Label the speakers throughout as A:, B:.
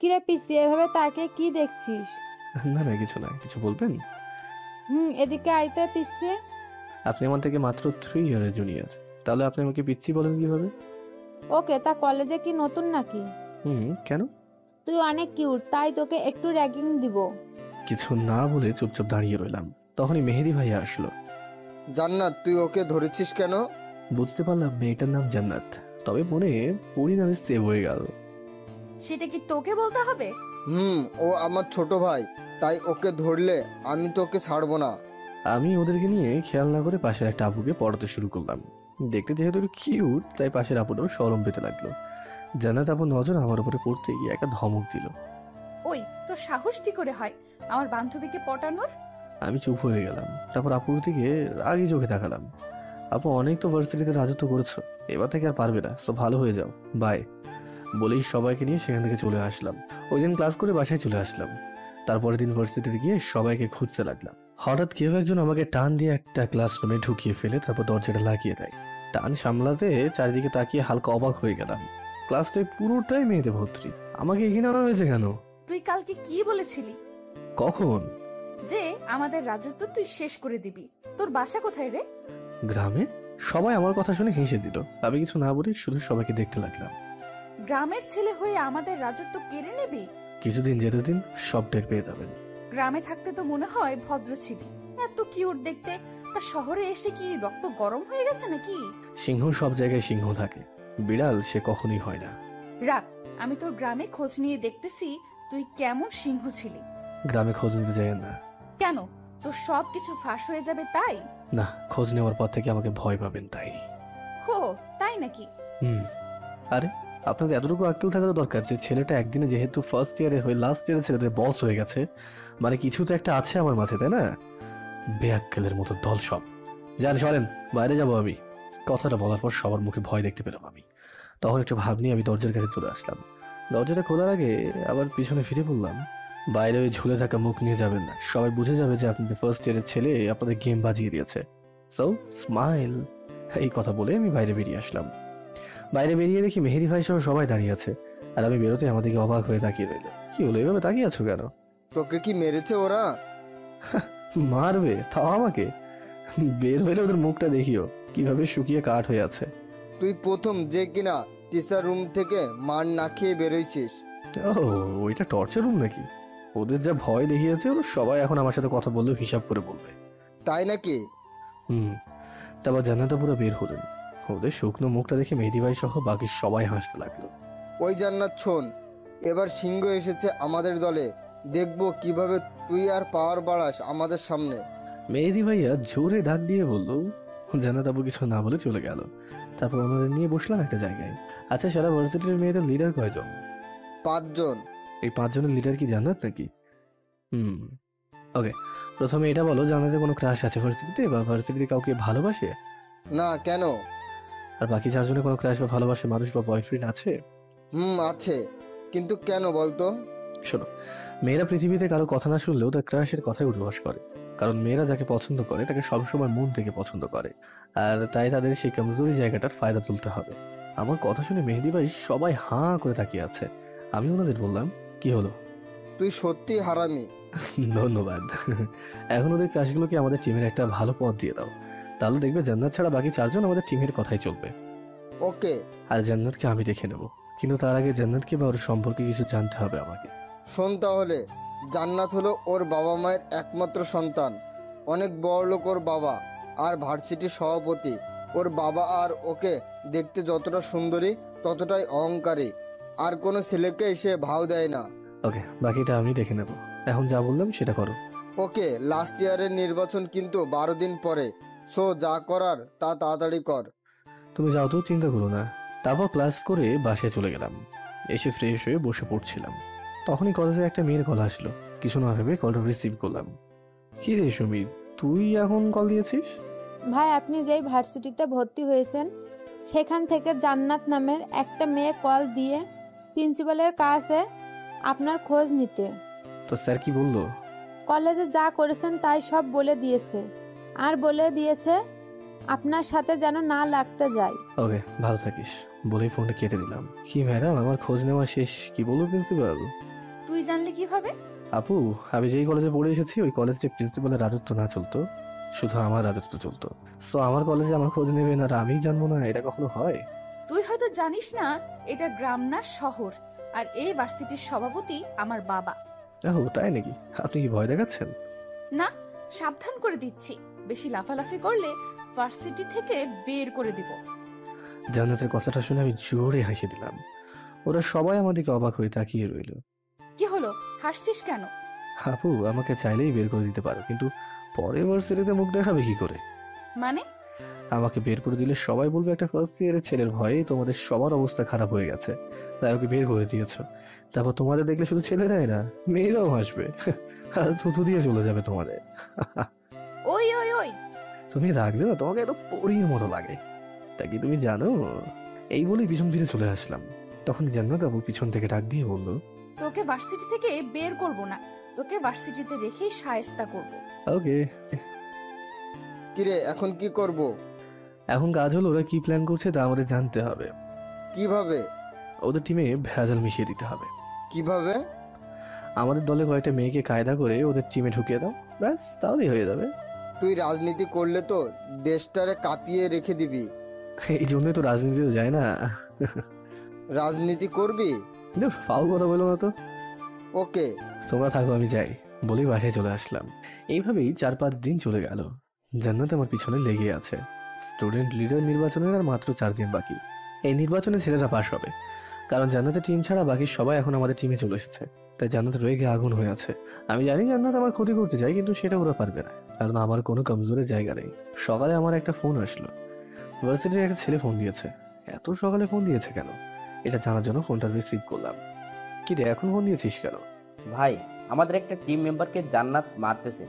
A: কিরে পিসি, এভাবে তাকে কি দেখছিস?
B: না না, কিছু না। কিছু বলবেন?
A: এদিকে আইতে পিসি।
B: আপনি আমার থেকে মাত্র 3 ইয়ারের জুনিয়র, তাহলে আপনি আমাকে পিচ্ছি বলেন কিভাবে?
A: ওকে, তা কলেজে কি নতুন নাকি?
B: কেন?
A: তুই অনেক কিউট, তাই তোকে একটু র্যাগিং দিব।
B: কিছু না বলে চুপচাপ দাঁড়িয়ে রইলাম। তখনই মেহেদি ভাইয়া আসলো।
C: জান্নাত, তুই ওকে ধরেছিস কেন?
B: বুঝতে পারলাম মেয়েটার নাম জান্নাত, তবে মনে পরিণামে সেভ হয়ে গেল।
D: সেটা কি তোকে বলতে হবে?
C: ও আমার ছোট ভাই, তাই ওকে ধরলে আমি তোকে ছাড়বো না।
B: আমি ওদেরকে নিয়ে খেয়াল না করে পাশের একটা আপুকে পড়াতে শুরু করলাম। দেখতে যেহেতু কিউট, তাই পাশের আপুটাও শরম পেতে লাগলো। জান্নাত আপুর নজর আমার উপরে পড়তে গিয়ে একটা ধমক দিল।
D: ওই, তোর সাহস কি করে হয় আমার বান্ধবীকে পটানোর?
B: আমি চুপ হয়ে গেলাম। তারপর আপুর দিকে রাগি চোখে তাকালাম। আপু, অনেক তো ভার্সিটিতে রাজত্ব করেছো, এবার থেকে আর পারবে না, তো ভালো হয়ে যাও, বাই বলেই সবাইকে নিয়ে সেখান থেকে চলে আসলাম। ওই দিন ক্লাস করে বাসায় চলে আসলাম। তারপরের দিন ভার্সিটিতে গিয়ে সবাইকে খুঁজতে লাগলাম। হঠাৎ কেউ একজন আমাকে টান দিয়ে একটা ক্লাসরুমে ঢুকিয়ে ফেলে তারপর দরজাটা লাগিয়ে দেয়। টান সামলাতে চারিদিকে তাকিয়ে হালকা অবাক হয়ে গেলাম। ক্লাসটায় পুরোটাই মেয়েতে ভর্তি। আমাকে এখানে আনা হয়েছে কেন?
D: তুই কালকে কি বলেছিলি?
B: কখন?
D: যে আমাদের রাজত্ব তুই শেষ করে দিবি। তোর বাসা কোথায় রে?
B: গ্রামে। সবাই আমার কথা শুনে হেসে দিল। আমি কিছু না বলে শুধু সবাইকে দেখতে লাগলাম।
D: গ্রামের ছেলে হয়ে আমাদের রাজত্ব কেড়ে নিবি?
B: কিছুদিন যেতে দিন, সব টের পেয়ে যাবেন।
D: গ্রামে থাকতে তো মনে হয় ভদ্র ছিলি, এত কিউট দেখতে। আর শহরে এসে কি রক্ত গরম হয়ে গেছে নাকি?
B: সিংহ সব জায়গায় সিংহ থাকে, বিড়াল সে কখনোই হয় না।
D: রাখ, আমি তোর গ্রামে খোঁজ নিয়ে দেখতেছি তুই কেমন সিংহ ছিলি।
B: গ্রামে খোঁজ নিতে যায় না।
D: কেন? তোর সবকিছু ফাঁস হয়ে যাবে তাই?
B: না, খোঁজ নেওয়ার পর থেকে আমাকে ভয় পাবেন তাই।
D: হো, তাই নাকি?
B: আরে, আপনাদের এতটুকু আক্কেল থাকা দরকার যে ছেলেটা একদিনে যেহেতু ফার্স্ট ইয়ারে হয়ে লাস্ট ইয়ারে ছেলেদের বস হয়ে গেছে, মানে কিছু তো একটা আছে আমার মাথায়, তাই না? বেআক্কেলের মতো দল সব। যান সরেন, বাইরে যাবো আমি। কথাটা বলার পর সবার মুখে ভয় দেখতে পেলাম আমি। তখন একটু ভাব নিয়ে আমি দরজার কাছে চলে আসলাম। দরজাটা খোলার আগে আবার পিছনে ফিরে বললাম, বাইরে ওই ঝুলে থাকা মুখ নিয়ে যাবেন না, সবাই বুঝে যাবে যে আপনাদের ফার্স্ট ইয়ারের ছেলে আপনাদের গেম বাজিয়ে দিয়েছে। So smile. এই কথা বলে আমি বাইরে বেরিয়ে আসলাম। বাইরে বেরিয়ে দেখি মেহেদি ভাই সহ সবাই দাঁড়িয়ে আছে, আর আমি বেরোতে আমাদেরকে অবাক হয়ে তাকিয়ে রইল। কি হলো, এভাবে তাকিয়ে আছো কেন?
C: তোকে কি মেরেছে ওরা?
B: মারবে তাও আমাকে? বের হইলে ওদের মুখটা দেখিও কিভাবে শুকিয়ে কাঠ হয়ে আছে।
C: তুই প্রথম যে কিনা টিচার রুম থেকে মার না খেয়ে বেরোইছিস।
B: ও, ওইটা টর্চার রুম নাকি? ওদের যা ভয় দেখিয়েছে, ওরা সবাই এখন আমার সাথে কথা বললেও হিসাব করে বলবে।
C: তাই নাকি?
B: তারপর জান্নাতা পুরো বের হলেন। ওদের শুকনো মুখটা দেখে মেহেদি ভাই সহ বাকি সবাই হাসতে লাগলো।
C: ওই জান্নাত শোন, এবার সিংহ এসেছে আমাদের দলে, দেখবো কিভাবে তুই আর পাওয়ার বাড়াস আমাদের সামনে।
B: মেহেদি ভাইয়া জোরে ডাক দিয়ে বলল। জান্নাত আপু কিছু না বলে চলে গেল। তারপর ওনাদের নিয়ে বসলাম একটা জায়গায়। আচ্ছা, সারা ভার্সিটির মেয়েদের লিডার কয়জন?
C: 5 জন।
B: এই 5 জনের লিডার কি জান্নাত নাকি? ওকে, প্রথমে এটা বলো, জান্নাতের কোনো ক্রাশ আছে ভার্সিটিতে, বা ভার্সিটিতে কাউকে ভালোবাসে?
C: না, কেন?
B: আর বাকি 4 জনের কোনো ক্রাশ বা ভালোবাসে মানুষ বা বয়ফ্রেন্ড আছে?
C: আছে, কিন্তু কেন বলতো?
B: শোনো, মেয়েরা পৃথিবীতে কারো কথা না শুনলেও তার ক্রাশের কথাই উঠবাস করে। কারণ মেয়েরা যাকে পছন্দ করে তাকে সবসময় মন থেকে পছন্দ করে, আর তাই তাদের সেই কমজোরি জায়গাটার ফায়দা তুলতে হবে। আমার কথা শুনে মেহেদি ভাই সবাই হাঁ করে তাকিয়ে আছে। আমি ওনাদের বললাম, কি হলো?
C: তুই সত্যি হারামি।
B: ধন্যবাদ। এখন ওদের ক্রাশগুলোকে আমাদের টিমের একটা ভালো পথ দিয়ে দাও, তাহলে দেখবে জান্নাত ছাড়া বাকি 4 জন আমাদের টিমের কথাই চলবে।
C: ওকে।
B: আর জান্নাতকে আমি দেখে নেব, কিন্তু তার আগে জান্নাতকে বা ওর সম্পর্কে কিছু জানতে হবে আমাকে।
C: শোন তাহলে, জান্নাত হলো ওর বাবা মায়ের একমাত্র সন্তান। অনেক বড় লোক ওর বাবা, আর ভার্সিটির সভাপতি। ওর বাবা আর ওকে দেখতে যতটা সুন্দরী ততটাই অহংকারী, আর কোনো ছেলেকে সে ভাও দেয় না।
B: ওকে, বাকিটা আমি দেখে নেব। এখন যা বললাম সেটা করো।
C: ওকে, লাস্ট ইয়ারের নির্বাচন কিন্তু 12 দিন পরে, সো যা করার তা তাড়াতাড়ি কর।
B: তুমি যাও তো, চিন্তা করো না। তারপর ক্লাস করে বাসায় চলে গেলাম। এসে ফ্রেশ হয়ে বসে পড়ছিলাম, তখনই কলেজে একটা মেয়ের কল আসলো। কিছু না ভেবে কলটা রিসিভ করলাম। কি রে সুমিত, তুই এখন কল দিয়েছিস?
A: ভাই, আপনি যেই ভার্সিটিতে ভর্তি হয়েছেন সেখান থেকে জান্নাত নামের একটা মেয়ে কল দিয়ে প্রিন্সিপালের কাছে আপনার খোঁজ নিতে।
B: তো স্যার কি বললো?
A: কলেজে যা করেছেন তাই সব বলে দিয়েছে, আর বলে দিয়েছে আপনার সাথে যেন না লাগতে যায়।
B: ওকে, ভালো থাকিস বলেই ফোনটা কেটে দিলাম। কি ম্যাডাম, আমার খোঁজ নেওয়া শেষ, কি বলবো প্রিন্সিপাল?
D: তুই জানলি কিভাবে?
B: আপু, আমি যেই কলেজে পড়ে এসেছি ওই কলেজে প্রিন্সিপালের রাজত্ব না চলতো, শুধু আমার রাজত্ব চলতো। তো আমার কলেজে আমার খোঁজ নেবেন আর আমি জানবো না, এটা কখনো হয়?
D: তুই হয়তো জানিস না, এটা গ্রাম না শহর। আর এই ভার্সিটির সভাপতি আমার বাবা।
B: ও তাই নাকি? আপনি কি ভয় দেখাচ্ছেন?
D: না, সাবধান করে দিচ্ছি, বেশি লাফালাফি করলে ভার্সিটি থেকে বের করে দিব।
B: জান্নাতের কথাটা শুনে আমি জোরে হাসি দিলাম। ওরা সবাই আমাদেরকে অবাক হয়ে তাকিয়ে রইল।
D: কি হলো, হাসছিস কেন?
B: আপু, আমাকে চাইলেই বের করে দিতে পারো, কিন্তু পরে ভার্সিটিতে মুখ দেখাবে কি করে?
D: মানে?
B: আমাকে বের করে দিলে সবাই বলবে একটা ফার্স্ট ইয়ারের ছেলের ভয়ে তোমাদের সবার অবস্থা খারাপ হয়ে গেছে, তাই ওকে বের করে দিয়েছো। তারপর তোমাদের দেখলে শুধু ছেলেরাই না, মেয়েরাও হাসবে আর থুতু দিয়ে চলে যাবে তোমাদের।
D: ওই ওই ওই,
B: তুমি রাখলে না, তোমাকে এত পরীর মতো লাগে, তা কি তুমি জানো? এই বলেই পিছন ফিরে চলে আসলাম। তখন জান্নাত আপু পিছন থেকে ডাক দিয়ে বলল,
D: তোকে ভার্সিটি থেকে বের করব না, তোকে ভার্সিটিতে রেখেই শায়েস্তা করব।
B: ওকে।
C: কিরে, এখন কি করব?
B: এখন কাজ হলো ওরা কি প্ল্যান করছে তা আমাদের জানতে হবে।
C: কিভাবে?
B: ওদের টিমে ভেজাল মিশিয়ে দিতে হবে।
C: কিভাবে?
B: আমাদের দলে কয়েকটা মেয়েকে কায়দা করে ওদের টিমে ঢুকিয়ে দাও, ব্যাস তাহলেই হয়ে যাবে।
C: তুই রাজনীতি করলে তো দেশটারে কাঁপিয়ে রেখে দিবি।
B: এই জন্যই তো রাজনীতিতে যায় না।
C: রাজনীতি করবি?
B: ফাউল কথা বলো না তো।
C: ওকে।
B: তোমরা থাকো, আমি যাই বলেই বাসায় চলে আসলাম। এইভাবেই 4-5 দিন চলে গেল। জান্নাত আমার পিছনে লেগে আছে। স্টুডেন্ট লিডার নির্বাচনের আর মাত্র 4 দিন বাকি। এই নির্বাচনে ছেলেরা পাশ হবে, কারণ জান্নাতের টিম ছাড়া বাকি সবাই এখন আমাদের টিমে চলে এসেছে। তাই জান্নাত রেগে আগুন হয়ে আছে। আমি জানি জান্নাত আমার ক্ষতি করতে চাই, কিন্তু সেটা ওরা পারবে না, কারণ আমার কোনো কমজোরের জায়গা নেই। সকালে আমার একটা ফোন আসলো। ভার্সিটির একটা ছেলে ফোন দিয়েছে। এত সকালে ফোন দিয়েছে কেন, এটা জানার জন্য ফোনটা রিসিভ করলাম। কি রে, এখন ফোন দিয়েছিস কেন?
E: ভাই, আমাদের একটা টিম মেম্বারকে জান্নাত মারতেছে,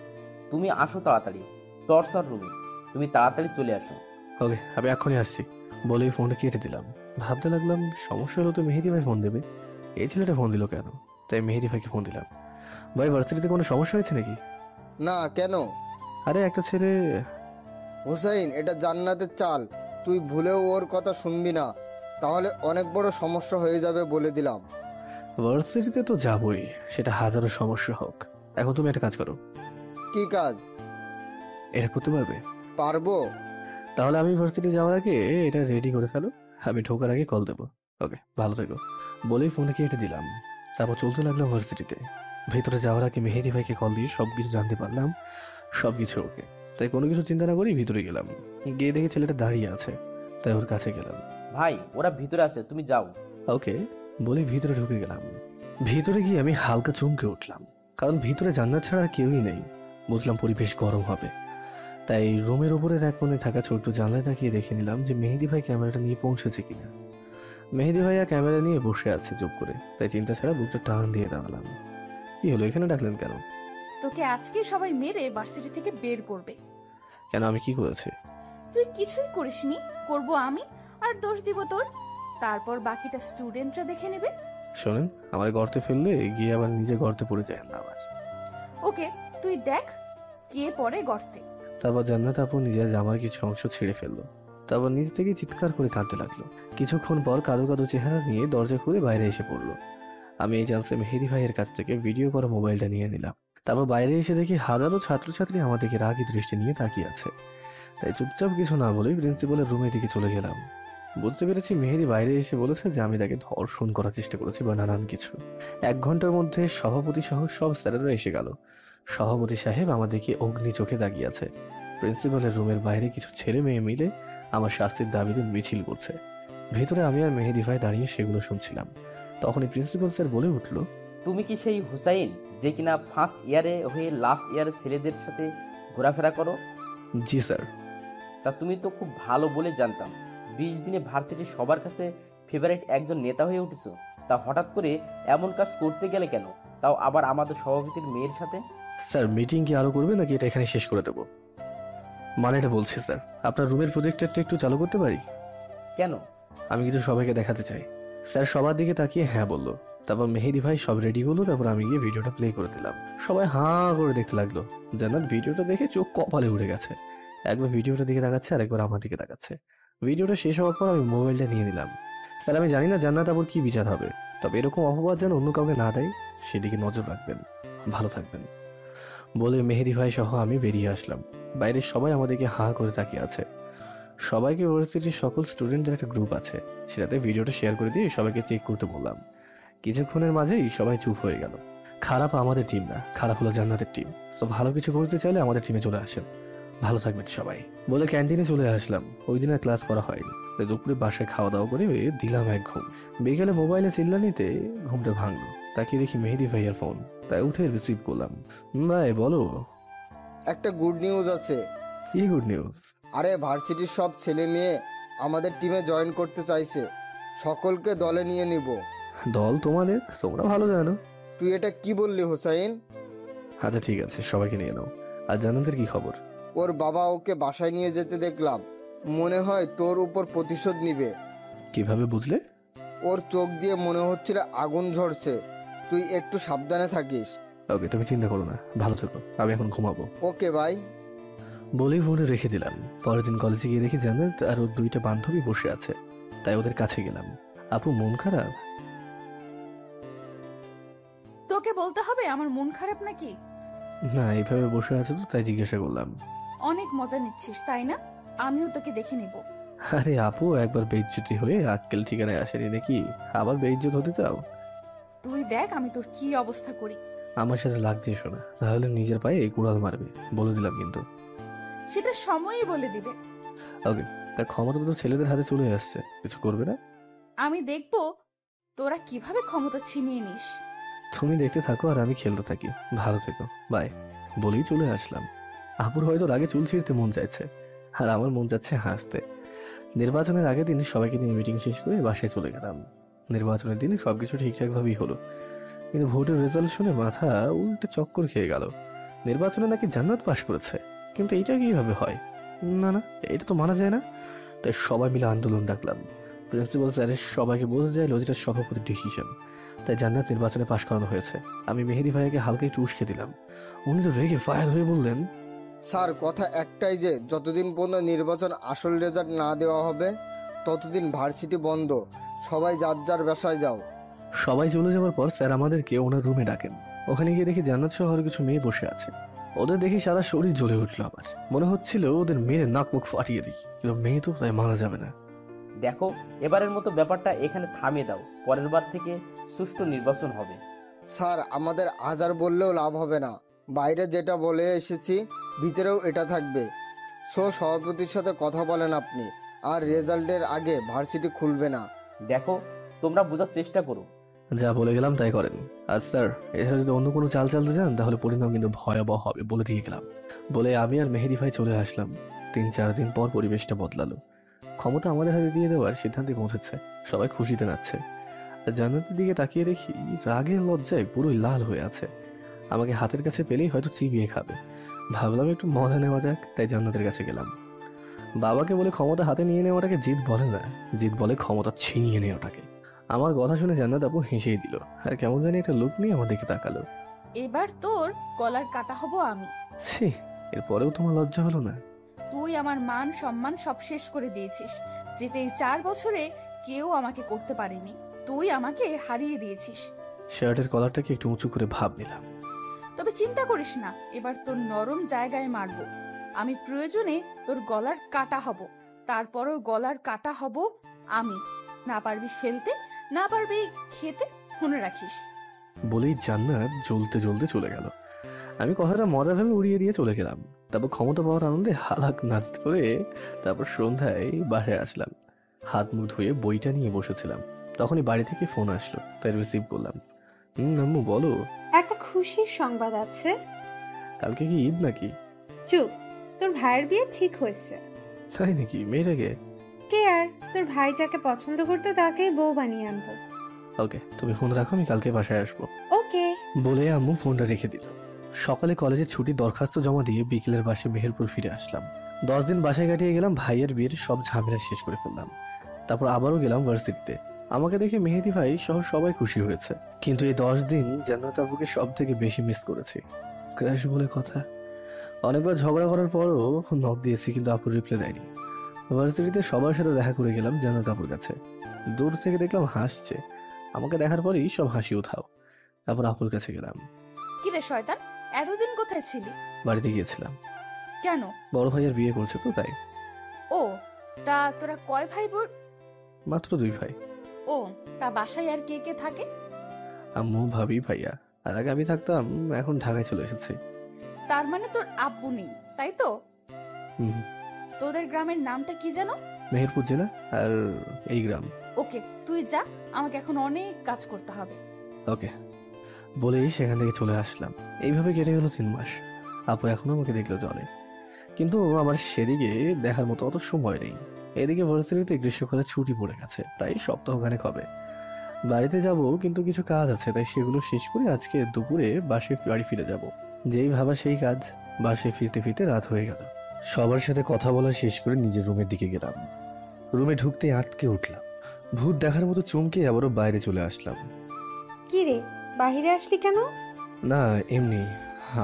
E: তুমি আসো তাড়াতাড়ি। টর্চর রুমে, তুমি তাড়াতাড়ি চলে আসো।
B: ওকে, আমি এখনই আসছি বলেই ফোনটা কেটে দিলাম। ভাবতে লাগলাম সমস্যা হলো তো মেহেদি ভাই ফোন দেবে, এই ছেলেটা ফোন দিল কেন? তাই মেহেদি ভাইকে ফোন দিলাম। ভাই, ভার্সিটিতে কোনো সমস্যা হয়েছে নাকি?
C: না, কেন?
B: আরে একটা ছেলে।
C: হুসাইন, এটা জান্নাতের চাল, তুই ভুলেও ওর কথা শুনবি না, তাহলে অনেক বড় সমস্যা হয়ে যাবে বলে দিলাম।
B: ভার্সিটিতে তো যাবই, সেটা হাজারো সমস্যা হোক। এখন তুমি একটা কাজ করো।
C: কি কাজ?
B: এটা করতে পারবে?
C: পারবো।
B: তাহলে আমি ভার্সিটি যাওয়ার আগে এটা রেডি করে ফেলো, আমি ঢোকার আগে কল দেবো। ওকে, ভালো থেকো বলেই ফোনটা কেটে দিলাম। তারপর চলতে লাগলাম ভার্সিটিতে। ভেতরে যাওয়ার আগে মেহেদি ভাইকে কল দিয়ে সবকিছু জানতে পারলাম, সবকিছু ওকে। তাই কোনো কিছু চিন্তা না করেই ভিতরে গেলাম। গিয়ে দেখি ছেলেটা দাঁড়িয়ে আছে, তাই ওর কাছে গেলাম।
E: ভাই, ওরা ভিতরে আছে, তুমি যাও।
B: ওকে বলে ভিতরে ঢুকে গেলাম। ভিতরে গিয়ে আমি হালকা চমকে উঠলাম, কারণ ভিতরে জান্নাত ছাড়া আর কেউই নেই। বুঝলাম পরিবেশ গরম হবে, তাই রুমের ওপরের এক কোণে থাকা ছোট্ট জানলায় তাকিয়ে দেখে নিলাম যে মেহেদি ভাই ক্যামেরাটা নিয়ে পৌঁছেছে কিনা। মেহেদি ভাইয়া ক্যামেরা নিয়ে বসে আছে চুপ করে, তাই চিন্তা ছাড়া বুকটা টান দিয়ে দাঁড়ালাম। কি হলো, এখানে ডাকলেন কেন?
D: তোকে আজকে সবাই মেরে ভার্সিটি থেকে বের করবে।
B: কেন, আমি কি করেছি?
D: তুই কিছুই করিসনি, করব আমি, আর দোষ দিব তোর। তারপর বাকিটা স্টুডেন্টরা দেখে নেবে।
B: শোনেন, আমার গর্তে ফেললে গিয়ে আবার নিজে গর্তে পড়ে যায় না আওয়াজ।
D: ওকে, তুই দেখ কে পড়ে গর্তে।
B: তারপর জান্নাত আপু নিজের জামার কিছু অংশ ছিঁড়ে ফেললো। তারপর নিজ থেকে চিৎকার করে কাঁদতে লাগলো। কিছুক্ষণ পর কাদো কাদো চেহারা নিয়ে দরজা খুলে বাইরে এসে পড়লো। আমি এই চান্সে মেহেদি ভাইয়ের কাছ থেকে ভিডিও করা মোবাইলটা নিয়ে নিলাম। তারপর বাইরে এসে দেখি হাজারো ছাত্রছাত্রী আমাদেরকে রাগী দৃষ্টি নিয়ে তাকিয়ে আছে। তাই চুপচাপ কিছু না বলেই প্রিন্সিপালের রুমের দিকে চলে গেলাম। বুঝতে পেরেছি মেহেদি বাইরে এসে বলেছে যে আমি তাকে ধর্ষণ করার চেষ্টা করেছি বা নানান কিছু। 1 ঘন্টার মধ্যে সভাপতি সহ সব স্যারেরা এসে গেল। সভাপতি সাহেব আমাদেরকে অগ্নি চোখে তাকিয়ে আছে। প্রিন্সিপালের রুমের বাইরে কিছু ছেলে মেয়ে মিলে আমার শাস্তির দাবিতে মিছিল করছে। ভেতরে আমি আর মেহেদি ভাই দাঁড়িয়ে সেগুলো শুনছিলাম। তখনই প্রিন্সিপাল স্যার বলে উঠল,
E: তুমি কি সেই হুসাইন যে কিনা ফার্স্ট ইয়ারে হয়ে লাস্ট ইয়ারের ছেলেদের সাথে ঘোরাফেরা করো?
B: জি স্যার।
E: তা তুমি তো খুব ভালো বলে জানতাম। 20 দিনে ভার্সিটির সবার কাছে ফেভারিট একজন নেতা হয়ে উঠেছো, তা হঠাৎ করে এমন কাজ করতে গেলে কেন, তাও আবার আমাদের সভাপতির মেয়ের সাথে?
B: স্যার, মিটিং কি আরো করবে নাকি এটা এখানে শেষ করে দেবো? মানে এটা বলছি স্যার, আপনার রুমের প্রজেক্টরটা একটু চালু করতে পারি?
E: কেন?
B: আমি কিছু সবাইকে দেখাতে চাই। স্যার সবার দিকে তাকিয়ে হ্যাঁ বলল। তারপর মেহেদি ভাই সব রেডি হলো। তারপর আমি গিয়ে ভিডিওটা প্লে করে দিলাম। সবাই হাঁ করে দেখতে লাগলো। জান্নাত ভিডিওটা দেখে চোখ কপালে উঠে গেছে। একবার ভিডিওটা দিকে তাকাচ্ছে আর একবার আমার দিকে তাকাচ্ছে। ভিডিওটা শেষ হওয়ার পর আমি মোবাইলটা নিয়ে নিলাম। স্যার, আমি জানি না জান্নাত আবার কি বিচার হবে, তবে এরকম অপবাদ যেন অন্য কাউকে না দেয় সেদিকে নজর রাখবেন। ভালো থাকবেন। বলে মেহেদি ভাই সহ আমি বেরিয়ে আসলাম। বাইরের সবাই আমাদেরকে হাঁ করে তাকিয়ে আছে। সবাইকে ইউনিভার্সিটির সকল স্টুডেন্টদের একটা গ্রুপ আছে, সেটাতে ভিডিওটা শেয়ার করে দিয়ে সবাইকে চেক করতে বললাম। কিছুক্ষণের মাঝেই সবাই চুপ হয়ে গেল। খারাপ আমাদের টিম না, খারাপ হলো জান্নাতের টিম। তো ভালো কিছু করতে চাইলে আমাদের টিমে চলে আসেন। ভালো থাকবেন সবাই। বলে ক্যান্টিনে চলে আসলাম। ওই দিন আর ক্লাস করা হয়নি। তাই দুপুরে বাসায় খাওয়া দাওয়া করে দিলাম এক ঘুম। বিকেলে মোবাইলে চিল্লানিতে ঘুমটা ভাঙলো। তাকিয়ে দেখি মেহেদি ভাইয়ার ফোন। তাই উঠে রিসিভ করলাম। ভাই বলো।
C: একটা গুড নিউজ আছে।
B: কি গুড নিউজ?
C: আরে ভার্সিটির সব ছেলে মেয়ে আমাদের টিমে জয়েন করতে চাইছে। সকলকে দলে নিয়ে নিব।
B: দল তোমাদের? তোমরা ভালো জানো।
C: তুই এটা কি বললি হোসাইন?
B: আচ্ছা ঠিক আছে, সবাইকে নিয়ে নাও। আর জান্নাতের কি খবর?
C: ওর বাবা ওকে বাসায় নিয়ে যেতে দেখলাম। মনে হয় তোর উপর প্রতিশোধ নিবে।
B: কিভাবে বুঝলে?
C: ওর চোখ দিয়ে মনে হচ্ছিল আগুন ঝরছে। তুই একটু সাবধানে থাকিস।
B: ওকে, তুমি চিন্তা করো না, ভালো থেকো। আমি এখন ঘুমাবো।
C: ওকে ভাই।
B: বলেই ফোনে রেখে দিলাম। পরের দিন কলেজে গিয়ে দেখি জান্নাত আর ওর দুইটা বান্ধবী বসে আছে। তাই ওদের কাছে গেলাম। আপু মন খারাপ?
D: তোকে বলতে হবে আমার মন খারাপ নাকি?
B: না, এইভাবে বসে আছে তো তাই জিজ্ঞাসা করলাম।
D: অনেক মজা নিচ্ছিস তাই না? আমিও তোকে দেখে নেব।
B: আরে আপু, একবার বেইজ্জতি হয়ে আক্কেল ঠিকানায় আসেনি নাকি? আবার বেইজ্জত হতে চাও?
D: তুই দেখ আমি তোর কি অবস্থা করি।
B: আমার সাথে লাগ দিয়ে শোনা, তাহলে নিজের পায়ে কুড়াল মারবে, বলে দিলাম কিন্তু।
D: সেটা সময়ই বলে দিবে।
B: ওকে, তা ক্ষমতা তো ছেলেদের হাতে চলে আসছে, কিছু করবে না?
D: আমি দেখবো তোরা কিভাবে ক্ষমতা ছিনিয়ে নিস।
B: তুমি দেখতে থাকো আর আমি খেলতে থাকি। ভালো থেকো, বাই। বলেই চলে আসলাম। আপুর হয়তো রাগে চুল ছিঁড়তে মন চাইছে, আর আমার মন যাচ্ছে হাসতে। নির্বাচনের আগের দিন সবাইকে নিয়ে মিটিং শেষ করে বাসায় চলে গেলাম। নির্বাচনের দিনে সবকিছু ঠিকঠাকভাবেই হলো, কিন্তু ভোটের রেজাল্ট শুনে মাথা উল্টে চক্কর খেয়ে গেল। নির্বাচনে নাকি জান্নাত পাশ করেছে, কিন্তু এইটা কিভাবে হয়? না না, এটা তো মানা যায় না। তাই সবাই মিলে আন্দোলন ডাকলাম। প্রিন্সিপাল স্যারের সবাইকে বোঝা যায় লজিটার সভাপতির ডিসিশন। তাই জান্নাত নির্বাচনে পাশ করানো হয়েছে। আমি মেহেদি ভাইয়াকে হালকা একটু উস্কে দিলাম। উনি তো রেগে ফায়ার হয়ে বললেন,
C: স্যার কথা একটাই যে যতদিন পর্যন্ত নির্বাচন আসল রেজাল্ট না দেওয়া হবে ততদিন ভার্সিটি বন্ধ। সবাই যার যার বাসায় যাও।
B: সবাই চলে যাওয়ার পর স্যার আমাদেরকে ওনার রুমে ডাকেন। ওখানে গিয়ে দেখি জান্নাত সহ আরো কিছু মেয়ে বসে আছে। ওদের দেখি সারা শরীর জ্বলে উঠলো। আমার মনে হচ্ছিল ওদের মেরে নাক মুখ ফাটিয়ে দিই, কিন্তু মেয়ে তো তাই মারা যাবে না।
E: দেখো, এবারের মতো ব্যাপারটা এখানে থামিয়ে দাও। পরের বার থেকে সুষ্ঠু নির্বাচন হবে।
C: স্যার আমাদের হাজার বললেও লাভ হবে না। বাইরে যেটা বলে এসেছি ভিতরেও এটা থাকবে। সভাপতির সাথে কথা বলেন আপনি। আর রেজাল্টের আগে ভার্সিটি খুলবে না।
E: দেখো, তোমরা বোঝার চেষ্টা করো।
B: যা বলে গেলাম তাই করেন। আর স্যার, এছাড়া যদি অন্য কোনো চাল চালতে যান তাহলে পরিণাম কিন্তু ভয়াবহ হবে, বলে দিয়ে গেলাম। বলে আমি আর মেহেদি ভাই চলে আসলাম। 3-4 দিন পর পরিবেশটা বদলালো। ক্ষমতা আমাদের হাতে দিয়ে দেওয়ার সিদ্ধান্তে পৌঁছেছে। সবাই খুশিতে নাচছে। আর জান্নাতের দিকে তাকিয়ে দেখি রাগের লজ্জায় পুরোই লাল হয়ে আছে। আমাকে হাতের কাছে পেলেই হয়তো চিবিয়ে খাবে। ভাবলাম একটু মজা নেওয়া যাক, তাই জান্নাতের কাছে গেলাম। বাবাকে বলে ক্ষমতা হাতে নিয়ে নেওয়াটাকে জিত বলে না, জিত বলে ক্ষমতা ছিনিয়ে নেওয়াটাকে। আমার কথা শুনে জান্নাত আপু হেসেই দিল, আর কেমন জানি একটা লুক নিয়ে আমার দিকে তাকালো।
D: এবার তোর গলার কাটা হব আমি।
B: ছি, এরপরেও তোমার লজ্জা হলো না?
D: তুই আমার মান সম্মান সব শেষ করে দিয়েছিস, যেটা এই 4 বছরে কেউ আমাকে করতে পারেনি। তুই আমাকে হারিয়ে দিয়েছিস।
B: শার্টের কলারটাকে একটু উঁচু করে ভাব নিলাম।
D: তবে চিন্তা করিস না, এবার তোর নরম জায়গায় মারবো। আমি প্রয়োজনে তোর গলার কাটা হব। তারপরও গলার কাটা হব আমি। না পারবি ফেলতে, না পারবি খেতে, মনে রাখিস।
B: বলেই জান্নাত জ্বলতে জ্বলতে চলে গেল। আমি কথাটা মজা ভেবে উড়িয়ে দিয়ে চলে গেলাম। তারপর ক্ষমতা পাওয়ার আনন্দে হালাক নাচতে করে তারপর সন্ধ্যায় বাসায় আসলাম। হাত মুখ ধুয়ে বইটা নিয়ে বসেছিলাম। তখনই বাড়ি থেকে ফোন আসলো, তাই রিসিভ করলাম। আম্মু বলো।
F: একটা খুশির সংবাদ আছে।
B: কালকে কি ঈদ নাকি?
F: চুপ, তোর ভাইয়ের বিয়ে ঠিক হয়েছে।
B: তাই নাকি? মেয়েটাকে?
F: কে আর, তোর ভাই যাকে পছন্দ করতো তাকেই বউ বানিয়ে আনবো।
B: ওকে, তুমি ফোন রাখো, আমি কালকে বাসায় আসবো।
F: ওকে।
B: বলে আম্মু ফোনটা রেখে দিল। সকালে কলেজে ছুটির দরখাস্ত জমা দিয়ে বিকেলের বাসে মেহেরপুর ফিরে আসলাম। 10 দিন বাসায় কাটিয়ে গেলাম। ভাইয়ের বিয়ের সব ঝামেলা শেষ করে ফেললাম। তারপর আবারও গেলাম ভার্সিটিতে। আমাকে দেখে মেহেদি ভাই সহ সবাই খুশি হয়েছে, কিন্তু এই 10 দিন জান্নাত আপুকে সব থেকে বেশি মিস করেছি। ক্র্যাশ বলে কথা। অনেকবার ঝগড়া করার পরও নক দিয়েছি, কিন্তু আপুর রিপ্লাই দেয়নি। ভার্সিটিতে সবার সাথে দেখা করে গেলাম জান্নাত আপুর কাছে। দূর থেকে দেখলাম হাসছে। আমাকে দেখার পরেই সব হাসি উঠাও। তারপর আপুর কাছে গেলাম।
D: কিরে শয়তান, এতদিন কোথায় ছিলি?
B: বাড়িতে গিয়েছিলাম,
D: কেন?
B: বড় ভাইয়ের বিয়ে করছে তো তাই।
D: ও, তা তোরা কয় ভাই বোন?
B: মাত্র 2 ভাই।
D: ও, তা বাসায় আর কে কে থাকে?
B: আম্মু, ভাবি, ভাইয়া। আর আগে আমি থাকতাম, এখন ঢাকায় চলে এসেছি।
D: তার মানে তোর আব্বু নেই, তাই তো?
B: হুম।
D: তোদের গ্রামের নামটা কি জানো?
B: মেহেরপুর জেলা, আর এই গ্রাম।
D: ওকে, তুই যা, আমাকে এখন অনেক কাজ করতে হবে।
B: ওকে বলেই সেখান থেকে চলে আসলাম। এইভাবে কেটে গেল 3 মাস। আপু এখনো আমাকে দেখলো জলে, কিন্তু আমার সেদিকে দেখার মতো অত সময় নেই। এদিকে ভার্সিটিতে গ্রীষ্মকালে ছুটি পড়ে গেছে, প্রায় সপ্তাহখানেক হবে। বাড়িতে যাব, কিন্তু কিছু কাজ আছে, তাই সেগুলো শেষ করে আজকে দুপুরে বাড়ি ফিরে যাব। যেই ভাবা সেই কাজ। বাসে ফিরতে ফিরতে রাত হয়ে গেল। সবার সাথে কথা বলা শেষ করে নিজের রুমের দিকে গেলাম। রুমে ঢুকতে আটকে উঠলাম। ভূত দেখার মতো চমকে আবারও বাইরে চলে আসলাম।
F: কি রে, বাহিরে আসলি কেন?
B: না, এমনি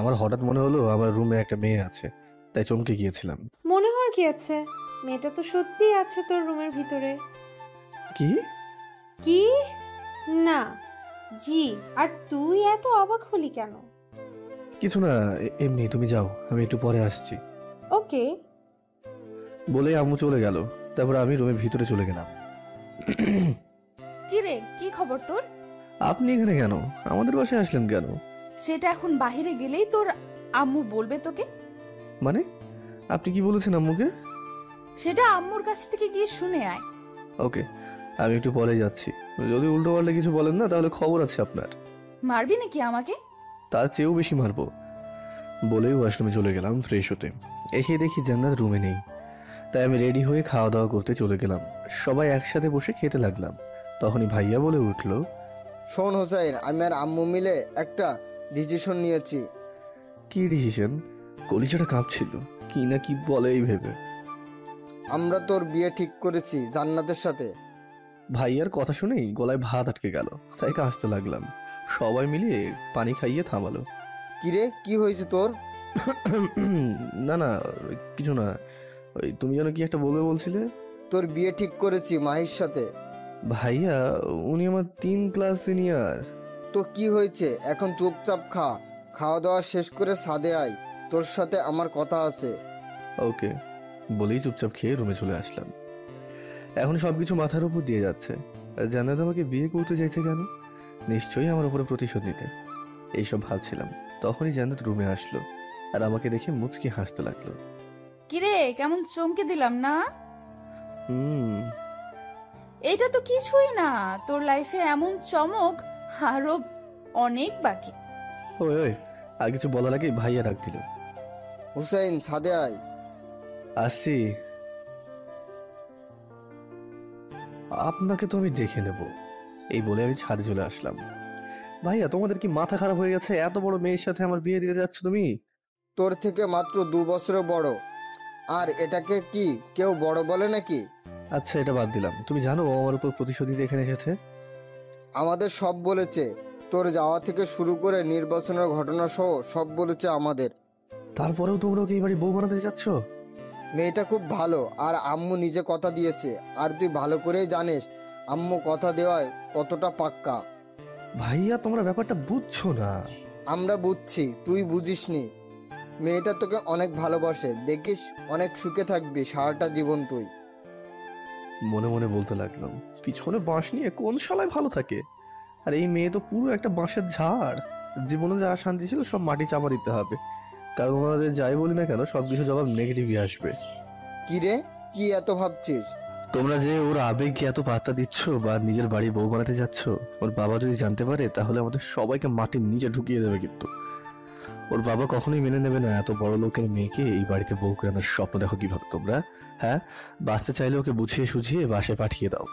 B: আমার হঠাৎ মনে হলো আমার রুমে একটা মেয়ে আছে, তাই চমকে গিয়েছিলাম।
F: মনে হওয়ার কি আছে, মেয়েটা তো সত্যিই আছে তোর রুমের ভিতরে।
B: কি?
F: কি? না, জি। আর তুই এত অবাক হলি কেন?
B: কিছু না, এমনি। তুমি যাও, আমি একটু পরে আসছি।
F: ওকে।
B: বলে আম্মু চলে গেল। তারপর আমি রুমের ভিতরে চলে গেলাম।
D: কিরে, কি খবর তোর?
B: আপনি এখানে কেন? আমাদের বাসায় আসলেন কেন?
D: সেটা এখন বাহিরে গেলেই তোর আম্মু বলবে তোকে।
B: মানে আপনি কি বলেছেন আম্মুকে?
D: সেটা আম্মুর কাছ থেকে গিয়ে শুনে আয়।
B: ওকে, আমি একটু পরে যাচ্ছি। যদি উল্টো পাল্টা কিছু বলেন না, তাহলে খবর আছে আপনার।
D: মারবি নাকি আমাকে?
B: তার চেয়েও বেশি মারবো। বলেই ওয়াশরুমে চলে গেলাম ফ্রেশ হতে। এসে দেখি জান্নাত রুমে নেই, তাই আমি রেডি হয়ে খাওয়া দাওয়া করতে চলে গেলাম। সবাই একসাথে বসে খেতে লাগলাম। তখনই ভাইয়া বলে উঠলো,
C: শোন হোসাইন, আমি আর আম্মু মিলে একটা ডিসিশন নিয়েছি।
B: কি ডিসিশন? কলিজাটা কাঁপছিল, কি না কি বলে এই ভেবে।
C: আমরা তোর বিয়ে ঠিক করেছি জান্নাতের সাথে।
B: ভাইয়ার কথা শুনেই গলায় ভাত আটকে গেল, তাই কাঁদতে লাগলাম। সবাই মিলে পানি খাইয়ে থামালো।
C: কিরে, কি হয়েছে তোর?
B: না না, কিছু না। ওই তুমি যেন কি একটা বলবে বলছিলে।
C: তোর বিয়ে ঠিক করেছি মাহির সাথে।
B: ভাইয়া, উনি আমার 3 ক্লাস সিনিয়র।
C: তো কি হয়েছে, এখন চুপচাপ খা। খাওয়া দাওয়া শেষ করে ছাদে আয়, তোর সাথে আমার কথা আছে।
B: ওকে বলেই চুপচাপ খেয়ে রুমে চলে আসলাম। এখন সবকিছু মাথার উপর দিয়ে যাচ্ছে। জান্নাত আমাকে বিয়ে করতে চাইছে কেন? নিশ্চয়ই আমার উপরে প্রতিশোধ নিতে। এইসব ভাবছিলাম, তখনই জান্নাত রুমে আসলো আর আমাকে দেখে মুচকি হাসতে লাগলো।
D: কিরে, কেমন চমকে দিলাম না?
B: হুম।
D: এইটা তো কিছুই না, তোর লাইফে এমন চমক আরো অনেক বাকি।
B: ওই ওই, আর কিছু বলার আগে ভাইয়া ডাক দিল।
C: হুসাইন, ছাদে আয়।
B: আসছি। আপনাকে তো আমি দেখে নেব, এই বলে আমি ছাদে চলে আসলাম। ভাইয়া, তোমাদের কি মাথা খারাপ হয়ে গেছে? এত বড় মেয়ের সাথে আমার বিয়ে দিতে যাচ্ছ তুমি?
C: তোর থেকে মাত্র 2 বছরের বড়, আর এটাকে কি কেউ বড় বলে নাকি?
B: আচ্ছা, এটা বাদ দিলাম। তুমি জানো ও আমার উপর প্রতিশোধ নিতে এখানে এসেছে?
C: আমাদের সব বলেছে, তোর যাওয়া থেকে শুরু করে নির্বাচনের ঘটনা সহ সব বলেছে আমাদের।
B: তারপরেও তোমরা ওকে এই বাড়ি বউ বানাতে যাচ্ছ?
C: মেয়েটা খুব ভালো, আর আম্মু নিজে কথা দিয়েছে। আর তুই ভালো করেই জানিস আম্মু কথা দেওয়ায় কতটা পাক্কা।
B: ভাইয়া, তোমরা ব্যাপারটা বুঝছো না।
C: আমরা বুঝছি, তুই বুঝিসনি। মেয়েটা তোকে অনেক ভালোবাসে, দেখিস অনেক সুখে থাকবি সারাটা জীবন তুই।
B: মনে মনে বলতে লাগলাম, পিছনে বাঁশ নিয়ে কোন শালায় ভালো থাকে? আর এই মেয়ে তো পুরো একটা বাঁশের ঝাড়। জীবনে যা শান্তি ছিল সব মাটি চাপা দিতে হবে, কারণ ওনাদের যাই বলি না কেন সবকিছু জবাব নেগেটিভই আসবে।
C: কি রে, কি এত ভাবছিস?
B: তোমরা যে ওর আবেগকে এত পাত্তা দিচ্ছ বা নিজের বাড়ি বউ বানাতে যাচ্ছ, ওর বাবা যদি জানতে পারে তাহলে আমাদের সবাইকে মাটির নিচে ঢুকিয়ে দেবে। কিন্তু ওর বাবা কখনোই মেনে নেবে না এত বড় লোকের মেয়েকে এই বাড়িতে বউ করে আনার স্বপ্ন দেখো কিভাবে তোমরা। হ্যাঁ, বাঁচতে চাইলে ওকে বুঝিয়ে সুঝিয়ে বাসায় পাঠিয়ে দাও।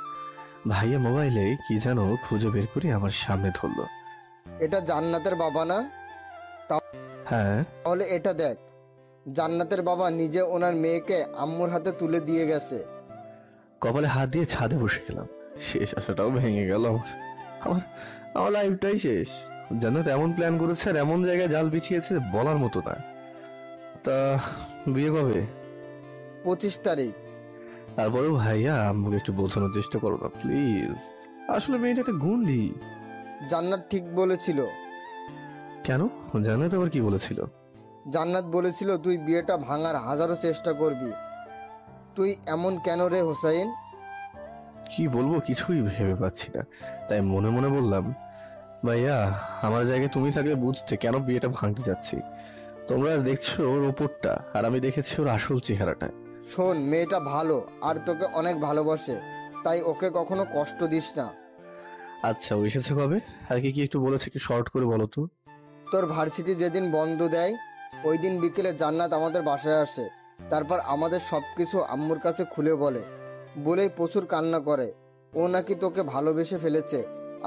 B: ভাইয়া মোবাইলে কি যেন খুঁজে বের করে আমার সামনে ধরলো।
C: এটা জান্নাতের বাবা না?
B: হ্যাঁ।
C: তাহলে এটা দেখ, জান্নাতের বাবা নিজে ওনার মেয়েকে আম্মুর হাতে তুলে দিয়ে গেছে।
B: কপালে হাত দিয়ে ছাদে বসে গেলাম। শেষ আশাটাও ভেঙে গেল আমার। আমার আমার লাইফটাই শেষ। জান্নাত এমন প্ল্যান করেছে আর এমন জায়গায় জাল বিছিয়েছে বলার মতো না। তা বিয়ে কবে?
C: 25 তারিখ।
B: তারপরেও ভাইয়া আম্মুকে একটু বোঝানোর চেষ্টা করো না প্লিজ। আসলে মেয়েটা একটা গুন্ডি।
C: জান্নাত ঠিক বলেছিল।
B: কেন? জান্নাত আবার কি বলেছিল?
C: জান্নাত বলেছিল তুই বিয়েটা ভাঙার হাজারো চেষ্টা করবি। তুই এমন কেন রে হোসাইন?
B: কি বলবো কিছুই ভেবে পাচ্ছি না, তাই মনে মনে বললাম, ভাইয়া আমার জায়গায় তুমি থাকলে বুঝতে কেন বিয়েটা ভাঙতে যাচ্ছি। তোমরা দেখছো ওর ওপরটা, আর আমি দেখেছি ওর আসল চেহারাটা।
C: শোন, মেয়েটা ভালো আর তোকে অনেক ভালোবাসে, তাই ওকে কখনো কষ্ট দিস না।
B: আচ্ছা, ও এসেছে কবে? আর কি কি একটু বলেছে, একটু শর্ট করে বলো তো।
C: তোর ভার্সিটি যেদিন বন্ধ দেয় ওই দিন বিকেলে জান্নাত আমাদের বাসায় আসে। তারপর আমাদের সব কিছু আম্মুর কাছে খুলে বলেই প্রচুর কান্না করে। ও নাকি তোকে ভালোবেসে ফেলেছে,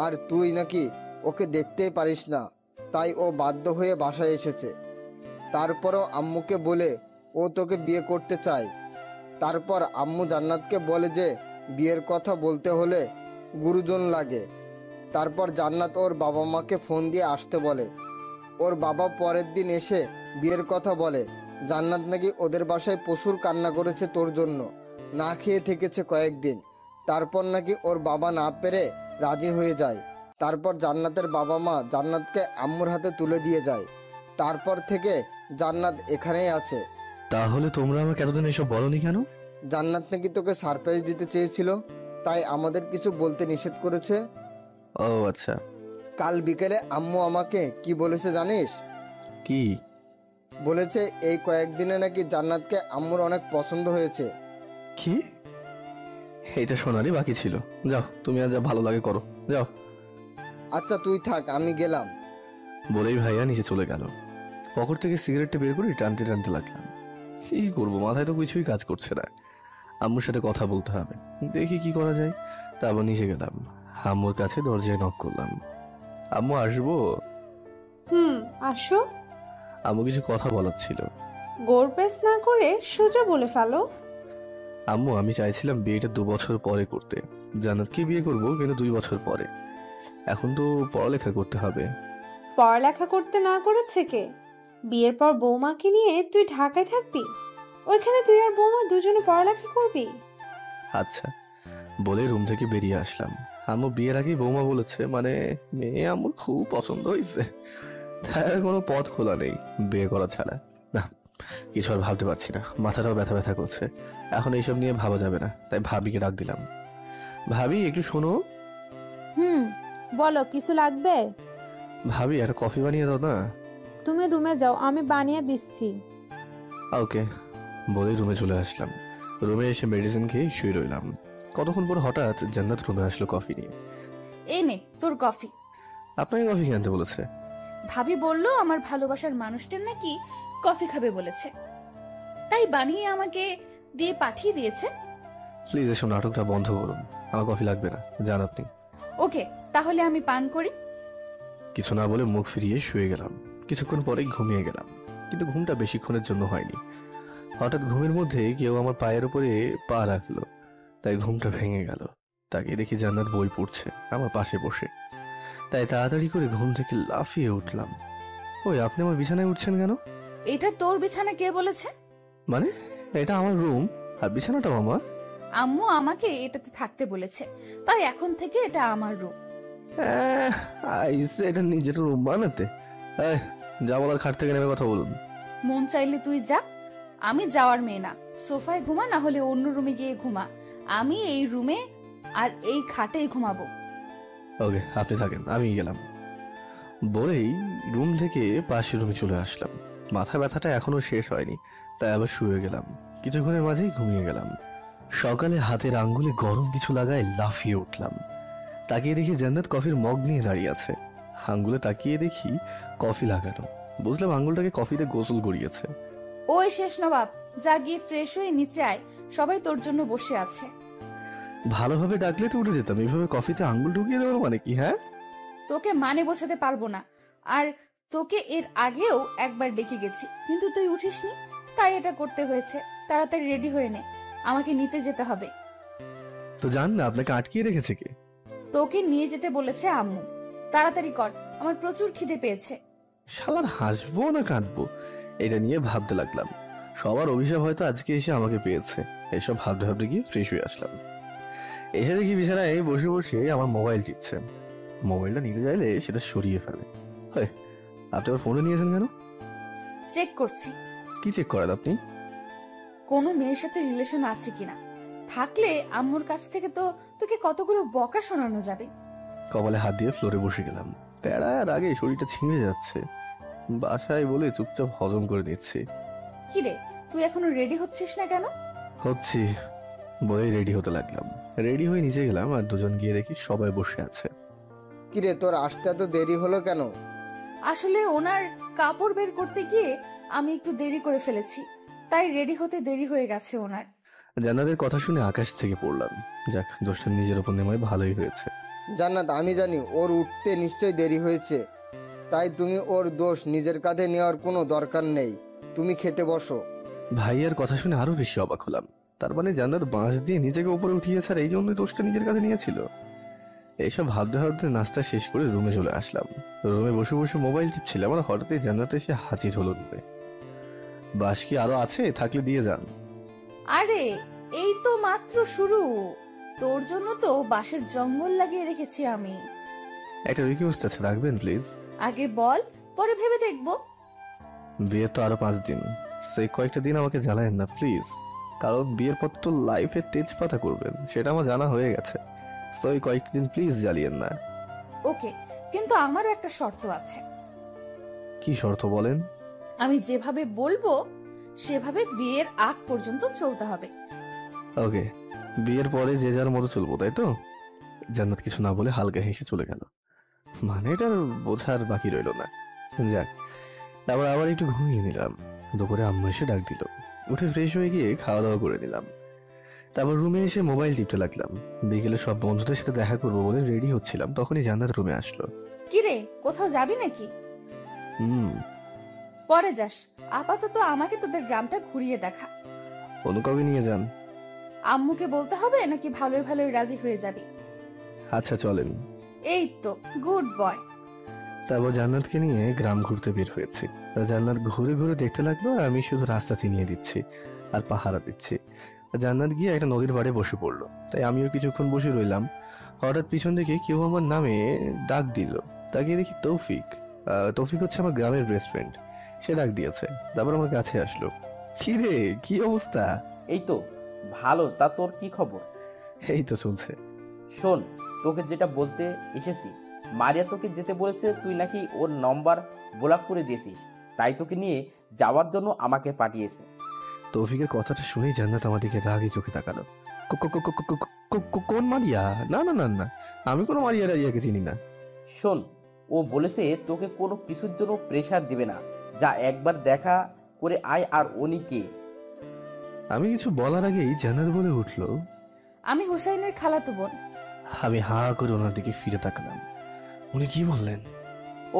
C: আর তুই নাকি ওকে দেখতেই পারিস না, তাই ও বাধ্য হয়ে বাসায় এসেছে। তারপরও আম্মুকে বলে ও তোকে বিয়ে করতে চায়। তারপর আম্মু জান্নাতকে বলে যে বিয়ের কথা বলতে হলে গুরুজন লাগে। তারপর জান্নাত ওর বাবা মাকে ফোন দিয়ে আসতে বলে। ওর বাবা পরের দিন এসে বিয়ের কথা বলে। জান্নাত নাকি ওদের বাসায় প্রচুর কান্না করেছে তোর জন্য, না খেয়ে থেকেছে কয়েকদিন। তারপর নাকি ওর বাবা না পেরে রাজি হয়ে যায়। তারপর জান্নাতের বাবা মা জান্নাতকে আম্মুর হাতে তুলে দিয়ে যায়। তারপর থেকে জান্নাত এখানেই আছে।
B: তাহলে তোমরা আমাকে এতদিন এসব বলনি কেন?
C: জান্নাত নাকি তোকে সারপ্রাইজ দিতে চেয়েছিল, তাই আমাদের কিছু বলতে নিষেধ করেছে।
B: ও আচ্ছা।
C: কাল বিকেলে আম্মু আমাকে কি বলেছে জানিস?
B: কি
C: বলেছে এই কয়েকদিনে নাকি জান্নাতকে আম্মুর অনেক পছন্দ হয়েছে।
B: কি? এটা শোনারই বাকি ছিল। যাও, তুমি আর যা ভালো লাগে করো, যাও।
C: আচ্ছা তুই থাক, আমি গেলাম।
B: বলেই ভাইয়া নিচে চলে গেল। পকেট থেকে সিগারেটটা বের করে টানতে টানতে লাগলাম। কি করবো, মাথায় তো কিছুই কাজ করছে না। আম্মুর সাথে কথা বলতে হবে, দেখি কি করা যায়। তারপর নিচে গেলাম, আম্মুর কাছে দরজায় নক করলাম। আম্মু আসবো?
F: আসো।
B: আম্মু কিছু কথা বলার ছিল।
F: গোড়পেস না করে সোজা বলে ফেলো।
B: আম্মু, আমি চাইছিলাম বিয়েটা 2 বছর পরে করতে। জান্নাতকে বিয়ে করবো, কিন্তু 2 বছর পরে। এখন তো পড়ালেখা করতে হবে।
F: পড়ালেখা করতে না করেছে কে? বিয়ের পর বৌমাকে নিয়ে তুই ঢাকায় থাকবি? ওইখানে তুই আর বৌমা দুজনে পড়ালেখা করবি?
B: আচ্ছা বলে রুম থেকে বেরিয়ে আসলাম। আম্মু বিয়ের আগেই বৌমা বলেছে, মানে মেয়ে আম্মুর খুব পছন্দ হয়েছে। তার কোনো পথ খোলা নেই বিয়ে করা ছাড়া। না, কিছু আর ভাবতে পারছি না, মাথাটাও ব্যথা ব্যথা করছে। এখন এইসব নিয়ে ভাবা যাবে না, তাই ভাবিকে ডাক দিলাম। ভাবি একটু শোনো।
A: বলো, কিছু লাগবে?
B: ভাবি একটা কফি বানিয়ে দাও না।
A: তুমি রুমে যাও, আমি বানিয়ে দিচ্ছি।
B: ওকে বলে রুমে চলে আসলাম। রুমে এসে মেডিসিন খেয়ে শুয়ে রইলাম। কতক্ষণ পর হঠাৎ জান্নাত রুমে আসলো কফি নিয়ে।
D: এই নে তোর কফি।
B: আপনাকে কফি আনতে বলেছে?
D: ভাবি বলল আমার ভালোবাসার মানুষটার নাকি কফি খাবে বলেছে, তাই বানিয়ে আমাকে দিয়ে পাঠিয়ে দিয়েছে।
B: প্লিজ এসব নাটকটা বন্ধ করুন, আমার কফি লাগবে না, যান আপনি।
D: ওকে, তাহলে আমি পান করি।
B: কিছু না বলে মুখ ফিরিয়ে শুয়ে গেলাম। কিছুক্ষণ পরেই ঘুমিয়ে গেলাম, কিন্তু ঘুমটা বেশিক্ষণের জন্য হয়নি। হঠাৎ ঘুমের মধ্যে কেউ আমার পায়ের উপরে পা রাখলো, তাই ঘুমটা ভেঙে গেল। তাকে দেখি জান্নাত বই পড়ছে আমার পাশে বসে, তাই তাড়াতাড়ি করে ঘুম থেকে লাফিয়ে উঠলাম। ওই, আপনি আমার বিছানায় উঠছেন কেন?
D: এটা তোর বিছানা কে বলেছে?
B: মানে এটা আমার রুম, আর বিছানাটাও আমার।
D: আম্মু আমাকে এটাতে থাকতে বলেছে, তাই এখন থেকে এটা আমার রুম।
B: আইসে এটা নিজের রুম বানাতে। যা বলার খাট থেকে নেমে কথা বলুন।
D: মন চাইলে তুই যা, আমি যাওয়ার মেয়ে না। সোফায় ঘুমা, না হলে অন্য রুমে গিয়ে ঘুমা। আমি এই রুমে আর এই খাটেই ঘুমাবো।
B: ওকে, আপনি থাকেন, আমি গেলাম। বলেই রুম থেকে পাশের রুমে চলে আসলাম। মাথা ব্যথাটা এখনো শেষ হয়নি, তাই আবার শুয়ে গেলাম। কিছুক্ষণের মাঝেই ঘুমিয়ে গেলাম। সকালে হাতের আঙ্গুলে গরম কিছু লাগায় লাফিয়ে উঠলাম। তাকিয়ে দেখি জান্নাত কফির মগ নিয়ে দাঁড়িয়ে আছে। আঙ্গুলে তাকিয়ে দেখি কফি লাগানো। বুঝলাম আঙ্গুলটাকে কফিতে গোসল গড়িয়েছে।
D: ওই শেষ নবাব, যা গিয়ে ফ্রেশ হয়ে নিচে আয়, সবাই তোর জন্য বসে আছে।
B: ভালোভাবে ডাকলে তো উঠে যেতাম, এইভাবে কফিতে আঙ্গুল ঢুকিয়ে দেওয়ার মানে কি? হ্যাঁ,
D: তোকে মানে বোঝাতে পারবো না। আর তোকে এর আগেও একবার ডেকে গেছি, কিন্তু তুই উঠিসনি, তাই এটা করতে হয়েছে। তাড়াতাড়ি রেডি হয়ে নে, আমাকে নিতে যেতে হবে।
B: তো জান না, আপনাকে আটকিয়ে রেখেছে কে?
D: তোকে নিয়ে যেতে বলেছে আম্মু। তাড়াতাড়ি কর, আমার প্রচুর খিদে পেয়েছে।
B: শালার হাসবো না কাঁদবো এটা নিয়ে ভাবতে লাগলাম। সবার অভিশাপ হয়তো আজকে এসে আমাকে পেয়েছে। এসব ভাবতে ভাবতে গিয়ে ফ্রেশ হয়ে আসলাম। এসে দেখি বিছানায় বসে বসে আমার মোবাইল টিপছে। মোবাইলটা নিতে চাইলে সেটা সরিয়ে ফেলে। হয়, আপনি আবার ফোনে নিয়েছেন কেন?
D: চেক করছি
B: কি চেক করেন আপনি?
D: কোনো মেয়ের সাথে রিলেশন আছে কিনা। থাকলে আম্মুর কাছ থেকে তো তোকে কতগুলো বকা শোনানো যাবে।
B: কপালে হাত দিয়ে ফ্লোরে বসে গেলাম। প্যারার আগে শরীরটা ছিঁড়ে যাচ্ছে। বাসায় বলে চুপচাপ হজম করে নিচ্ছি।
D: কিরে, তুই এখনো রেডি হচ্ছিস না কেন?
B: হচ্ছি বলেই রেডি হতে লাগলাম। রেডি হয়ে নিচে গেলাম আর দুজন গিয়ে দেখি সবাই বসে আছে।
C: কিরে, তোর আসতে এত দেরি হলো কেন?
D: আসলে ওনার কাপড় বের করতে গিয়ে আমি একটু দেরি করে ফেলেছি, তাই রেডি হতে দেরি হয়ে গেছে ওনার।
B: জান্নাতের কথা শুনে আকাশ থেকে পড়লাম। যাক, দোষটা নিজের ওপর নেওয়াই ভালোই হয়েছে।
C: জান্নাত, আমি জানি ওর উঠতে নিশ্চয়ই দেরি হয়েছে, তাই তুমি ওর দোষ নিজের কাঁধে নেওয়ার কোনো দরকার নেই। তুমি খেতে বসো।
B: ভাইয়ার কথা শুনে আরো বেশি অবাক হলাম। তার মানে জান্নাত বাঁশ দিয়ে নিজেকে উপরে উঠিয়েছে আর এই জন্যই দোষটা নিজের কাঁধে নিয়েছিল। এইসব ভাবতে ভাবতে নাস্তা শেষ করে রুমে চলে আসলাম। রুমে বসে বসে মোবাইল টিপছিলাম আর হঠাৎই জান্নাত এসে হাজির হলো রুমে। বাঁশ কি আরো আছে? থাকলে দিয়ে যান।
D: আরে এই তো মাত্র শুরু, তোর জন্য তো বাঁশের জঙ্গল লাগিয়ে রেখেছি আমি।
B: একটা রিকোয়েস্ট আছে, রাখবেন প্লিজ?
D: আগে বল, পরে ভেবে দেখবো।
B: বিয়ের তো আরো 5 দিন, সেই কয়েকটা দিন আমাকে জ্বালায়েন না প্লিজ। কারণ বিয়ের পর তো লাইফে তেজপাতা করবেন, সেটা আমার জানা হয়ে গেছে। তো এই কয়েকটা দিন প্লিজ জ্বালিয়েন না।
D: ওকে, কিন্তু আমারও একটা শর্ত আছে।
B: কি শর্ত বলেন?
D: আমি যেভাবে বলবো সেভাবে বিয়ের আগ পর্যন্ত চলতে হবে।
B: ওকে, বিয়ের পরে যে যার মতো চলবো, তাই তো? জান্নাত কিছু না বলে হালকা হেসে চলে গেল। মানে এটা বোঝার বাকি রইলো না। যাক, তারপর আবার একটু ঘুমিয়ে নিলাম। দুপুরে আম্মু এসে ডাক দিল। উঠে ফ্রেশ হয়ে গিয়ে খাওয়া দাওয়া করে নিলাম। তারপর রুমে এসে মোবাইল টিপতে লাগলাম। বিকেলে সব বন্ধুদের সাথে দেখা করবো বলে রেডি হচ্ছিলাম, তখনই জান্নাত রুমে আসলো।
D: কিরে, কোথাও যাবি নাকি?
B: হুম।
D: পরে যাস, আপাতত আমাকে তোদের গ্রামটা ঘুরিয়ে দেখা।
B: অন্য কাউকে নিয়ে যান।
D: আম্মুকে বলতে হবে নাকি ভালোই ভালোই রাজি হয়ে যাবি?
B: আচ্ছা চলেন।
D: এই তো, গুড বয়।
B: তারপর জান্নাতকে নিয়ে গ্রাম ঘুরতে বের হয়েছি। জান্নাত ঘুরে ঘুরে দেখতে লাগলো আর আমি শুধু রাস্তা চিনিয়ে দিচ্ছি আর পাহারা দিচ্ছি। জান্নাত গিয়ে একটা নদীর পাড়ে বসে পড়লো, তাই আমিও কিছুক্ষণ বসে রইলাম। হঠাৎ পিছন থেকে কেউ আমার নামে ডাক দিল। তাকিয়ে দেখি তৌফিক। তৌফিক হচ্ছে আমার গ্রামের বেস্ট ফ্রেন্ড। সে ডাক দিয়েছে, তারপর আমার কাছে আসলো। কি রে, কি অবস্থা?
E: এই তো ভালো, তা তোর কি খবর?
B: এই তো চলছে।
E: শোন, তোকে যেটা বলতে এসেছি, মারিয়া তোকে যেতে বলেছে, তুই নাকি ওর নম্বর ব্লক করে দিয়েছিস, তাই তোকে নিয়ে যাওয়ার জন্য আমাকে পাঠিয়েছে।
B: তৌফিকের কথাটা শুনেই জান্নাত আমার দিকে রাগি চোখে তাকালো। কোন মারিয়া? না না না না, আমি কোনো মারিয়া রাইয়াকে চিনি না।
E: শোন, ও বলেছে তোকে কোনো কিছুর জন্য প্রেশার দিবে না, যা একবার দেখা করে আয়। আর উনি কে?
B: আমি কিছু বলার আগেই জান্নাত বলে উঠলো,
D: আমি হুসাইনের খালাতো বোন।
B: আমি হা করে ওনার দিকে ফিরে তাকালাম। উনি কি বললেন?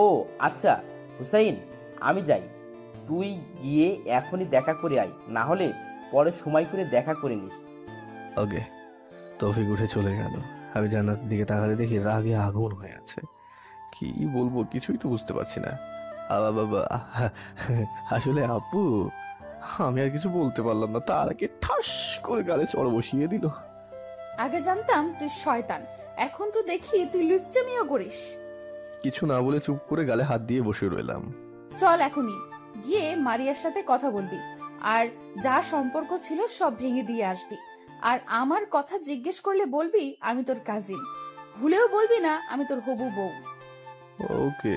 E: ও আচ্ছা হুসাইন, আমি যাই, তুই গিয়ে এখনই দেখা করে আয়, না হলে পরে সময় করে দেখা করে নিস।
B: ওকে। তৌফিক উঠে চলে গেল। আমি জান্নাতের দিকে তাকাতে দেখি রাগে আগুন হয়ে আছে। কি বলবো কিছুই তো বুঝতে পারছি না। বাবা, আসলে আপু, আমি আর কিছু বলতে পারলাম না, তার আগে ঠাস করে গালে চড় বসিয়ে দিল।
D: আগে জানতাম তুই শয়তান, এখন তো দেখি তুই লুচ্চামিও করিস।
B: কিছু না বলে চুপ করে গালে হাত দিয়ে বসে রইলাম।
D: চল এখনই গিয়ে মারিয়ার সাথে কথা বলবি, আর যা সম্পর্ক ছিল সব ভেঙে দিয়ে আসবি। আর আমার কথা জিজ্ঞেস করলে বলবি আমি তোর কাজিন, ভুলেও বলবি না আমি তোর হবু বউ।
B: ওকে।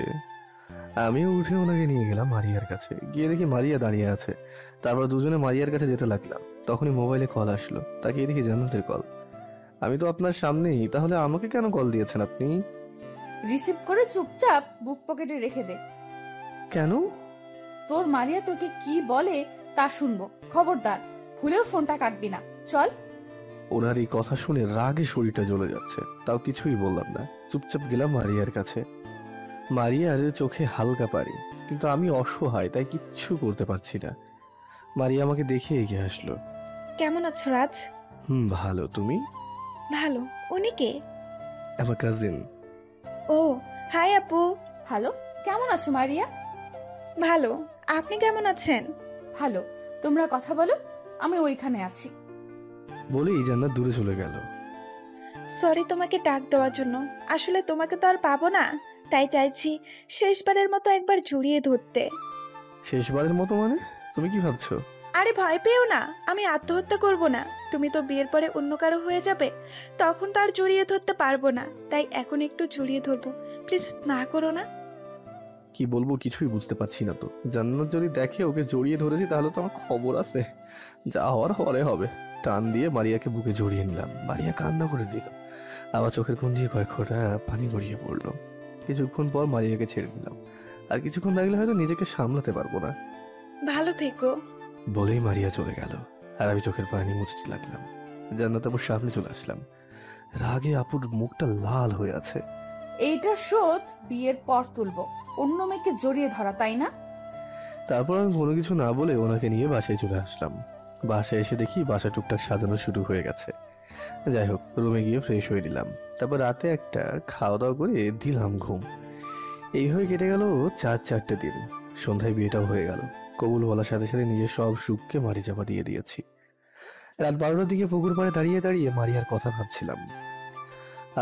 B: আমিও উঠে ওনাকে নিয়ে গেলাম মারিয়ার কাছে। গিয়ে দেখি মারিয়া দাঁড়িয়ে আছে। তারপর দুজনে মারিয়ার কাছে যেতে লাগলাম। তখনই মোবাইলে কল আসলো। তাকিয়ে দেখি জান্নাতের কল। আমি তো আপনার সামনেই, তাহলে আমাকে কেন কল দিয়েছেন আপনি?
D: রিসিভ করে চুপচাপ বুক পকেটে রেখে দে।
B: কেন?
D: তোর মারিয়া তোকে কি বলে তা শুনবো, খবরদার ভুলেও ফোনটা কাটবি না। চল।
B: ওনার এই কথা শুনে রাগে শরীরটা জ্বলে যাচ্ছে, তাও কিছুই বললাম না। চুপচাপ গেলাম মারিয়ার কাছে। মারিয়ার চোখে হালকা পারি, কিন্তু আমি অসহায়, তাই কিচ্ছু করতে পারছি না। মারিয়া আমাকে দেখে এগিয়ে আসলো।
G: কেমন আছো রাজ?
B: ভালো, তুমি?
G: ভালো। উনি কে?
B: আমার কাজিন।
G: ও হাই আপু।
D: হ্যালো, কেমন আছো মারিয়া?
G: ভালো, আপনি কেমন আছেন?
D: ভালো, তোমরা কথা বলো, আমি ওইখানে আছি।
B: বলেই জান্নাত দূরে চলে গেল।
G: সরি তোমাকে ডাক দেওয়ার জন্য। আসলে তোমাকে তো আর পাবো না, তাই চাইছি শেষবারের মতো একবার জড়িয়ে ধরতে।
B: শেষবারের মতো মানে? তুমি কি ভাবছো?
G: আরে ভয় পেও না, আমি আত্মহত্যা করব না। তুমি তো বিয়ের পরে অন্য কারো হয়ে যাবে, তখন তো আর জড়িয়ে ধরতে পারবো না, তাই এখন একটু জড়িয়ে ধরবো। প্লিজ না করো না।
B: কি বলবো কিছুই বুঝতে পারছি না তো। জান্নাত যদি দেখে ওকে জড়িয়ে ধরেছি তাহলে তো আমার খবর আছে। যা হওয়ার হরে হবে। টান দিয়ে মারিয়াকে বুকে জড়িয়ে নিলাম। মারিয়া কান্না করে দিল। আবার চোখের কোণ দিয়ে কয়েক ফোঁটা পানি গড়িয়ে পড়লো। কিছুক্ষণ পর মারিয়াকে ছেড়ে দিলাম। আর কিছুক্ষণ লাগলে হয়তো নিজেকে সামলাতে পারবো না।
G: ভালো থেকো।
B: বলেই মারিয়া চলে গেল। আর আমি চোখের পানি মুছতে লাগলাম। জান্নাত আপুর সামনে চলে আসলাম। রাগে আপুর মুখটা লাল হয়ে আছে।
D: এইটা শোধ বিয়ের পর তুলবো, অন্য মেয়েকে জড়িয়ে ধরা, তাই না?
B: তারপর আমি কোনো কিছু না বলে ওনাকে নিয়ে বাসায় চলে আসলাম। বাসায় এসে দেখি বাসা টুকটাক সাজানো শুরু হয়ে গেছে। যাই হোক, রুমে গিয়ে ফ্রেশ হয়ে নিলাম। তারপর রাতে একটা খাওয়া দাওয়া করে দিলাম ঘুম। এইভাবে কেটে গেল 4-4টে দিন। সন্ধ্যায় বিয়েটাও হয়ে গেল। কবুল বলার সাথে সাথে নিজের সব সুখকে মাটি চাপা দিয়ে দিয়েছি। রাত 12টার দিকে পুকুর পাড়ে দাঁড়িয়ে দাঁড়িয়ে মারিয়ার কথা ভাবছিলাম।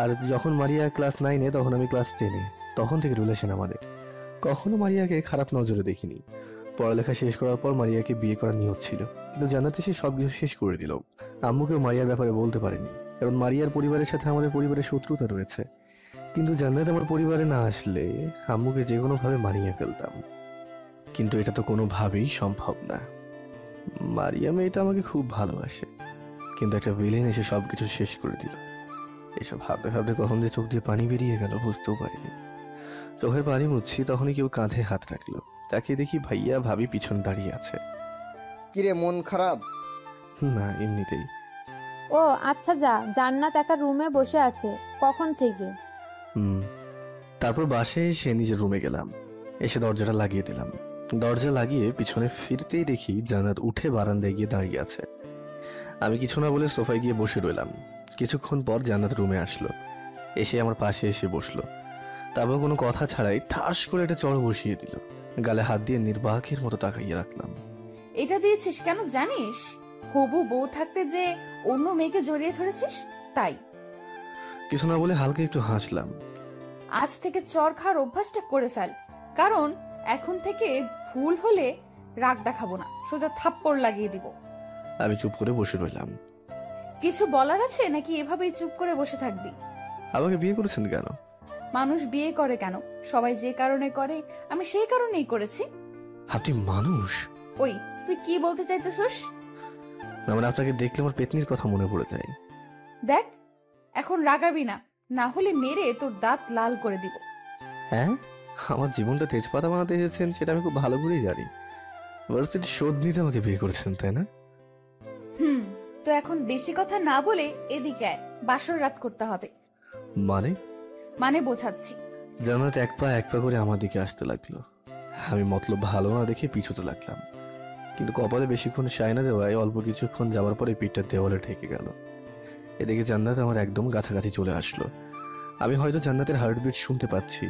B: আর যখন মারিয়া ক্লাস 9-এ তখন আমি ক্লাস 10-এ। তখন থেকে রিলেশন আমাদের। কখনো মারিয়াকে খারাপ নজরে দেখিনি। পড়ালেখা শেষ করার পর মারিয়াকে বিয়ে করার নিয়ত ছিল, কিন্তু জানাতে সে সব কিছু শেষ করে দিল। আম্মুকেও মারিয়ার ব্যাপারে বলতে পারেনি, কারণ মারিয়ার পরিবারের সাথে আমাদের পরিবারের শত্রুতা রয়েছে। কিন্তু জান্নাত আমার পরিবারে না আসলে আম্মুকে যে কোনোভাবে মানিয়ে ফেলতাম। কিন্তু এটা তো কোনোভাবেই সম্ভব না। মারিয়া মেয়েটা আমাকে খুব ভালোবাসে, কিন্তু একটা ভিলেন এসে সবকিছু শেষ করে দিল। এসব ভাবতে ভাবতে কখন যে চোখ দিয়ে পানি বেরিয়ে গেল বুঝতেও পারিনি। চোখের পানি মুছছি, তখনই কেউ কাঁধে হাত রাখলো। তাকে দেখি ভাইয়া ভাবি পিছনে দাঁড়িয়ে আছে।
C: কিরে, মন খারাপ?
B: না, এমনিতেই।
A: ও আচ্ছা, জান্নাত একা রুমে বসে আছে কখন থেকে?
B: তারপর বাসায় এসে নিজের রুমে গেলাম। এসে দরজাটা লাগিয়ে দিলাম। দরজা লাগিয়ে পিছনে ফিরতেই দেখি জান্নাত উঠে বারান্দায় গিয়ে দাঁড়িয়ে আছে। আমি কিছু না বলে সোফায় গিয়ে বসে রইলাম। কিছুক্ষণ পর জান্নাত রুমে আসলো। এসে আমার পাশে এসে বসলো। তারপর কোনো কথা ছাড়াই ঠাস করে একটা চড় বসিয়ে দিল। গালে হাত দিয়ে নির্বাকের মতো তাকাইয়ে রাখলাম।
D: এটা দিয়েছিস কেন জানিস? হবু বউ থাকতে যে অন্য মেয়েকে জড়িয়ে ধরেছিস, তাই।
B: কিছু না বলে হালকা একটু হাসলাম।
D: আজ থেকে চর খাওয়ার অভ্যাসটা করে ফেল, কারণ এখন থেকে ভুল হলে রাগ দেখাবো না, সোজা থাপ্পড় লাগিয়ে দিব।
B: আমি চুপ করে বসে রইলাম।
D: কিছু বলার আছে নাকি এভাবেই চুপ করে বসে থাকবি?
B: আমাকে বিয়ে করেছেন কেন?
D: মানুষ বিয়ে করে কেন? সবাই যে কারণে করে, আমি সেই কারণেই করেছি।
B: আপনি মানুষ?
D: ওই, তুই কি বলতে চাইতেছিস?
B: না মানে আপনাকে দেখলে আমার পেতনির কথা মনে পড়ে যায়।
D: দেখ, এখন রাগাবি না, না হলে মেরে তোর দাঁত লাল করে দিব।
B: হ্যাঁ, আমার জীবনটা তেজপাতা বানাতে এসেছেন সেটা আমি খুব ভালো করেই জানি। ভার্সিটি শোধ নিতে আমাকে বিয়ে করেছেন, তাই না?
D: তো এখন বেশি কথা না বলে এদিকে আয়, বাসর রাত করতে হবে।
B: মানে
D: বোঝাচ্ছি।
B: জান্নাত এক পা করে আমার দিকে আসতে লাগলো। আমি মতলব ভালো না দেখে পিছুতে লাগলাম, কিন্তু কপালে বেশিক্ষণ সায় না দেওয়ায় অল্প কিছুক্ষণ যাওয়ার পরে পিঠটা দেওয়ালে ঠেকে গেল। এদিকে জান্নাত আমার একদম কাছাকাছি চলে আসলো। আমি হয়তো জান্নাতের হার্টবিট শুনতে পাচ্ছি।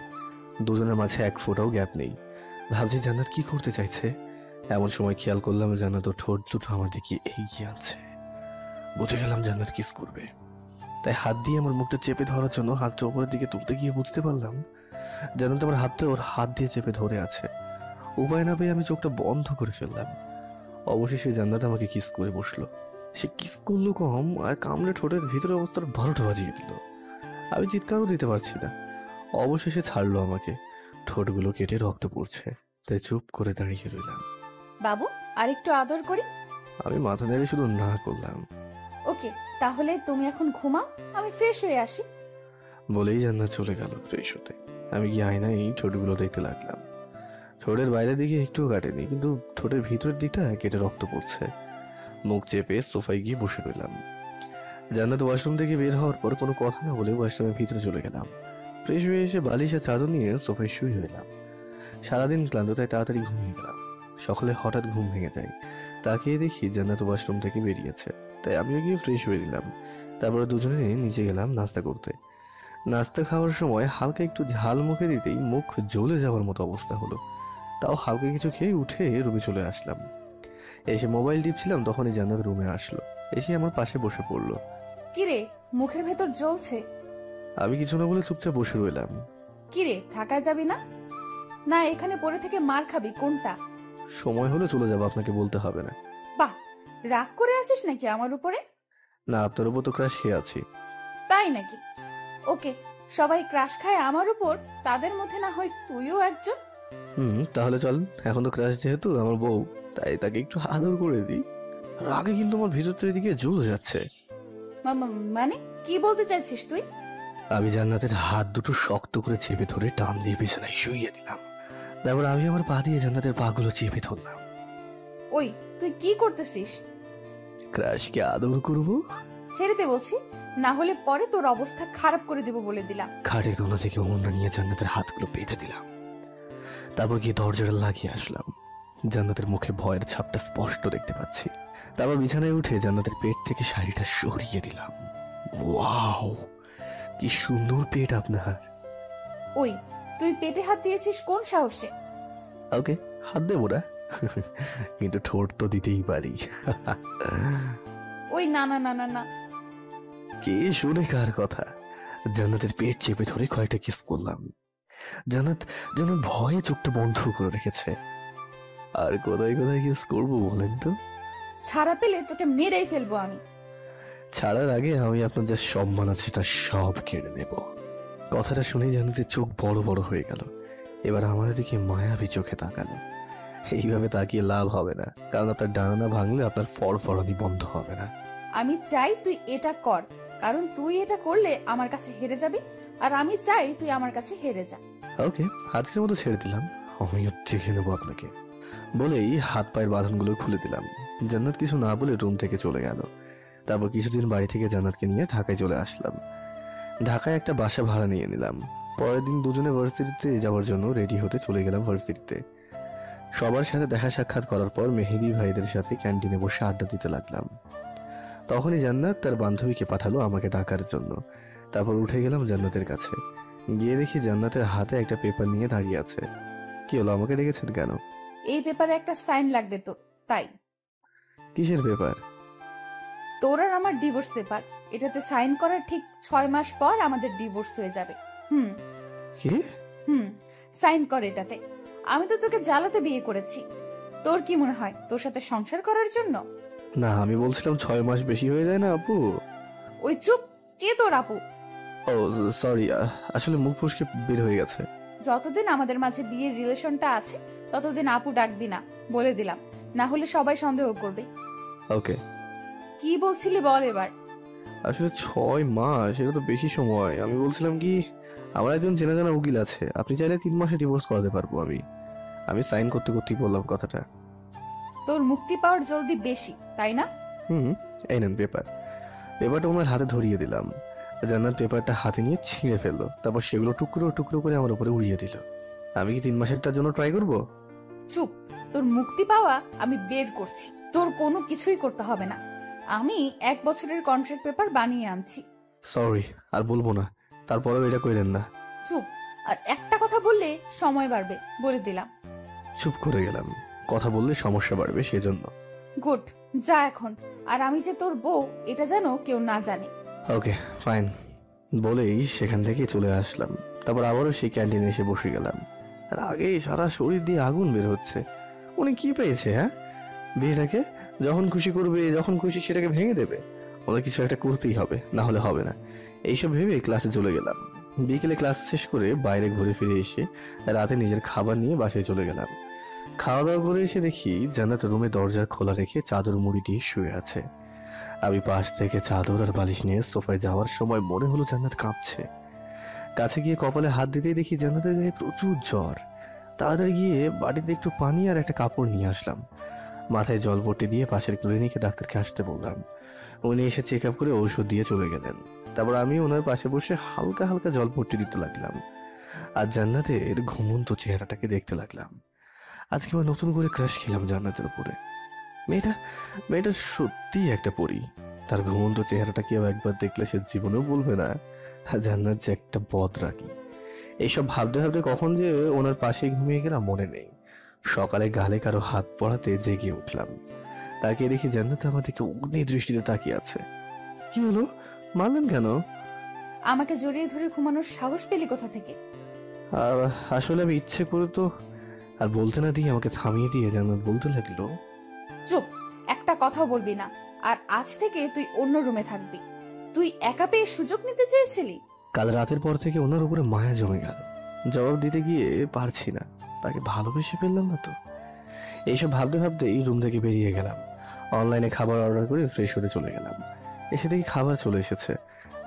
B: দুজনের মাঝে এক ফোঁটাও গ্যাপ নেই। ভাবছি জান্নাত কি করতে চাইছে। এমন সময় খেয়াল করলাম জান্নাত ওর ঠোঁট দুটো আমার দিকে এগিয়ে আনছে। বুঝে গেলাম জান্নাত কিস করবে, তাই হাত দিয়ে আমার মুখটা চেপে ধরার জন্য হাতটা উপরের দিকে তুলতে গিয়ে বুঝতে পারলাম জান্নাত আমার হাতটা ওর হাত দিয়ে চেপে ধরে আছে। উপায় না পেয়ে আমি চোখটা বন্ধ করে ফেললাম। অবশেষে জান্নাত আমাকে কিস করে বসলো। সে কিস করলো কম, আর কামড়ে ঠোঁটের ভিতরে অবস্থার 12টা বাজিয়ে দিল। আমি চিৎকারও দিতে পারছি না। অবশেষে ছাড়লো আমাকে। ঠোঁটগুলো কেটে রক্ত পড়ছে, তাই চুপ করে দাঁড়িয়ে রইলাম।
D: বাবু, আরেকটু আদর করি?
B: আমি মাথা নেড়ে শুধু না করলাম।
D: ওকে, তাহলে তুমি এখন ঘুমাও, আমি ফ্রেশ হয়ে আসি।
B: বলেই জান্নাত চলে গেল ফ্রেশ হতে। আমি গিয়ে আয়নায় ঠোঁটগুলো দেখতে লাগলাম। ঠোঁটের বাইরের দিকে একটুও কাটেনি, কিন্তু ঠোঁটের ভিতরের দিকটা কেটে রক্ত পড়ছে। মুখ চেপে সোফায় গিয়ে বসে রইলাম। জান্নাত ওয়াশরুম থেকে বের হওয়ার পর কোনো কথা না বলে ওয়াশরুমের ভিতরে চলে গেলাম। ফ্রেশ হয়ে এসে বালিশ আর চাদর নিয়ে সোফায় শুয়ে রইলাম। সারাদিন ক্লান্ত, তাই তাড়াতাড়ি ঘুমিয়ে গেলাম। সকালে হঠাৎ ঘুম ভেঙে যায়। তাকিয়ে দেখি জান্নাত ওয়াশরুম থেকে বেরিয়েছে, তাই আমিও গিয়ে ফ্রেশ হয়ে নিলাম। তারপরে দুজনে নিচে গেলাম নাস্তা করতে। নাস্তা খাওয়ার সময় হালকা একটু ঝাল মুখে দিতেই মুখ জ্বলে যাওয়ার মতো অবস্থা হলো। তাও হালকা কিছু খেয়ে উঠে রুমে চলে আসলাম। এসে মোবাইল টিপছিলাম, তখনই জান্নাত রুমে আসলো। এসে আমার পাশে বসে পড়লো।
D: কিরে, মুখের ভেতর জ্বলছে।
B: আমি কিছু না বলে চুপচাপ বসে রইলাম।
D: কিরে, ঢাকায় যাবি না? না এখানে পড়ে থেকে মার খাবি, কোনটা?
B: সময় হলে চলে যাবো, আপনাকে বলতে হবে না।
D: বাহ, রাগ করে আছিস নাকি আমার উপরে?
B: না, আপনার উপর তো ক্রাশ খেয়ে আছি।
D: তাই নাকি? ওকে, সবাই ক্রাশ খায় আমার উপর, তাদের মধ্যে না হয় তুইও একজন।
B: তাহলে চল, এখন তো ক্রাশ যেহেতু আমার বউ, তাই তাকে একটু আদর করে দিই। রাগে কিন্তু আমার ভিতরটা এদিকে জ্বলে যাচ্ছে।
D: মানে কি বলতে চাইছিস তুই?
B: আমি জান্নাতের হাত দুটো শক্ত করে চেপে ধরে টান দিয়ে বিছানায় শুইয়ে দিলাম। তারপর আমি আমার পা দিয়ে জান্নাতের পাগুলো চেপে ধরলাম।
D: ওই, তুই কি করতেছিস?
B: ক্রাশকে আদর করব।
D: ছেড়ে দে বলছি, না হলে পরে তোর অবস্থা খারাপ করে দেব বলে দিলাম।
B: খাটের কোণা থেকে ওড়না নিয়ে জান্নাতের হাতগুলো বেঁধে দিলাম। তারপর গিয়ে দরজাটা লাগিয়ে আসলাম। জান্নাতের মুখে ভয়ের ছাপটা স্পষ্ট দেখতে পাচ্ছি। তারপর বিছানায় উঠে জান্নাতের পেট থেকে শাড়িটা সরিয়ে দিলাম। ওয়াও, কি সুন্দর পেট আপনার।
D: ওই, তুই পেটে হাত দিয়েছিস কোন সাহসে?
B: ওকে, হাত দেবো না, কিন্তু ঠোঁট তো দিতেই পারি।
D: ওই না না না না না।
B: কে শুনে কার কথা? জান্নাতের পেট চেপে ধরে কয়েকটা কিস করলাম। জান্নাত ভয়ে চোখটা বন্ধ করে রেখেছে। আর কোথায় কোথায় কিস করবো বলেন তো?
D: ছাড়া পেলে তোকে মেরেই ফেলবো আমি।
B: ছাড়ার আগে আমি আপনার যা সম্মান আছে তা সব কেড়ে নেব। কথাটা শুনে জান্নাতের চোখ বড় বড় হয়ে গেল। এবার আমার দিকে মায়াবী চোখে তাকালো। এইভাবে তাকিয়ে লাভ হবে না, কারণ আপনার ডানা ভাঙলে আপনার ফড়ফড়ানি বন্ধ হবে না।
D: আমি চাই তুই এটা কর, কারণ তুই এটা করলে আমার কাছে হেরে যাবি, আর আমি চাই তুই আমার কাছে হেরে যা।
B: ওকে, আজকের মতো ছেড়ে দিলাম, আমিও দেখে নেবো আপনাকে। বলেই হাত পায়ের বাঁধনগুলো খুলে দিলাম। জান্নাত কিছু না বলে রুম থেকে চলে গেল। তারপর কিছুদিন বাড়ি থেকে জান্নাতকে নিয়ে ঢাকায় চলে আসলাম। ঢাকায় একটা বাসা ভাড়া নিয়ে নিলাম। পরের দিন দুজনে ভার্সিটিতে যাওয়ার জন্য রেডি হতে চলে গেলাম ভার্সিটিতে। সবার সাথে দেখা সাক্ষাৎ করার পর মেহেদি ভাইদের সাথে ক্যান্টিনে বসে আড্ডা দিতে লাগলাম। তখনই জান্নাত তার বান্ধবীকে পাঠালো আমাকে ডাকার জন্য। তারপর উঠে গেলাম জান্নাতের কাছে। গিয়ে দেখি জান্নাতের হাতে একটা পেপার নিয়ে দাঁড়িয়ে আছে। কি হলো, আমাকে ডেকেছেন কেন?
D: এই পেপারে একটা সাইন লাগবে তোর, তাই।
B: কিসের পেপার?
D: তোর আর আমার ডিভোর্স পেপার। এটাতে সাইন করার ঠিক 6 মাস পর আমাদের ডিভোর্স হয়ে যাবে।
B: কি?
D: সাইন কর এটাতে। আমি তো তোকে জ্বালাতে বিয়ে করেছি। তোর কি মনে হয় তোর সাথে সংসার করার জন্য?
B: না, আমি বলছিলাম 6 মাস বেশি হয়ে যায় না আপু?
D: ওই চুপ, কে তোর আপু?
B: ও সরি, আসলে মুখ ফসকে বের হয়ে গেছে।
D: যতদিন আমাদের মাঝে বিয়ের রিলেশনটা আছে ততদিন আপু ডাকবি না, বলে দিলাম, না হলে সবাই সন্দেহ করবে।
B: ওকে।
D: কি বলছিলি বল এবার।
B: আসলে 6 মাস, এটা তো বেশি সময়। আমি বলছিলাম কি, আমার একজন চেনা জানা উকিল আছে, আপনি চাইলে 3 মাসে ডিভোর্স করাতে পারবো। আমি সাইন করতে করতেই বললাম কথাটা।
D: তোর মুক্তি পাওয়ার জলদি বেশি, তাই না?
B: এই নেন পেপারটা ওনার হাতে ধরিয়ে দিলাম। জান্নাত পেপারটা হাতে নিয়ে ছিঁড়ে ফেললো। তারপর সেগুলো টুকরো টুকরো করে আমার উপরে উড়িয়ে দিল। আমি কি 3 মাসেরটার জন্য ট্রাই করবো?
D: চুপ, তোর মুক্তি পাওয়া আমি বের করছি। তোর কোনো কিছুই করতে হবে না। আমি 1 বছরের কন্ট্রাক্ট পেপার বানিয়ে আনছি।
B: সরি, আর বলবো না। তারপরেও এটা কইলেন না।
D: চুপ, আর একটা কথা বললে সময় বাড়বে, বলে দিলাম।
B: চুপ করে গেলাম। কথা বললে সমস্যা বাড়বে সেজন্য।
D: গুড, যা এখন। আর আমি যে তোর বউ এটা যেন কেউ না জানে।
B: ওকে ফাইন বলেই সেখান থেকে চলে আসলাম। তারপর আবারও সেই ক্যান্টিনে এসে বসে গেলাম। আর আগেই সারা শরীর দিয়ে আগুন বের হচ্ছে। উনি কি পেয়েছে? বিয়েটাকে যখন খুশি করবে, যখন খুশি সেটাকে ভেঙে দেবে। ওদের কিছু একটা করতেই হবে, না হলে হবে না। এইসব ভেবে ক্লাসে চলে গেলাম। বিকেলে ক্লাস শেষ করে বাইরে ঘুরে ফিরে এসে রাতে নিজের খাবার নিয়ে বাসায় চলে গেলাম। খাওয়া দাওয়া করে এসে দেখি জান্নাত রুমে দরজা খোলা রেখে চাদর মুড়ি দিয়ে শুয়ে আছে। আমি পাশ থেকে চাদর আর বালিশ নিয়ে সোফায় যাওয়ার সময় মনে হলো জান্নাত কাঁপছে। কাছে গিয়ে কপালে হাত দিতেই দেখি জান্নাতের গায়ে প্রচুর জ্বর। তাড়াতাড়ি গিয়ে বাড়িতে একটু পানি আর একটা কাপড় নিয়ে আসলাম। মাথায় জলপট্টি দিয়ে পাশের ক্লিনিকে ডাক্তারকে আসতে বললাম। উনি এসে চেক আপ করে ঔষধ দিয়ে চলে গেলেন। তারপর আমি ওনার পাশে বসে হালকা হালকা জলপট্টি দিতে লাগলাম আর জান্নাতের ঘুমন্ত চেহারাটাকে দেখতে লাগলাম। আজকে আবার নতুন করে ক্রাশ খেলাম জান্নাতের উপরে। মেয়েটা সত্যি একটা পরী। তার ঘুমন্ত চেহারাটা কেউ একবার দেখলে সে জীবনেও বলবে না জান্নাত যে একটা বদরাগী। এইসব ভাবতে ভাবতে কখন যে ওনার পাশে ঘুমিয়ে গেলাম মনে নেই। সকালে গালে কারো হাত পড়াতে জেগে উঠলাম। তাকিয়ে দেখি জান্নাত আমার দিকে অগ্নি দৃষ্টিতে তাকিয়ে আছে। কি হলো, মারলেন কেন?
D: আমাকে জড়িয়ে ধরে ঘুমানোর সাহস পেলি কোথা থেকে?
B: আর আসলে আমি ইচ্ছে করে তো, আর বলতে না দিয়ে আমাকে থামিয়ে দিয়ে জান্নাত বলতে লাগলো,
D: চুপ, একটা কথাও বলবি না। আর আজ থেকে তুই অন্য রুমে থাকবি। তুই একা পেয়ে সুযোগ নিতে চেয়েছিলি।
B: কাল রাতের পর থেকে ওনার উপরে মায়া জমে গেল। জবাব দিতে গিয়ে পারছি না, তাকে ভালোবেসে ফেললাম না তো। এইসব ভাবতে ভাবতেই রুম থেকে বেরিয়ে গেলাম। অনলাইনে খাবার অর্ডার করে ফ্রেশ হতে চলে গেলাম। এসে দেখি খাবার চলে এসেছে।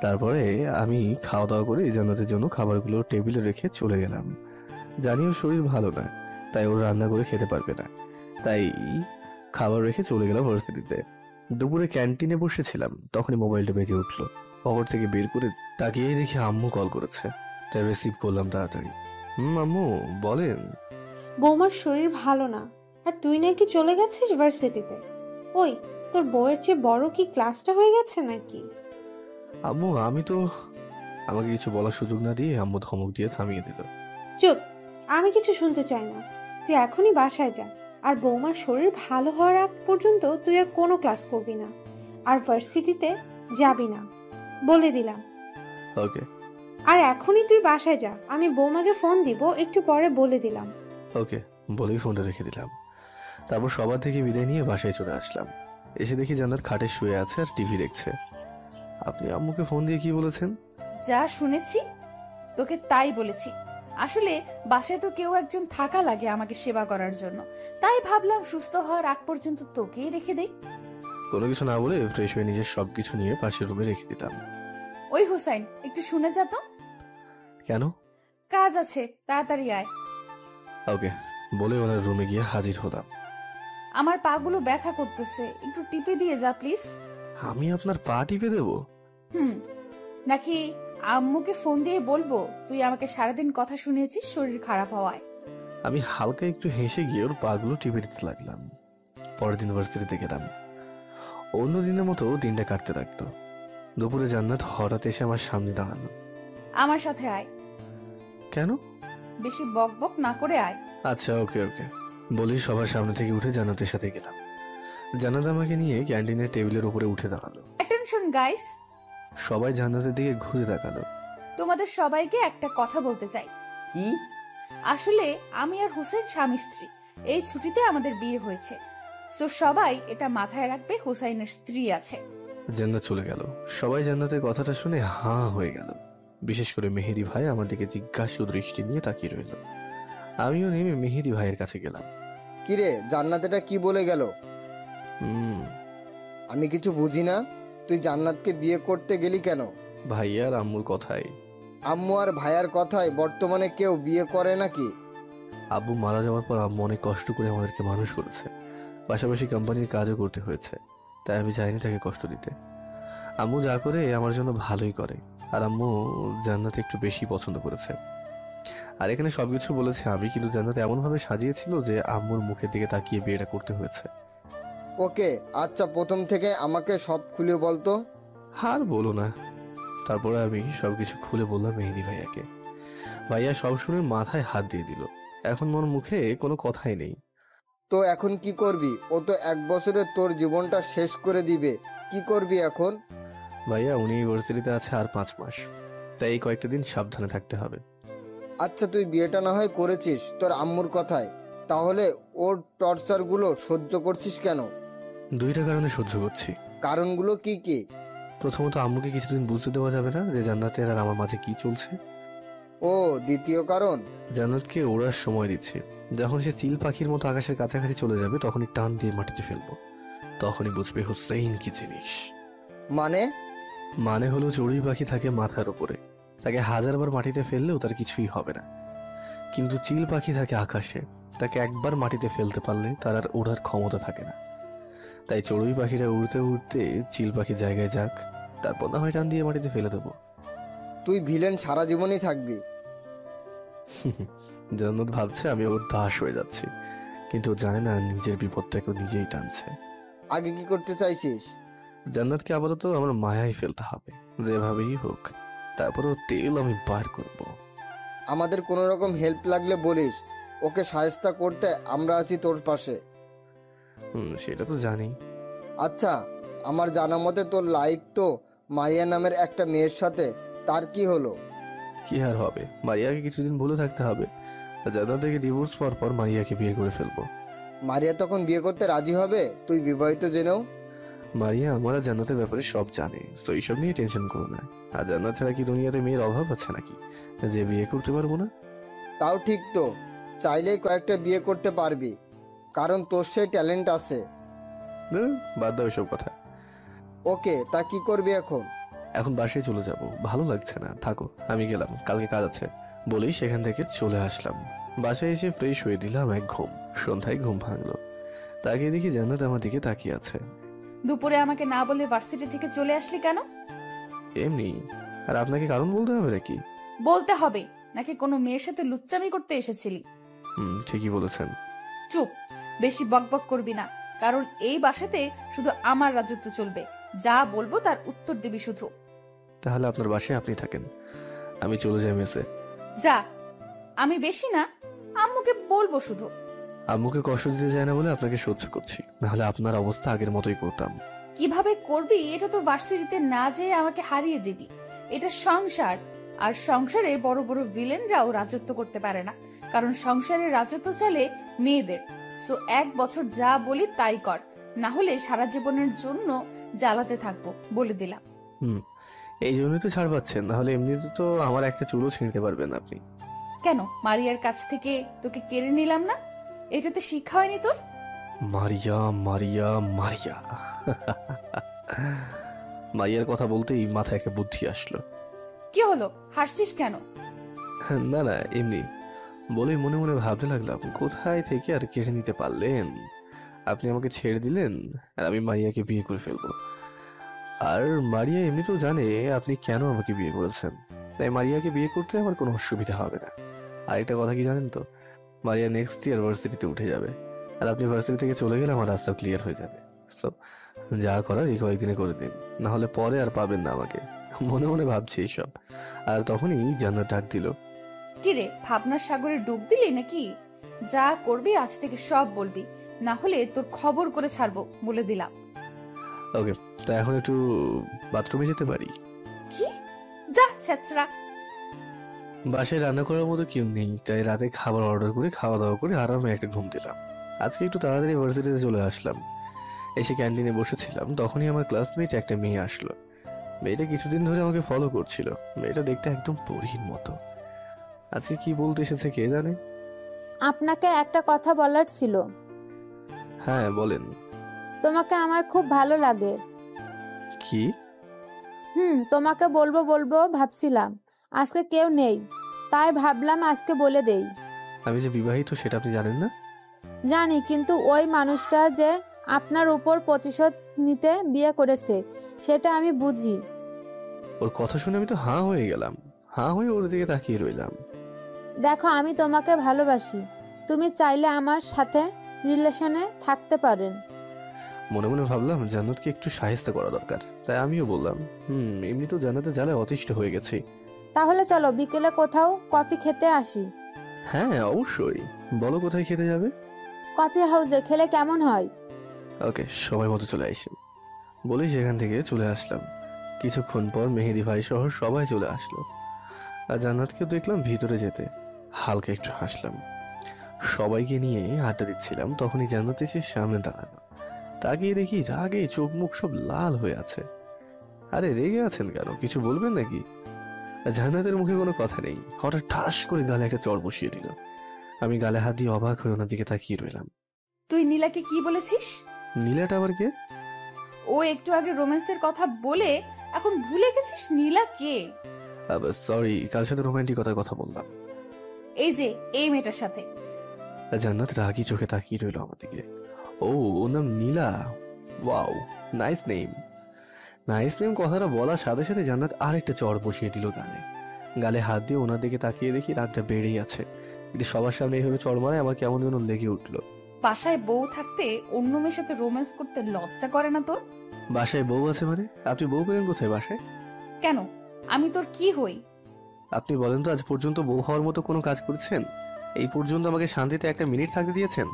B: তারপরে আমি খাওয়া দাওয়া করে জান্নাতের জন্য খাবারগুলো টেবিলে রেখে চলে গেলাম। জানি ওর শরীর ভালো না, তাই ওর রান্না করে খেতে পারবে না, তাই খাবার রেখে চলে গেলাম ভার্সিটিতে। দুপুরে ক্যান্টিনে বসেছিলাম, তখনই মোবাইলটা বেজে উঠলো। পকেট থেকে বের করে তাকিয়ে দেখি আম্মু কল করেছে, তাই রিসিভ করলাম তাড়াতাড়ি। আম্মু বলেন।
F: বৌমার শরীর ভালো না, আর তুই নাকি চলে গেছিস ভার্সিটিতে। ওই, তোর বউয়ের চেয়ে বড় কি ক্লাসটা হয়ে গেছে নাকি?
B: আম্মু আমি তো, আমাকে কিছু বলার সুযোগ না দিয়ে আম্মু ধমক দিয়ে থামিয়ে দিল।
F: চুপ, আমি কিছু শুনতে চাই না। তুই এখনই বাসায় যা, আর বৌমার শরীর ভালো হওয়ার আগ পর্যন্ত তুই আর কোনো ক্লাস করবি না, আর ভার্সিটিতে যাবি না, বলে দিলাম।
B: ওকে।
F: আর এখনই তুই বাসায় যা, আমি বৌমাকে ফোন দিব একটু পরে, বলে দিলাম।
B: ওকে বলেই ফোনটা রেখে দিলাম। তারপর সবার থেকে বিদায় নিয়ে বাসায় চলে আসলাম। এসে দেখি জান্নাত খাটে শুয়ে আছে আর টিভি দেখছে। আপনি আম্মুকে ফোন দিয়ে কি বলেছেন?
D: যা শুনেছি তোকে তাই বলেছি। আসলে বাসায় তো কেউ একজন থাকা লাগে আমাকে সেবা করার জন্য, তাই ভাবলাম সুস্থ হওয়ার আগ পর্যন্ত তোকেই রেখে দেই।
B: কোনো কিছু না বলে ফ্রেশ হয়ে নিজের সবকিছু নিয়ে পাশের রুমে রেখে দিলাম।
D: ওই হুসাইন, একটু শুনে যা তো।
B: কেন?
D: কাজ আছে, তাড়াতাড়ি আয়।
B: ওকে বলে ওনার রুমে গিয়ে হাজির হলাম।
D: আমার পাগুলো ব্যথা করতেছে, একটু টিপে দিয়ে যা প্লিজ।
B: আমি আপনার পা টিপে দেবো?
D: নাকি আম্মুকে ফোন দিয়ে বলবো তুই আমাকে সারাদিন কথা শুনিয়েছিস শরীর খারাপ হওয়ায়?
B: আমি হালকা একটু হেসে গিয়ে ওর পাগুলো টিপে দিতে লাগলাম। পরের দিন ভার্সিটিতে গেলাম। অন্য দিনের মতো দিনটা কাটতে লাগতো। দুপুরে জান্নাত হঠাৎ এসে আমার সামনে দাঁড়ালো।
D: আমার সাথে আয়।
B: কেন?
D: বেশি বক বক না করে আয়।
B: আচ্ছা ওকে ওকে বলেই সবার সামনে থেকে উঠে জান্নাতের সাথে গেলাম। জান্নাত আমাকে নিয়ে ক্যান্টিনের টেবিলের উপরে উঠে দাঁড়ালো।
D: অ্যাটেনশন গাইস,
B: সবাই জান্নাতের দিকে ঘুরে তাকালো।
D: তোমাদের সবাইকে একটা কথা বলতে চাই।
E: কি?
D: আসলে আমি আর হুসেন স্বামী স্ত্রী। এই ছুটিতে আমাদের বিয়ে হয়েছে, তো সবাই এটা মাথায় রাখবে, হুসাইনের স্ত্রী আছে।
B: জান্নাত চলে গেল। সবাই জান্নাতের কথাটা শুনে হাঁ হয়ে গেল। বিশেষ করে মেহেদি ভাই আমার দিকে জিজ্ঞাসু দৃষ্টি নিয়ে তাকিয়ে রইল। আমিও নেমে মেহেদি ভাইয়ের কাছে গেলাম।
C: কিরে জান্নাত এটা কি বলে গেল? আমি কিছু বুঝি না। তুই জান্নাতকে বিয়ে করতে গেলি কেন?
B: ভাইয়ার আম্মুর কথাই।
C: আম্মু আর ভাইয়ার কথায় বর্তমানে কেউ বিয়ে করে নাকি?
B: আব্বু মারা যাওয়ার পর আম্মু অনেক কষ্ট করে আমাদেরকে মানুষ করেছে, পাশাপাশি কোম্পানির কাজও করতে হয়েছে, তাই আমি চাইনি তাকে কষ্ট দিতে। আম্মু যা করে আমার জন্য ভালোই করে, আর আম্মু জান্নাত একটু বেশি পছন্দ করেছে। আর এখানে সবকিছু বলেছে আমি, কিন্তু জান্নাত এমনভাবে সাজিয়েছিল যে আম্মুর মুখের দিকে তাকিয়ে বিয়েটা করতে হয়েছে।
C: ওকে আচ্ছা, প্রথম থেকে আমাকে সব খুলে বলতো।
B: আর বলো না। তারপরে আমি সবকিছু খুলে বললাম মেহেদি ভাইয়াকে। ভাইয়া সব শুনে মাথায় হাত দিয়ে দিল। এখন ওর মুখে কোনো কথাই নেই।
C: তো এখন কি করবি? ও তো 1 বছরে তোর জীবনটা শেষ করে দিবে। কি করবি এখন?
B: ভাইয়া উনি ইউনিভার্সিটিতে আছে আর 5 মাস, তাই এই কয়েকটা দিন সাবধানে থাকতে হবে।
C: আচ্ছা তুই বিয়েটা না হয় করেছিস তোর আম্মুর কথায়, তাহলে ওর টর্চারগুলো সহ্য করছিস কেন?
B: 2টা কারণে সহ্য করছি।
C: কারণগুলো কি কি?
B: প্রথমত আম্মুকে কিছুদিন বুঝতে দেওয়া যাবে না যে জান্নাতের আর আমার মাঝে কি চলছে।
C: ও দ্বিতীয় কারণ,
B: জান্নাতকে ওড়ার সময় দিচ্ছে। যখন সে চিল পাখির মতো আকাশের কাছাকাছি চলে যাবে তখনই টান দিয়ে মাটিতে ফেলবো, তখনই বুঝবে হুসেইন কি জিনিস। মানে হলো চড়ুই পাখি থাকে মাথার উপরে, তাকে 1000বার মাটিতে ফেললেও তার কিছুই হবে না। কিন্তু চিল পাখি থাকে আকাশে, তাকে একবার মাটিতে ফেলতে পারলে তার আর ওড়ার ক্ষমতা থাকে না। তাই চড়ুই পাখিটা উড়তে উড়তে চিল পাখি জায়গায় যাক, তারপর না হয় টান দিয়ে মাটিতে ফেলে দেবো।
C: তুই ভিলেন সারা জীবনই থাকবি।
B: জান্নাত ভাবছে আমি ওর দাস হয়ে যাচ্ছি, কিন্তু জানে না নিজের বিপদটাকে নিজেই টানছে।
C: আগে কি করতে চাইছিস?
B: জান্নাতকে আপাতত আমার মায়ায় ফেলতে হবে, যেভাবেই হোক। তারপর ওর তেল আমি বার করব।
C: আমাদের কোনো রকম হেল্প লাগলে বলিস, ওকে সাহায্য করতে আমরা আছি তোর পাশে।
B: সেটা তো জানি।
C: আচ্ছা আমার জানা মতে তোর লাইফ তো মারিয়া নামের একটা মেয়ের সাথে তার কি হলো?
B: কি আর হবে, মারিয়াকে কিছুদিন ভুলে থাকতে হবে। জান্নাত থেকে ডিভোর্স পাওয়ার পর মারিয়াকে বিয়ে করে ফেলবো।
C: মারিয়া তখন বিয়ে করতে রাজি হবে তুই বিবাহিত জেনেও?
B: মারিয়া আমার আর জান্নাতের ব্যাপারে সব জানে, তো এইসব নিয়ে টেনশন করো না। আর জান্নাত ছাড়া কি দুনিয়াতে মেয়ের অভাব আছে নাকি যে বিয়ে করতে পারবো না?
C: তাও ঠিক তো, চাইলেই কয়েকটা বিয়ে করতে পারবি, কারণ তোর সেই ট্যালেন্ট আছে।
B: ধুর, বাদ দাও এসব কথা।
C: ওকে, তা কি করবি এখন?
B: এখন বাসায় চলে যাব, ভালো লাগছে না, থাকো আমি গেলাম, কালকে কাজ আছে বলেই সেখান থেকে চলে আসলাম। বাসায় এসে ফ্রেশ হয়ে দিলাম এক ঘুম। সন্ধ্যায় ঘুম ভাঙলো, তাকিয়ে দেখি জান্নাত আমার দিকে তাকিয়ে আছে।
D: দুপুরে আমাকে না বলে ভার্সিটি থেকে চলে আসলি কেন?
B: এমনি। আর আপনাকে কারণ বলতে হবে নাকি?
D: বলতে হবে নাকি কোনো মেয়ের সাথে লুচ্চামি করতে এসেছিলি?
B: ঠিকই বলেছেন।
D: চুপ, বেশি বকবক করবি না, কারণ এই বাসাতে শুধু আমার রাজত্ব চলবে। যা বলবো তার উত্তর দিবি শুধু।
B: তাহলে আপনার বাসায় আপনি থাকেন, আমি চলে যাই মেসে।
D: যা, আমি বেশি না, আম্মুকে বলবো শুধু।
B: আম্মুকে কষ্ট দিতে চায় না বলে আপনাকে সহ্য করছি, নাহলে আপনার অবস্থা আগের মতোই করতাম।
D: কিভাবে করবি এটা তো ভার্সিটিতে না যেয়ে আমাকে হারিয়ে দিবি। এটা সংসার, আর সংসারে বড় বড় ভিলেনরাও রাজত্ব করতে পারে না, কারণ সংসারের রাজত্ব চলে মেয়েদের। সো 1 বছর যা বলি তাই কর, না হলে সারা জীবনের জন্য জ্বালাতে থাকবো, বলে দিলাম।
B: এই জন্যই তো ছাড় পাচ্ছেন, নাহলে এমনিতে তো আমার একটা চুলও ছিঁড়তে পারবেন আপনি।
D: কেন মারিয়ার কাছ থেকে তোকে কেড়ে নিলাম না? এটাতে শিক্ষা হয়নি তোর?
B: মারিয়া মারিয়া মারিয়া মারিয়ার কথা বলতেই মাথায় একটা বুদ্ধি আসলো।
D: কি হলো, হাসছিস কেন?
B: না না, এমনি বলে মনে মনে ভাবতে লাগলাম, কোথায় থেকে আর কেড়ে নিতে পারলেন? আপনি আমাকে ছেড়ে দিলেন আর আমি মারিয়াকে বিয়ে করে ফেলবো। আর মারিয়া এমনি তো জানে আপনি কেন আমাকে বিয়ে করেছেন, তাই মারিয়াকে বিয়ে করতে আমার কোনো অসুবিধা হবে না। আর একটা কথা কি জানেন তো, মারিয়া নেক্সট ইয়ার ভার্সিটিতে উঠে যাবে, আর আপনি ভার্সিটি থেকে চলে গেলে আমার রাস্তা ক্লিয়ার হয়ে যাবে। সো যা করার এই কয়েকদিনে করে দিন, না হলে পরে আর পাবেন না আমাকে। মনে মনে ভাবছি এইসব, আর তখনই জান্নাত ডাক দিল।
D: কিরে, ভাবনার সাগরে ডুব দিলি নাকি? যা করবি আজ থেকে সব বলবি, না হলে তোর খবর করে ছাড়বো, বলে দিলাম।
B: ওকে, তো এখন একটু বাথরুমে যেতে পারি?
D: কি? যা ছেচরা।
B: বাসায় রান্না করার মতো কেউ নেই, তাই রাতে খাবার অর্ডার করে খাওয়া দাওয়া করে আরামে একটা ঘুম দিলাম। আজকে একটু তাড়াতাড়ি ভার্সিটিতে চলে আসলাম। এসে ক্যান্টিনে বসেছিলাম, তখনই আমার ক্লাসমেট একটা মেয়ে আসলো। মেয়েটা কিছুদিন ধরে আমাকে ফলো করছিল। মেয়েটা দেখতে একদম পরীর মতো। আজকে কি বলতে এসেছে কে জানে।
A: আপনাকে একটা কথা বলার ছিল।
B: হ্যাঁ বলেন।
A: তোমাকে আমার খুব ভালো লাগে।
B: কি?
A: তোমাকে বলবো বলবো ভাবছিলাম, আজকে কেউ নেই, তাই ভাবলাম আজকে বলে দেই।
B: আমি যে বিবাহিত সেটা আপনি জানেন না?
A: জানি, কিন্তু ওই মানুষটা যে আপনার উপর প্রতিশোধ নিতে বিয়ে করেছে সেটা আমি বুঝি।
B: ওর কথা শুনে আমি তো হাঁ হয়ে গেলাম। হাঁ হয়ে ওর দিকে তাকিয়ে রইলাম।
A: দেখো, আমি তোমাকে ভালোবাসি, তুমি চাইলে আমার সাথে রিলেশনে থাকতে পারেন।
B: মনে মনে ভাবলাম জান্নাতকে একটু সাহায্য করা দরকার, তাই আমিও বললাম এমনি তো জান্নাতে জ্বালায় অতিষ্ঠ হয়ে গেছি।
A: তাহলে চলো বিকেলে কোথাও কফি খেতে আসি।
B: হ্যাঁ অবশ্যই, বলো কোথায় খেতে যাবে?
A: কফি হাউসে খেলে কেমন হয়?
B: ওকে, সময় মতো চলে আসেন বলেই সেখান থেকে চলে আসলাম। কিছুক্ষণ পর মেহেদি ভাই সহ সবাই চলে আসলো, আর জান্নাতকেও দেখলাম ভিতরে যেতে। হালকা একটু হাসলাম। সবাইকে নিয়ে আড্ডা দিচ্ছিলাম, তখনই জান্নাত এসে সামনে দাঁড়ালো। তাকিয়ে দেখি রাগে চোখ মুখ সব লাল হয়ে আছে। আরে রেগে আছেন কেন, কিছু বলবেন নাকি? জান্নাতের মুখে কোনো কথা নেই, হঠাৎ ঠাস করে গালে একটা চড় বসিয়ে দিল। আমি গালে হাত দিয়ে অবাক হয়ে ওনার দিকে তাকিয়ে রইলাম।
D: তুই নীলাকে কি বলেছিস?
B: নীলাটা আবার কে?
D: ও একটু আগে রোম্যান্সের কথা বলে এখন ভুলে গেছিস নীলা কে?
B: সরি, কার সাথে রোমান্টিকতার কথা বললাম?
D: এই যে এই মেয়েটার সাথে।
B: জান্নাত রাগি চোখে তাকিয়ে রইল আমার দিকে। ও, ওর নাম Nila. Wow, nice name. Nice name কথাটা বলার সাথে সাথে জান্নাত আরেকটা চড় বসিয়ে দিল গালে। গালে হাত দিয়ে ওনার দিকে তাকিয়ে দেখি রাগটা বেড়েই আছে, কিন্তু সবার সামনে এইভাবে চড় মারে আমার কেমন যেন লেগে উঠলো।
D: বাসায় বউ থাকতে অন্য মেয়ের সাথে রোম্যান্স করতে লজ্জা করে না তোর?
B: বাসায় বউ আছে মানে? আপনি বউ পেলেন কোথায় বাসায়?
D: কেন, আমি তোর কি হই?
B: আপনি বলেন তো, আজ পর্যন্ত বউ হওয়ার মতো কোনো কাজ করেছেন? এই পর্যন্ত আমাকে শান্তিতে একটা মিনিট থাকতে দিয়েছেন?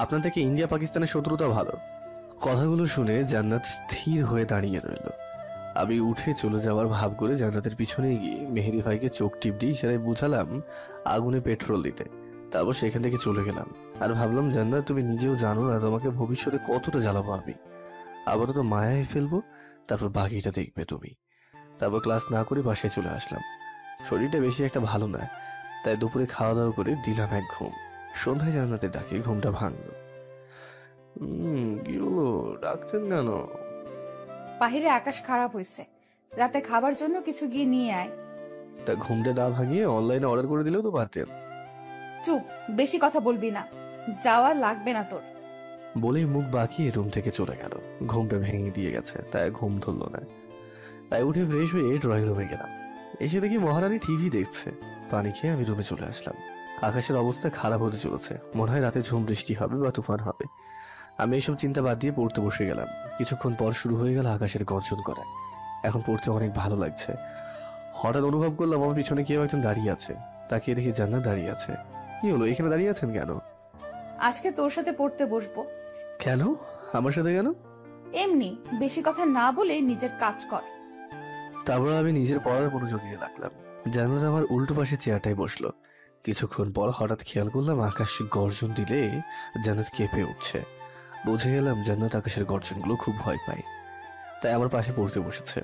B: আপনার থেকে ইন্ডিয়া পাকিস্তানের শত্রুতা ভালো। কথাগুলো শুনে জান্নাত স্থির হয়ে দাঁড়িয়ে রইল। আমি উঠে চলে যাওয়ার ভাব করে জান্নাতের পিছনে গিয়ে মেহেদি ভাইকে চোখ টিপ দিয়ে ইশারায় বুঝালাম আগুনে পেট্রোল দিতে। তারপর সেখান থেকে চলে গেলাম। আর ভাবলাম, জান্নাত তুমি নিজেও জানো না তোমাকে ভবিষ্যতে কতটা জ্বালাবো আমি। আবারও তো মায়ায় ফেলবো, তারপর বাকিটা দেখবে তুমি। তারপর ক্লাস না করে বাসায় চলে আসলাম। শরীরটা বেশি একটা ভালো না, তাই দুপুরে খাওয়া দাওয়া করে দিলাম এক ঘুম। সন্ধ্যায় জান্নাতের ডাকে ঘুমটা ভাঙলো। কি হলো, ডাকছেন কেন?
D: বাহিরে আকাশ খারাপ হয়েছে, রাতে খাবার জন্য কিছু গিয়ে নিয়ে আয়।
B: তা ঘুমটা না ভাঙিয়ে অনলাইনে অর্ডার করে দিলেও তো পারতেন।
D: চুপ, বেশি কথা বলবি না, যাওয়া লাগবে না তোর।
B: বলেই মুখ বাঁকিয়ে রুম থেকে চলে গেল। ঘুমটা ভেঙে দিয়ে গেছে, তাই ঘুম ধরল না। তাই উঠে ফ্রেশ হয়ে ড্রয়িং রুমে গেলাম। এসে দেখি মহারানী টিভি দেখছে। পানি খেয়ে আমি রুমে চলে আসলাম। আকাশের অবস্থা খারাপ হতে চলেছে, মনে হয় রাতে ঝুম বৃষ্টি হবে বা তুফান হবে। আমি এইসব চিন্তা বাদ দিয়ে পড়তে বসে গেলাম। কিছুক্ষণ পর শুরু হয়ে গেল আকাশের গর্জন করা। এখন পড়তে অনেক ভালো লাগছে। হঠাৎ অনুভব করলাম আমার পিছনে কেউ একজন দাঁড়িয়ে আছে। তাকিয়ে দেখি জান্নাত দাঁড়িয়ে আছে। কি হলো, এখানে দাঁড়িয়ে আছেন কেন?
D: আজকে তোর সাথে পড়তে বসবো।
B: কেন আমার সাথে কেন?
D: এমনি, বেশি কথা না বলে নিজের কাজ কর।
B: তারপর আমি নিজের পড়ার মনোযোগ দিয়ে লাগলাম। জান্নাত আমার উল্টো পাশে চেয়ারটায় বসলো। কিছুক্ষণ পর হঠাৎ খেয়াল করলাম আকাশ গর্জন দিলে জান্নাত কেঁপে উঠছে। বুঝে গেলাম জান্নাত আকাশের গর্জনগুলো খুব ভয় পায়, তাই আমার পাশে পড়তে বসেছে।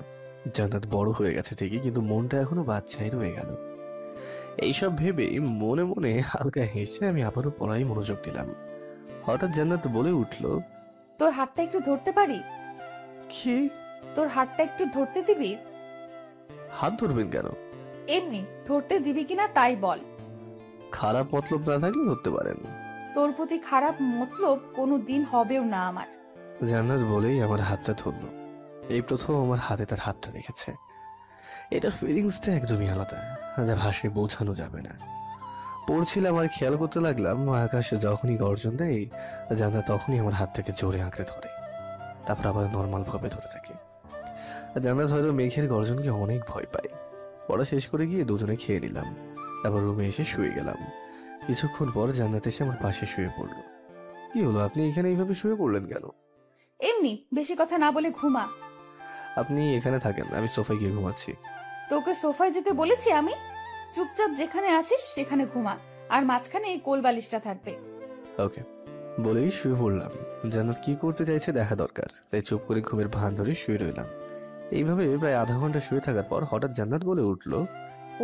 B: জান্নাত বড় হয়ে গেছে ঠিকই, কিন্তু মনটা এখনো বাচ্চাই রয়ে গেল। এইসব ভেবে মনে মনে হালকা হেসে আমি আবারও পড়াই মনোযোগ দিলাম। হঠাৎ জান্নাত বলে উঠলো,
D: তোর হাতটা একটু ধরতে পারি?
B: কি?
D: তোর হাতটা একটু ধরতে দিবি?
B: হাত ধরবেন কেন?
D: এমনি ধরতে দিবি কিনা তাই বল।
B: খারাপ মতলব না থাকলে ধরতে পারেন।
D: তোর প্রতি খারাপ মতলব কোনো দিন হবেও না আমার।
B: জান্নাত বলেই আমার হাতটা ধরলো। এই প্রথম আমার হাতে তার হাতটা রেখেছে। এটার ফিলিংসটা একদমই আলাদা, যা ভাষায় বোঝানো যাবে না। পড়ছিলাম আর খেয়াল করতে লাগলাম আকাশে যখনই গর্জন দেয় জান্নাত তখনই আমার হাত থেকে জোরে আঁকড়ে ধরে, তারপর আবার নর্মাল ভাবে ধরে থাকে। জান্নাত হয়তো মেঘের গর্জনকে অনেক ভয় পায়। পড়া শেষ করে গিয়ে দুজনে খেয়ে নিলাম। তারপর রুমে এসে শুয়ে গেলাম। কিছুক্ষণ পর জান্নাত এসে আমার পাশে শুয়ে পড়লো। কি হলো, আপনি এখানে এইভাবে শুয়ে পড়লেন কেন?
D: এমনি, বেশি কথা না বলে ঘুমা।
B: আপনি এখানে থাকেন, আমি সোফায় গিয়ে ঘুমাচ্ছি।
D: তোকে সোফায় যেতে বলেছি আমি? চুপচাপ যেখানে আছিস সেখানে ঘুমা, আর মাঝখানে এই কোল বালিশটা থাকবে।
B: ওকে বলেই শুয়ে পড়লাম। জান্নাত কি করতে চাইছে দেখা দরকার, তাই চুপ করে ঘুমের ভান ধরে শুয়ে রইলাম। এইভাবে প্রায় আধা ঘন্টা শুয়ে থাকার পর হঠাৎ জান্নাত বলে উঠলো,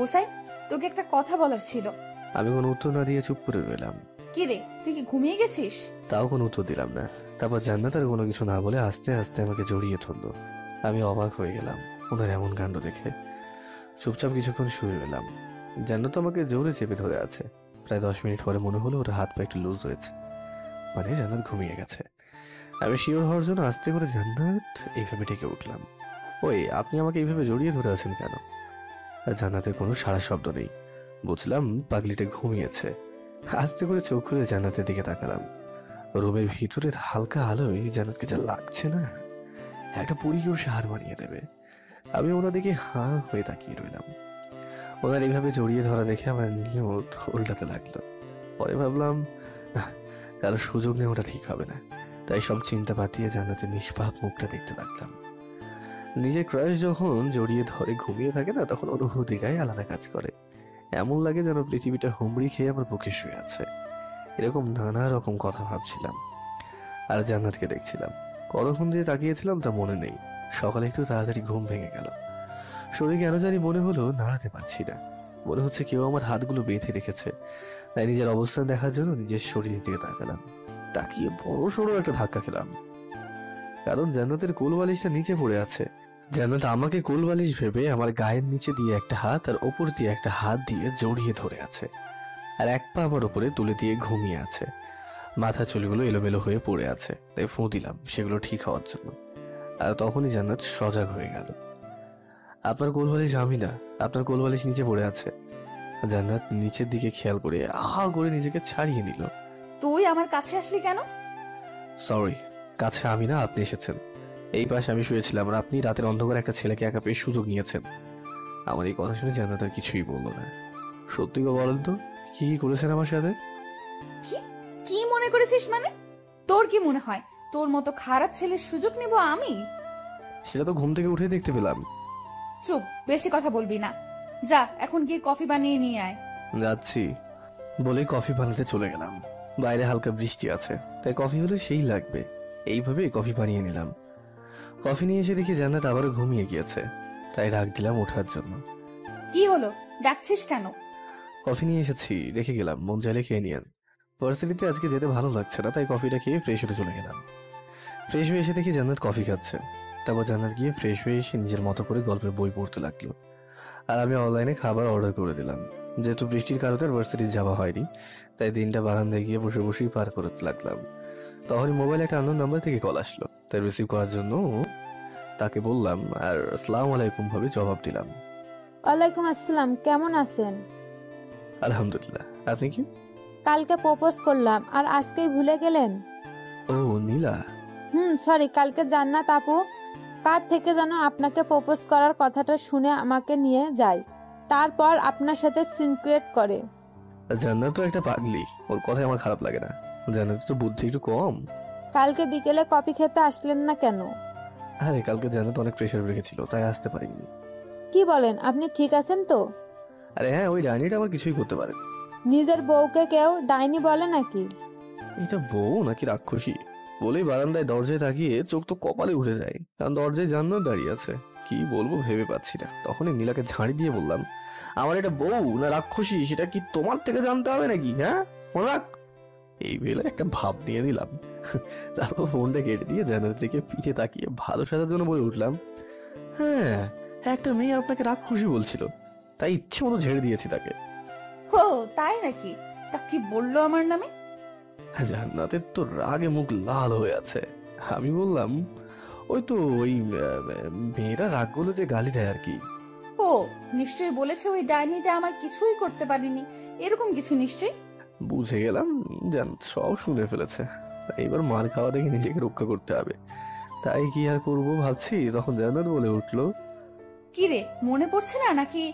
D: ওসাই, তোকে একটা কথা বলার ছিল।
B: আমি কোনো উত্তর না দিয়ে চুপ করে রইলাম।
D: কি রে, তুই কি ঘুমিয়ে গেছিস?
B: তাও কোনো উত্তর দিলাম না। তারপর জান্নাত আর কোনো কিছু না বলে আস্তে আস্তে আমাকে জড়িয়ে ধরলো। আমি অবাক হয়ে গেলাম ওনার এমন কাণ্ড দেখে। চুপচাপ কিছুক্ষণ শুয়ে রইলাম। জান্নাত আমাকে জোরে চেপে ধরে আছে। প্রায় 10 মিনিট পরে মনে হলো ওর হাত পা একটু লুজ হয়েছে, মানে জান্নাত ঘুমিয়ে গেছে। আমি শিওর হওয়ার জন্য আস্তে করে জান্নাত এইভাবে ডেকে উঠলাম, ওই আপনি আমাকে এইভাবে জড়িয়ে ধরে আছেন কেন? আর জান্নাতের কোনো সারা শব্দ নেই। বুঝলাম পাগলিটা ঘুমিয়েছে। আস্তে করে চোখ খুলে জান্নাতের দিকে তাকালাম। রুমের ভিতরের হালকা আলোয় জান্নাতকে যা লাগছে না, একটা পরীকেও সে হার মানিয়ে দেবে। আমি ওনার দিকে হাঁ হয়ে তাকিয়ে রইলাম। ওনার এইভাবে জড়িয়ে ধরা দেখে আমার নিয়ত উল্টাতে লাগলো। পরে ভাবলাম না, কারো সুযোগ নেওয়াটা ঠিক হবে না। তাই সব চিন্তা বাদ দিয়ে জান্নাতের নিষ্পাপ মুখটা দেখতে লাগলাম। নিজের ক্রাশ যখন জড়িয়ে ধরে ঘুমিয়ে থাকে না, তখন অনুভূতিটাই আলাদা কাজ করে। এমন লাগে যেন পৃথিবীটা হুমড়ি খেয়ে আমার বুকে শুয়ে আছে। এরকম নানা রকম কথা ভাবছিলাম আর জান্নাতকে দেখছিলাম। কতক্ষণ দিয়ে তাকিয়েছিলাম তা মনে নেই। সকালে একটু তাড়াতাড়ি ঘুম ভেঙে গেল। শরীর কেন জানি মনে হলো নাড়াতে পারছি না। মনে হচ্ছে কেউ আমার হাতগুলো বেঁধে রেখেছে। তাই নিজের অবস্থান দেখার জন্য নিজের শরীরের দিকে তাকালাম। তাকিয়ে বড় সড়ো একটা ধাক্কা খেলাম, কারণ জান্নাতের কোল বালিশটা নিচে পড়ে আছে। জান্নাত আমাকে কোল বালিশ ভেবে আমার গায়ের নিচে দিয়ে একটা হাত আর ওপর দিয়ে একটা হাত দিয়ে জড়িয়ে ধরে আছে, আর এক পা আমার উপরে তুলে দিয়ে ঘুমিয়ে আছে। মাথা চুলগুলো এলোমেলো হয়ে পড়ে আছে, তাই ফোঁ দিলাম সেগুলো ঠিক হওয়ার জন্য। আর তখনই জান্নাত সজাগ হয়ে গেল। আপনার কোল বালিশ আমি না, আপনার কোল বালিশ নিচে পড়ে আছে। জান্নাত নিচের দিকে খেয়াল করে আহা করে নিজেকে ছাড়িয়ে নিল।
D: তুই আমার কাছে আসলি কেন?
B: সরি, কাছে আমি না, আপনি এসেছেন। এই পাশে আমি শুয়েছিলাম আর আপনি রাতের অন্ধকারে একটা ছেলেকে একা পেয়ে সুযোগ নিয়েছেন। আমার এই কথা শুনে জান্নাত আর কিছুই বললো না। সত্যি গো, বলেন তো কি কি করেছেন আমার সাথে?
D: কি মনে করেছিস? মানে তোর কি মনে হয় তোর মতো খারাপ ছেলের সুযোগ নেব আমি?
B: সেটা তো ঘুম থেকে উঠে দেখতে পেলাম।
D: চুপ, বেশি কথা বলবি না। যা এখন গিয়ে কফি বানিয়ে নিয়ে আয়।
B: যাচ্ছি বলে কফি বানাতে চলে গেলাম। বাইরে হালকা বৃষ্টি আছে, তাই কফি হলে সেই লাগবে। এইভাবে কফি বানিয়ে নিলাম। কফি নিয়ে এসে দেখি জান্নাত আবারও ঘুমিয়ে গিয়েছে, তাই ডাক দিলাম ওঠার জন্য।
D: কি হলো, ডাকছিস কেন?
B: কফি নিয়ে এসেছি, রেখে গেলাম, মন চাইলে খেয়ে নিয়েন। ভার্সিটিতে আজকে যেতে ভালো লাগছে না, তাই কফিটা খেয়ে ফ্রেশ হতে চলে গেলাম। ফ্রেশ হয়ে এসে দেখি জান্নাত কফি খাচ্ছে। তারপর জান্নাত গিয়ে ফ্রেশ হয়ে এসে নিজের মতো করে গল্পের বই পড়তে লাগলো, আর আমি অনলাইনে খাবার অর্ডার করে দিলাম। যেহেতু বৃষ্টির কারণে ভার্সিটি যাওয়া হয়নি, তাই দিনটা বারান্দায় গিয়ে বসে বসেই পার করতে লাগলাম। তখনই মোবাইলে একটা আননোন নাম্বার থেকে কল আসলো, তাই রিসিভ করার জন্য তাকে বললাম আর আসসালামু আলাইকুম ভাবে জবাব দিলাম।
A: ওয়ালাইকুম আসসালাম, কেমন আছেন?
B: আলহামদুলিল্লাহ, আপনি কি?
A: কালকে প্রপোজ করলাম আর আজকেই ভুলে গেলেন?
B: ও নীলা।
A: সরি, কালকে জান্নাত আপু কার থেকে যেন আপনাকে প্রপোজ করার কথাটা শুনে আমাকে নিয়ে যায়, তারপর আপনার সাথে সিনক্রেট করে।
B: জান্নাত তো একটা পাগলি, ওর কথাই আমার খারাপ লাগে না। জান্নাত তো বুদ্ধি একটু কম।
A: কালকে বিকেলে কফি খেতে আসলেন না কেন?
B: আরে কালকে জান্নাত অনেক প্রেশার রেখেছিল, তাই আসতে পারিনি।
A: কি বলেন, আপনি ঠিক আছেন তো?
B: আরে হ্যাঁ, ওই ডাইনিটা আমার কিছুই করতে পারেনি।
A: নিজের বউকে কেউ ডাইনি বলে নাকি?
B: এটা বউ নাকি রাক্ষসী বলেই বারান্দায় দরজায় তাকিয়ে চোখ তো কপালে উঠে যায়, কারণ দরজায় জান্নাত দাঁড়িয়ে আছে। কি বলবো ভেবে পাচ্ছি না। তখনই নীলাকে ঝাড়ি দিয়ে বললাম, আমার এটা বউ না রাক্ষসী সেটা কি তোমার থেকে জানতে হবে নাকি? হ্যাঁ, মনে রাখ। এই বেলা একটা ভাব নিয়ে দিলাম। তারপর ফোনটা কেটে দিয়ে জান্নাতের দিকে পিঠে তাকিয়ে ভালো সাজার জন্য বলে উঠলাম, হ্যাঁ, একটা মেয়ে আপনাকে রাক্ষসী বলছিল, তাই ইচ্ছে মতো ঝেড়ে দিয়েছি তাকে।
D: ও তাই নাকি? তা কি বললো আমার নামে?
B: জান্নাতের তো রাগে মুখ লাল হয়ে আছে। আমি বললাম, ওই তো ওই মেয়েরা রাগ করলে যে গালি দেয় আর কি।
D: ও নিশ্চয়ই বলেছে ওই ডাইনিটা আমার কিছুই করতে পারিনি, এরকম কিছু নিশ্চয়ই।
B: বুঝে গেলাম জান্নাত সব শুনে ফেলেছে, তাই এবার মার খাওয়া দেখে নিজেকে রক্ষা করতে হবে। তাই কি আর করবো ভাবছি, তখন জান্নাত বলে উঠলো,
D: কি রে, মনে পড়ছে না নাকি?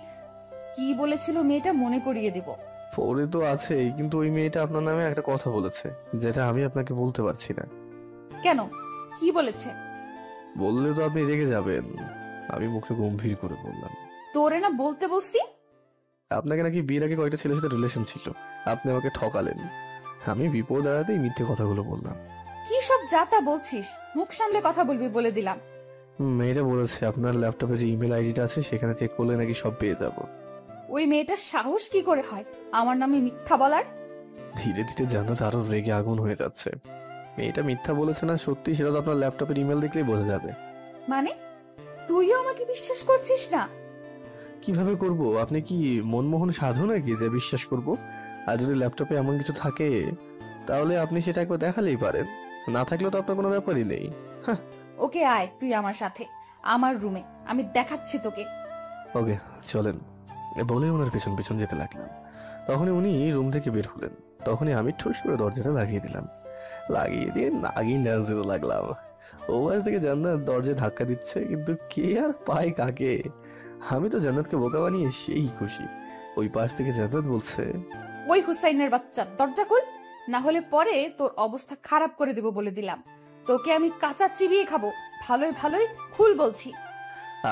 D: কি বলেছিল মেয়েটা, মনে করিয়ে দিব।
B: ফোনে তো আছেই, কিন্তু ওই মেয়েটা আপনার নামে একটা কথা বলেছে, যেটা আমি আপনাকে বলতে পারছি না।
D: কেন, কি বলেছে?
B: বললে তো আপনি রেগে যাবেন। আমি মুখটা গম্ভীর করে বললাম,
D: তোরে না বলতে বলছি।
B: আপনাকে নাকি বিয়ের আগে কয়েকটা ছেলের সাথে রিলেশন ছিল, আপনি আমাকে ঠকালেন। আমি বিপদ এড়াতেই মিথ্যে কথাগুলো বললাম।
D: কি সব যাতা বলছিস, মুখ সামলে কথা বলবি বলে দিলাম।
B: মেয়েটা বলেছে আপনার ল্যাপটপে যে ইমেল আইডিটা আছে সেখানে চেক করলে নাকি সব পেয়ে যাব।
D: ওই মেয়েটার সাহস কি করে হয় আমার নামে মিথ্যা বলার?
B: ধীরে ধীরে জান্নাত আরো রেগে আগুন হয়ে যাচ্ছে। মেয়েটা মিথ্যা বলেছে না সত্যি সেটা তো আপনার ল্যাপটপের ইমেল দেখলেই বোঝা যাবে।
D: মানে তুইও আমাকে বিশ্বাস করছিস না?
B: কিভাবে করব? আপনি কি মনমোহন সাধু নাকি যে বিশ্বাস করব? আর যদি ল্যাপটপে এমন কিছু থাকে তাহলে আপনি সেটা একবার দেখালেই পারেন, না থাকলেও তো আপনার কোনো ব্যাপারই নেই।
D: ওকে আয় তুই আমার সাথে আমার রুমে, আমি দেখাচ্ছি তোকে।
B: ওকে চলেন বলে ওনার পেছন পেছন যেতে লাগলাম। তখনই উনি রুম থেকে বের হলেন, তখনই আমি ঠুস করে দরজাটা লাগিয়ে দিলাম। লাগিয়ে দিয়ে নাগিন ডান্স দিতে লাগলাম। ও পাশ থেকে জান্নাত দরজায় ধাক্কা দিচ্ছে, কিন্তু কে আর পায় কাকে। আমি তো জান্নাতকে বোকা বানিয়ে সেই খুশি। ওই পাশ থেকে জান্নাত বলছে,
D: ওই হুসাইনের বাচ্চা দরজা খুল, না হলে পরে তোর অবস্থা খারাপ করে দেব বলে দিলাম। তোকে আমি কাঁচা চিবিয়ে খাবো, ভালোই ভালোই খুল বলছি।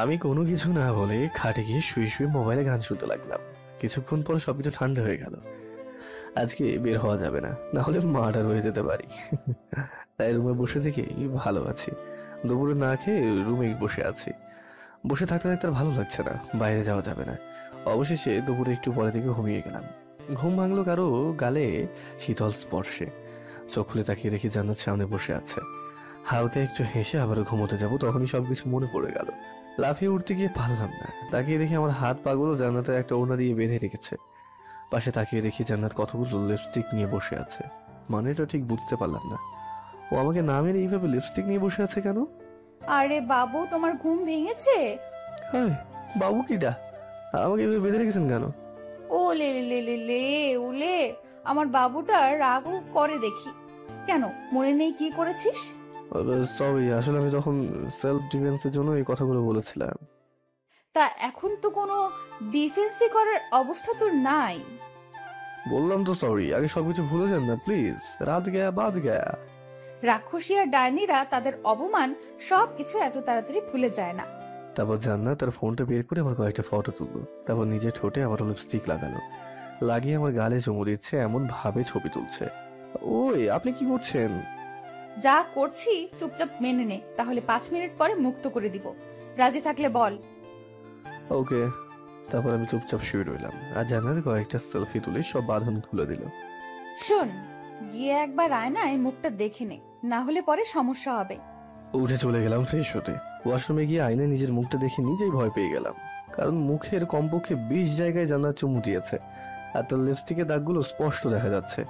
B: আমি কোনো কিছু না বলে খাটে গিয়ে শুয়ে শুয়ে মোবাইলে গান শুনতে লাগলাম। কিছুক্ষণ পর সবকিছু ঠান্ডা হয়ে গেল। আজকে বের হওয়া যাবে না, না হলে মার্ডার হয়ে যেতে পারি। তাই রুমে বসে থেকেই ভালো আছি। দুপুরে না খেয়ে রুমে বসে আছি। বসে থাকতে থাকতে আর ভালো লাগছে না, বাইরে যাওয়া যাবে না। অবশেষে দুপুরে একটু পরে থেকে ঘুমিয়ে গেলাম। ঘুম ভাঙলো কারো গালে শীতল স্পর্শে। চোখ খুলে তাকিয়ে দেখি জান্নাত সামনে বসে আছে। হালকা একটু হেসে আবারও ঘুমোতে যাবো, তখনই সবকিছু মনে পড়ে গেল। লাফিয়ে উঠতে গিয়ে পারলাম না। তাকিয়ে দেখি আমার হাত পাগুলো জান্নাতের একটা ওড়না দিয়ে বেঁধে রেখেছে। পাশে তাকিয়ে দেখি জান্নাত কতগুলো লিপস্টিক নিয়ে বসে আছে। মানেটা ঠিক বুঝতে পারলাম না। ও আমাকে না মেরে এইভাবে লিপস্টিক নিয়ে বসে আছে কেন?
D: আরে বাবু, তোমার ঘুম ভেঙেছে?
B: হায়, বাবু কিটা আমাকে এভাবে বেঁধে রেখেছেন কেন?
D: ও লে লে লে লে ওলে, আমার বাবুটা রাগও করে দেখি। কেন, মনে নেই কি করেছিস?
B: সরি, আসলে আমি তখন সেলফ ডিফেন্সের জন্য এই কথাগুলো বলেছিলাম।
D: তা এখন তো কোনো ডিফেন্সই করার অবস্থা তোর নাই।
B: বললাম তো সরি, আগে সবকিছু ভুলে যান না প্লিজ। রাত গয়া বাদ গয়া।
D: রাক্ষসী আর ডাইনিরা তাদের অপমান সবকিছু এত তাড়াতাড়ি ভুলে যায় না।
B: তারপর জান্নাত তার ফোনটা বের করে আমার কয়েকটা ফটো তুললো। তারপর নিজের ঠোঁটে আমার লিপস্টিক লাগালো, লাগিয়ে আমার গালে চুমু দিচ্ছে, এমন ভাবে ছবি তুলছে। ওই আপনি কি করছেন?
D: যা করছি চুপচাপ মেনে নে, তাহলে 5 মিনিট পরে মুক্ত করে দিব। রাজি থাকলে বল।
B: ওকে। তারপর আমি চুপচাপ শুয়ে রইলাম আর জান্নাত কয়েকটা সেলফি তুলে সব বাঁধন খুলে দিল।
D: শোন, গিয়ে একবার আয়নায় মুখটা দেখে নে, না হলে পরে সমস্যা হবে।
B: উঠে চলে গেলাম ফ্রেশ হতে। ওয়াশরুমে গিয়ে আয়নায় নিজের মুখটা দেখে নিজেই ভয় পেয়ে গেলাম, কারণ মুখের কমপক্ষে 20 জায়গায় জান্নাত চুমু দিয়েছে আর তার লিপস্টিকের দাগগুলো স্পষ্ট দেখা যাচ্ছে।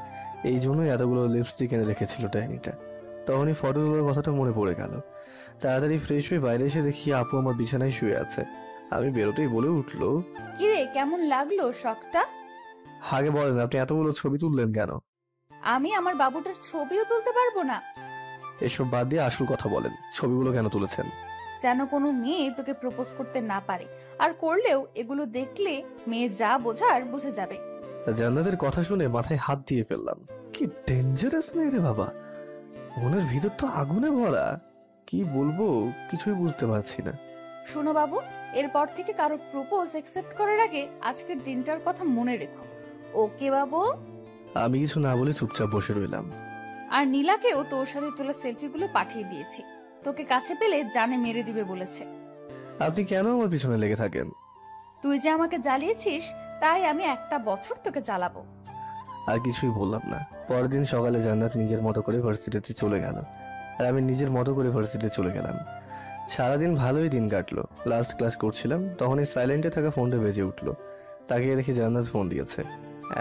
B: এই জন্যই এতগুলো লিপস্টিক এনে রেখেছিল ডাইনিটা। তখনই ফটো তোলার কথাটা মনে পড়ে গেল। তাড়াতাড়ি ফ্রেশ হয়ে বাইরে এসে দেখি আপু আমার বিছানায় শুয়ে আছে। আমি বেরোতেই বলে উঠলো,
D: কিরে, কেমন লাগলো শখটা?
B: আগে বলেন আপনি এতগুলো ছবি তুললেন কেন?
D: আমি আমার বাবুটার ছবিও তুলতে পারবো না?
B: এসব বাদ দিয়ে আসল কথা বলেন, ছবিগুলো কেন তুলেছেন?
D: যেন কোনো মেয়ে তোকে প্রপোজ করতে না পারে, আর করলেও এগুলো দেখলে মেয়ে যা বোঝার বুঝে যাবে।
B: জান্নাতের কথা শুনে মাথায় হাত দিয়ে ফেললাম। কি ডেঞ্জারাস মেয়ে রে বাবা, মনের ভিতর তো আগুনে ভরা। কি বলবো কিছুই বুঝতে পারছি না।
D: শোনো বাবু, এরপর থেকে কারো প্রপোজ অ্যাকসেপ্ট করার আগে আজকের দিনটার কথা মনে রেখো। ওকে বাবু?
B: আমি কিছু না বলে চুপচাপ বসে রইলাম।
D: আর নীলাকেও তোর সাথে তোলা সেলফিগুলো পাঠিয়ে দিয়েছি, তোকে কাছে পেলে জানে মেরে দিবে বলেছে।
B: আপনি কেন আমার পিছনে লেগে থাকেন?
D: তুই যে আমাকে জ্বালিয়েছিস, তাই আমি 1 বছর তোকে জ্বালাবো।
B: আর কিছুই বললাম না। পরের দিন সকালে জান্নাত নিজের মতো করে ভার্সিটিতে চলে গেল আর আমি নিজের মতো করে ভার্সিটিতে চলে গেলাম। সারাদিন ভালোই দিন কাটলো। লাস্ট ক্লাস করছিলাম, তখনই সাইলেন্টে থাকা ফোনটা বেজে উঠলো। তাকিয়ে দেখি জান্নাত ফোন দিয়েছে।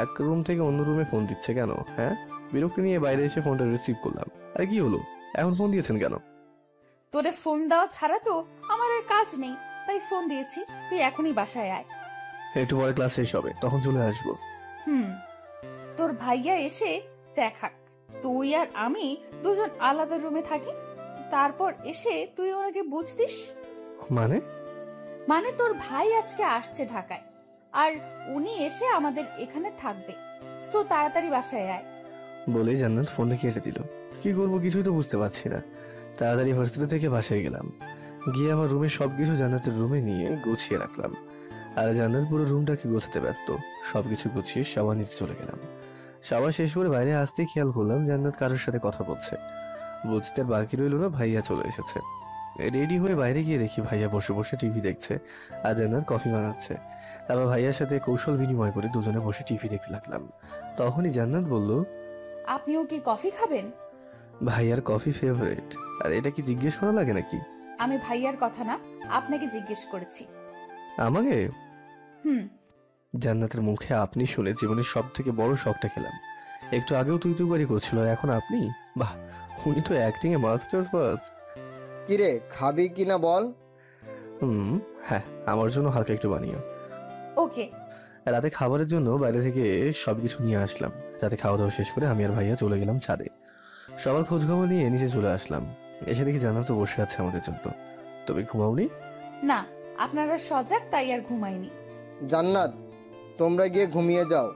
B: এক রুম থেকে অন্য রুমে ফোন দিচ্ছে কেন? হ্যাঁ, বিরক্তি নিয়ে বাইরে এসে ফোনটা রিসিভ করলাম। আরে কি হলো, এখন ফোন দিয়েছেন কেন?
D: তোরে ফোন দেওয়া ছাড়া তো আমার আর কাজ নেই, তাই ফোন দিয়েছি। তুই এখনই বাসায় আয়।
B: একটু পরে ক্লাস শেষ হবে, তখন চলে আসবো।
D: তোর ভাইয়া এসে দেখাক, তুই আর আমি দুজন আলাদা রুমে থাকি, তারপর এসে তুই ওনাকে বুঝতিস।
B: মানে
D: তোর ভাই আজকে আসছে ঢাকায়, আর উনি এসে আমাদের এখানে থাকবে। তো তাড়াতাড়ি বাসায় আয়।
B: বলেই জান্নাত ফোনটা কেটে দিল। কি করবো কিছুই তো বুঝতে পারছি না। তাড়াতাড়ি ভার্সিটি থেকে বাসায় গেলাম। গিয়ে আমার রুমে সবকিছু জান্নাতের রুমে নিয়ে গুছিয়ে রাখলাম। আর জান্নাত পুরো রুমটাকে গোছাতে ব্যস্ত। সবকিছু গুছিয়ে শাওয়ার নিতে চলে গেলাম। শাওয়ার শেষ করে বাইরে আসতেই খেয়াল করলাম জান্নাত কারোর সাথে কথা বলছে। বুঝতে আর বাকি রইল না, ভাইয়া চলে এসেছে। রেডি হয়ে বাইরে গিয়ে দেখি ভাইয়া বসে বসে টিভি দেখছে আর জান্নাত কফি বানাচ্ছে। তারপর ভাইয়ার সাথে কৌশল বিনিময় করে দুজনে বসে টিভি দেখতে লাগলাম। তখনই জান্নাত বলল,
D: আপনিও কি কফি খাবেন?
B: ভাইয়ার কফি ফেভারিট। আর এটা কি জিজ্ঞেস করা লাগে নাকি?
D: আমি ভাইয়ার কথা না, আপনাকে জিজ্ঞেস করেছি।
B: আমাকে?
D: হুম।
B: জান্নাতের মুখে আপনি শুনে জীবনের সব থেকে বড় শখটা খেলাম। একটু আগেও তুই বাড়ি করছিল, আর এখন আপনি? বাহ, উনি তো অ্যাক্টিং এ মাস্টার ফার্স্ট।
C: কিরে, খাবি কিনা বল?
B: হ্যাঁ, আমার জন্য হালকা একটু বানিও।
D: ওকে।
B: রাতে খাবারের জন্য বাইরে থেকে সবকিছু নিয়ে আসলাম। রাতে খাওয়া দাওয়া শেষ করে আমি আর ভাইয়া চলে গেলাম ছাদে। সবার খোঁজ খবর নিয়ে নিচে চলে আসলাম। এসে দেখি জান্নাত তো বসে আছে আমাদের জন্য। তুমি ঘুমাওনি?
D: না, আপনারা সজাগ তাই আর ঘুমাইনি।
C: জান্নাত, তোমরা গিয়ে ঘুমিয়ে যাও।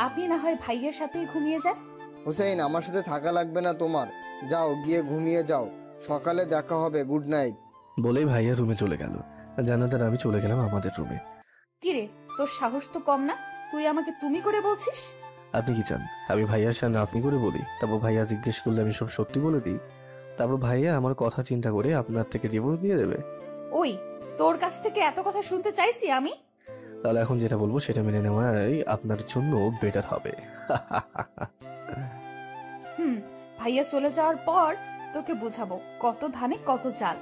D: আপনি না হয় ভাইয়ের সাথেই ঘুমিয়ে যান।
C: হুসেইন, আমার সাথে থাকা লাগবে না তোমার। যাও, গিয়ে ঘুমিয়ে যাও, সকালে দেখা হবে। Good night.
B: বলেই ভাইয়া রুমে চলে গেল। জান্নাত আর আমি চলে গেলাম আমাদের রুমে।
D: কিরে, তোর সাহস তো কম না, তুই আমাকে তুমি করে বলছিস?
B: আপনি কি চান আমি ভাইয়ার সামনে আপনি করে বলি? তারপর ভাইয়া জিজ্ঞেস করলে আমি সব সত্যি বলে দিই? তারপর ভাইয়া আমার কথা চিন্তা করে আপনার থেকে ডিভোর্স দিয়ে দেবে?
D: ওই, তোর কাছ থেকে এত কথা শুনতে চাইছি আমি?
B: তাহলে এখন যেটা বলবো সেটা মেনে নেওয়াই আপনার জন্য বেটার হবে।
D: ভাইয়া চলে যাওয়ার পর তোকে বুঝাবো কত ধানে কত চাল।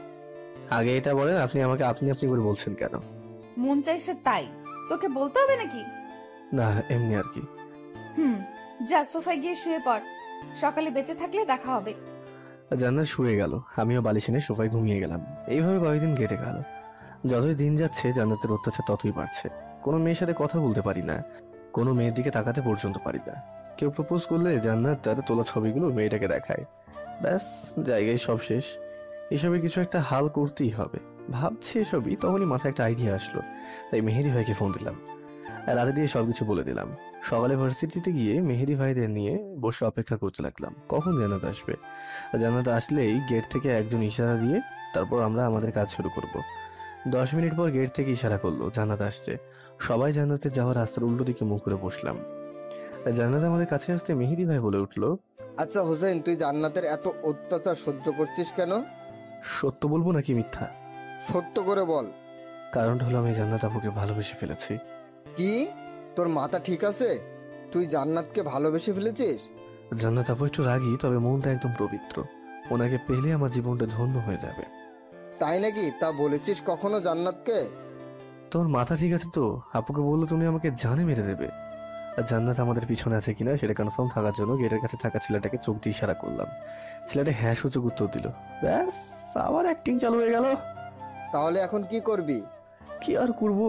B: আগে এটা বলেন, আপনি আমাকে আপনি আপনি করে বলছেন কেন?
D: মন চাইছে তাই। তোকে বলতে হবে নাকি?
B: না, এমনি আর কি।
D: যা সোফায় গিয়ে শুয়ে পড়, সকালে বেঁচে থাকলে দেখা হবে।
B: জান্নাত শুয়ে গেল, আমিও বালিশ এনে সোফায় ঘুমিয়ে গেলাম। এইভাবে কয়েকদিন কেটে গেল। যতই দিন যাচ্ছে জান্নাতের অত্যাচার ততই বাড়ছে। কোনো মেয়ের সাথে কথা বলতে পারি না, কোনো মেয়ের দিকে তাকাতে পর্যন্ত পারি না। কেউ প্রপোজ করলে জান্নাত তার তোলা ছবিগুলো মেয়েটাকে দেখায়। ব্যাস, জায়গায় সব শেষ। এসবের কিছু একটা হাল করতেই হবে ভাবছি এসবই। তখনই মাথায় একটা আইডিয়া আসলো, তাই মেহেদি ভাইকে ফোন দিলাম। রাতে দিয়ে সবকিছু বলে দিলাম। সকালে ভার্সিটিতে গিয়ে মেহেদি ভাইদের নিয়ে বসে অপেক্ষা করতে লাগলাম কখন জান্নাত আসবে। জান্নাত আসলেই গেট থেকে একজন ইশারা দিয়ে তারপর আমরা আমাদের কাজ শুরু করব। 10 মিনিট পর গেট থেকে ইশারা করলো জান্নাত আসছে। সবাই জান্নাতে যাওয়ার রাস্তার উল্টো দিকে মুখ করে বসলাম। জান্নাত আমাদের কাছে আসতে মেহেদি ভাই বলে উঠলো,
C: আচ্ছা হোসেন, তুই জান্নাতের এত অত্যাচার সহ্য করছিস কেন?
B: সত্য বলবো নাকি মিথ্যা?
C: সত্য করে বল।
B: কারণটা হলো আমি জান্নাত আপুকে ভালোবেসে ফেলেছি।
C: কি? তোর মাথা ঠিক আছে? তুই জান্নাতকে ভালোবেসে ফেলেছিস?
B: জান্নাত আপু একটু রাগী, তবে মনটা একদম পবিত্র। ওনাকে পেলে আমার জীবনটা ধন্য হয়ে যাবে।
C: তাই নাকি? তা বলেছিস কখনো জান্নাতকে?
B: তোমার মাথা ঠিক আছে তো? আপুকে বললো তুমি আমাকে জানে মেরে দেবে। আর জান্নাত আমাদের পিছনে আছে কিনা সেটা কনফার্ম থাকার জন্য গেটের কাছে থাকা ছেলেটাকে চোখ দিয়ে ইশারা করলাম। ছেলেটা হ্যাঁ সূচক উত্তর দিল। ব্যাস, আবার অ্যাক্টিং চালু হয়ে গেল।
C: তাহলে এখন কি করবি?
B: কি আর করব,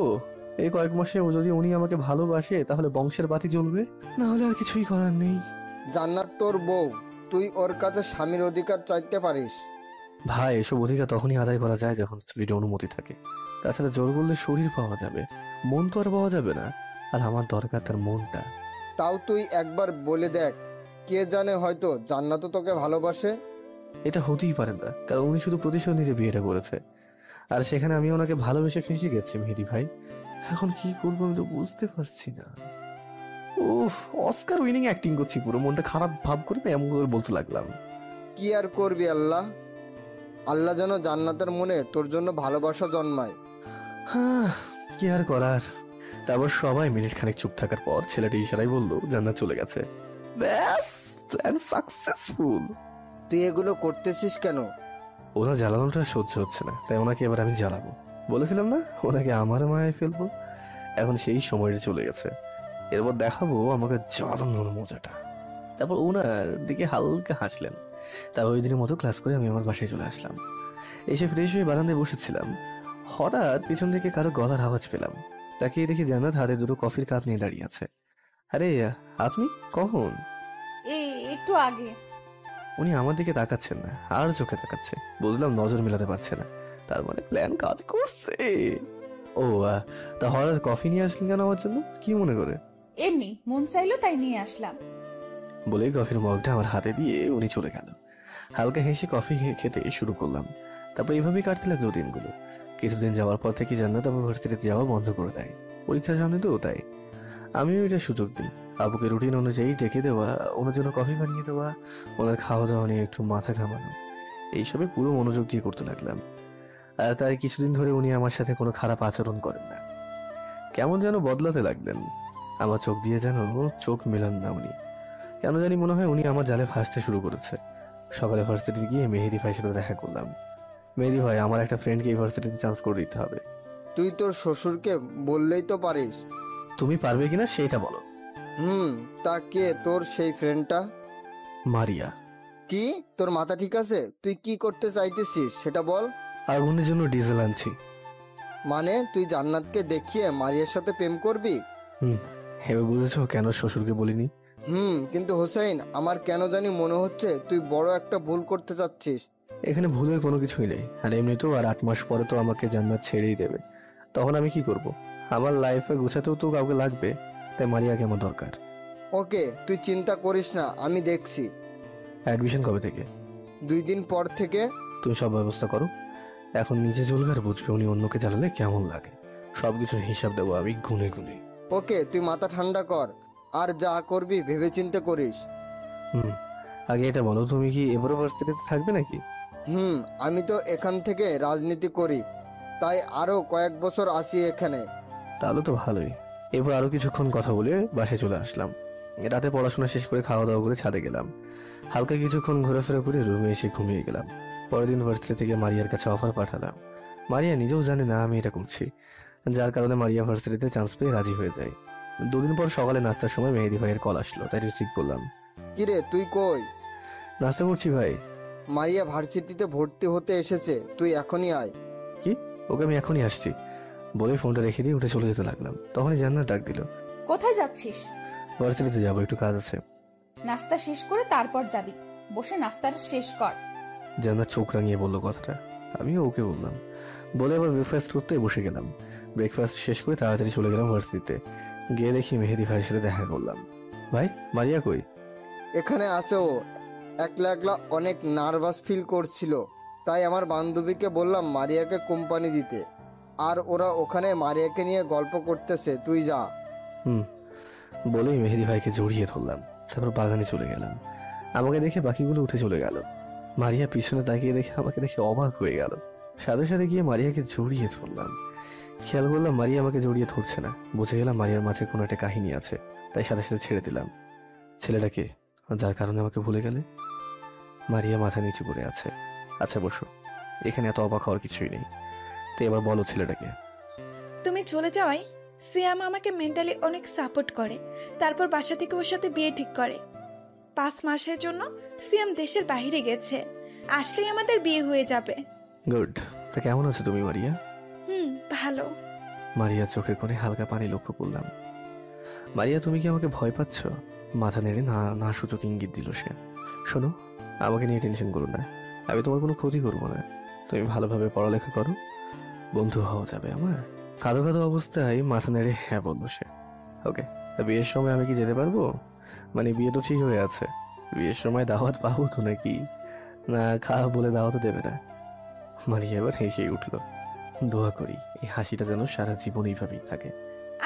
B: এই কয়েক মাসে ও যদি উনি আমাকে ভালোবাসে তাহলে বংশের বাতি জ্বলবে, না হলে আর কিছুই করার নেই।
C: জান্নাত তোর বউ, তুই ওর কাছে স্বামীর অধিকার চাইতে পারিস।
B: ভাই, এসব অধিকার তখনই আদায় করা যায় যখন স্ত্রীর অনুমতি থাকে। তাছাড়া জোর করলে শরীর পাওয়া যাবে, মন তো আর পাওয়া যাবে না। আর আমার দরকার তার মনটা।
C: তাও তুই একবার বলে দেখ, কে জানে হয়তো জান্নাতও তোকে ভালোবাসে।
B: এটা হতেই পারে না, কারণ উনি শুধু প্রতিশোধ নিতে বিয়েটা করেছে, আর সেখানে আমি ওনাকে ভালোবেসে ফেঁসে গেছি। মেহেদি ভাই, এখন কি করবো আমি তো বুঝতে পারছি না। উফ, অস্কার উইনিং অ্যাক্টিং করছি পুরো, মনটা খারাপ ভাব করে না এমন করে বলতে লাগলাম।
C: কি আর করবি, আল্লাহ আল্লাহ যেন জান্নাতের মনে তোর জন্য ভালোবাসা জন্মায়।
B: হ্যাঁ, কি আর করার। তারপর সবাই মিনিট খানিক চুপ থাকার পর ছেলেটি ইশারায় বললো জান্নাত চলে গেছে। ব্যাস, প্ল্যান সাকসেসফুল।
C: তুই এগুলো করতেছিস কেন?
B: ওরা জ্বালানোটা সহ্য হচ্ছে না, তাই ওনাকে এবার আমি জ্বালাবো। বলেছিলাম না ওনাকে আমার মায়ায় ফেলবো। এখন সেই সময়টা চলে গেছে, এরপর দেখাবো আমাকে জ্বালানোর মজাটা। তারপর ওনার দিকে হালকা হাসলেন। তারপর ওই দিনের মতো ক্লাস করে আমি আমার বাসায় চলে আসলাম। এসে ফ্রেশ হয়ে বারান্দায় বসেছিলাম, হঠাৎ পিছন থেকে কারো গলার আওয়াজ পেলাম। তাকিয়ে দেখি জান্নাত হাতে দুটো কফির কাপ নিয়ে দাঁড়িয়ে আছে। আরে আপনি কখন?
D: এই একটু আগে।
B: উনি আমার দিকে তাকাচ্ছেন না, আর চোখে তাকাচ্ছে। বুঝলাম নজর মেলাতে পারছে না, তার মানে প্ল্যান কাজ করছে। ও তা হঠাৎ কফি নিয়ে আসলেন কেন আমার জন্য, কি মনে করে?
D: এমনি মন চাইলো তাই নিয়ে আসলাম।
B: বলেই কফির মগটা আমার হাতে দিয়ে উনি চলে গেল। হালকা হেসে কফি খেতে শুরু করলাম। তারপর এইভাবেই কাটতে লাগলো দিনগুলো। কিছুদিন যাওয়ার পর থেকে জান্নাত আবার ভার্সিটিতে যাওয়া বন্ধ করে দেয়। পরীক্ষার সামনে তো তাই আমিও এটা সুযোগ দিই। আবুকে রুটিন অনুযায়ী ডেকে দেওয়া, ওনার জন্য কফি বানিয়ে দেওয়া, ওনার খাওয়া দাওয়া নিয়ে একটু মাথা ঘামানো, এইসবে পুরো মনোযোগ দিয়ে করতে লাগলাম। আর তাই কিছুদিন ধরে উনি আমার সাথে কোনো খারাপ আচরণ করেন না। কেমন যেন বদলাতে লাগলেন। আমার চোখ দিয়ে যেন চোখ মেলান না উনি। কেন জানি মনে হয় উনি আমার জালে ফাঁসতে শুরু করেছে। সকালে ভার্সিটিতে গিয়ে মেহেদি ভাইয়ের সাথে দেখা করলাম। মেহেদি ভাই, আমার একটা ফ্রেন্ডকে ইউনিভার্সিটিতে চান্স করে দিতে হবে।
C: তুই তোর শ্বশুরকে বললেই তো পারিস।
B: তুমি পারবে কিনা সেইটা বলো।
C: তা কে তোর সেই ফ্রেন্ডটা?
B: মারিয়া।
C: কি? তোর মাথা ঠিক আছে? তুই কি করতে চাইতেছিস সেটা বল।
B: আগুনের জন্য ডিজেল আনছি।
C: মানে তুই জান্নাতকে দেখিয়ে মারিয়ার সাথে প্রেম করবি?
B: এবার বুঝেছো কেন শ্বশুরকে বলিনি?
C: কিন্তু হোসেন, আমার কেন জানি মনে হচ্ছে তুই বড় একটা ভুল করতে চাচ্ছিস।
B: এখানে ভুলের কোনো কিছুই নেই। আর এমনিতেও আর 8 মাস পরে তো আমাকে জান্নাত ছেড়েই দেবে। তখন আমি কি করব? আমার লাইফে গুছাতেও তো কাউকে লাগবে, তাই মারিয়াকে আমার দরকার।
C: ওকে, তুই চিন্তা করিস না, আমি দেখছি।
B: অ্যাডমিশন কবে থেকে?
C: 2 দিন পর থেকে।
B: তুমি সব ব্যবস্থা করো। এখন নিজে জ্বলবে আর বুঝবে উনি অন্যকে জ্বালালে কেমন লাগে। সবকিছুর হিসাব দেবো আমি গুনে গুনে।
C: ওকে, তুই মাথা ঠান্ডা কর, আর যা করবি ভেবেচিন্তে করিস।
B: আগে এটা বলো, তুমি কি এবারও ভার্সিটিতে থাকবে নাকি?
C: আমি তো এখান থেকে রাজনীতি করি, তাই আরো কয়েক বছর আসি এখানে।
B: তাহলে তো ভালোই। এবার আরো কিছুক্ষণ কথা বলে বাসায় চলে আসলাম। রাতে পড়াশোনা শেষ করে খাওয়া দাওয়া করে ছাদে গেলাম। হালকা কিছুক্ষণ ঘোরাফেরা করে রুমে এসে ঘুমিয়ে গেলাম। পরের দিন ভার্সিটি থেকে মারিয়ার কাছে অফার পাঠালাম। মারিয়া নিজেও জানে না আমি এটা করছি, যার কারণে মারিয়া ভার্সিটিতে চান্স পেয়ে রাজি হয়ে যায়। 2 দিন পর সকালে নাস্তার সময় মেহেদি ভাইয়ের কল আসলো, তাই রিসিভ করলাম।
C: কিরে, তুই কই?
B: নাস্তা করছি ভাই।
C: মারিয়া ভার্সিটিতে ভর্তি হতে এসেছে, তুই এখনই আয়।
B: কি? ওকে আমি এখনই আসছি বলে ফোনটা রেখে দিয়ে উঠে চলে যেতে লাগলাম। তখনই জান্নাত ডাক দিল।
D: কোথায় যাচ্ছিস?
B: ভার্সিটিতে যাবো, একটু কাজ আছে।
D: নাস্তা শেষ করে তারপর যাবি। বসে নাস্তাটা শেষ কর।
B: জান্নাত চোখ রাঙিয়ে বললো কথাটা। আমিও ওকে বললাম। বলে আবার ব্রেকফাস্ট করতে বসে গেলাম। ব্রেকফাস্ট শেষ করে তাড়াতাড়ি চলে গেলাম ভার্সিটিতে। গিয়ে দেখি মেহেদি ভাইয়ের সাথে দেখা করলাম। ভাই, মারিয়া কই?
C: এখানে আছে ও। একলা একলা অনেক নার্ভাস ফিল করছিল, তাই আমার বান্ধবীকে বললাম মারিয়াকে কোম্পানি দিতে। আর ওরা ওখানে মারিয়াকে নিয়ে গল্প করতেছে, তুই যা।
B: হুম বলেই মেহেদি ভাইকে জড়িয়ে ধরলাম, তারপর বাগানে চলে গেলাম। আমাকে দেখে বাকিগুলো উঠে চলে গেল। মারিয়া পিছনে তাকিয়ে দেখে আমাকে দেখে অবাক হয়ে গেল। সাথে সাথে গিয়ে মারিয়াকে জড়িয়ে ধরলাম। খেয়াল করলাম মারিয়া আমাকে জড়িয়ে ধরছে না। বুঝে গেলাম মারিয়ার মাঝে কোনো একটা কাহিনী আছে, তাই সাথে সাথে ছেড়ে দিলাম। ছেলেটাকে যার কারণে আমাকে ভুলে গেলে? মারিয়া মাথা নিচু করে আছে। আচ্ছা বসো, এখানে এত অবাক হওয়ার কিছুই নেই। তো এবার বলো ছেলেটাকে।
G: তুমি চলে যাওয়ায় সিয়াম আমাকে মেন্টালি অনেক সাপোর্ট করে। তারপর বাসা থেকে ওর সাথে বিয়ে ঠিক করে। 5 মাসের জন্য সিয়াম দেশের বাইরে গেছে, আসলেই আমাদের বিয়ে হয়ে যাবে।
B: গুড। তা কেমন আছো তুমি মারিয়া?
G: ভালো।
B: মারিয়ার চোখের কোণে হালকা পানি লক্ষ্য করলাম। মারিয়া, তুমি কি আমাকে ভয় পাচ্ছ? মাথা নেড়ে না না সূচক ইঙ্গিত দিল সে। শোনো, আমাকে নিয়ে টেনশন করো না, আমি তোমার কোনো ক্ষতি করবো না। তুমি ভালোভাবে পড়ালেখা করো, বন্ধু হওয়া যাবে আমার। কাঁদো কাঁদো অবস্থায় মাথা নেড়ে হ্যাঁ বললো সে। ওকে, তা বিয়ের সময় আমি কি যেতে পারবো? মানে বিয়ে তো ঠিক হয়ে আছে, বিয়ের সময় দাওয়াত পাবো তো নাকি? না খাওয়া বলে দাওয়াতও দেবে না? মারিয়া এবার হেসেই উঠলো। দোয়া করি এই হাসিটা যেন সারা জীবন এইভাবেই থাকে।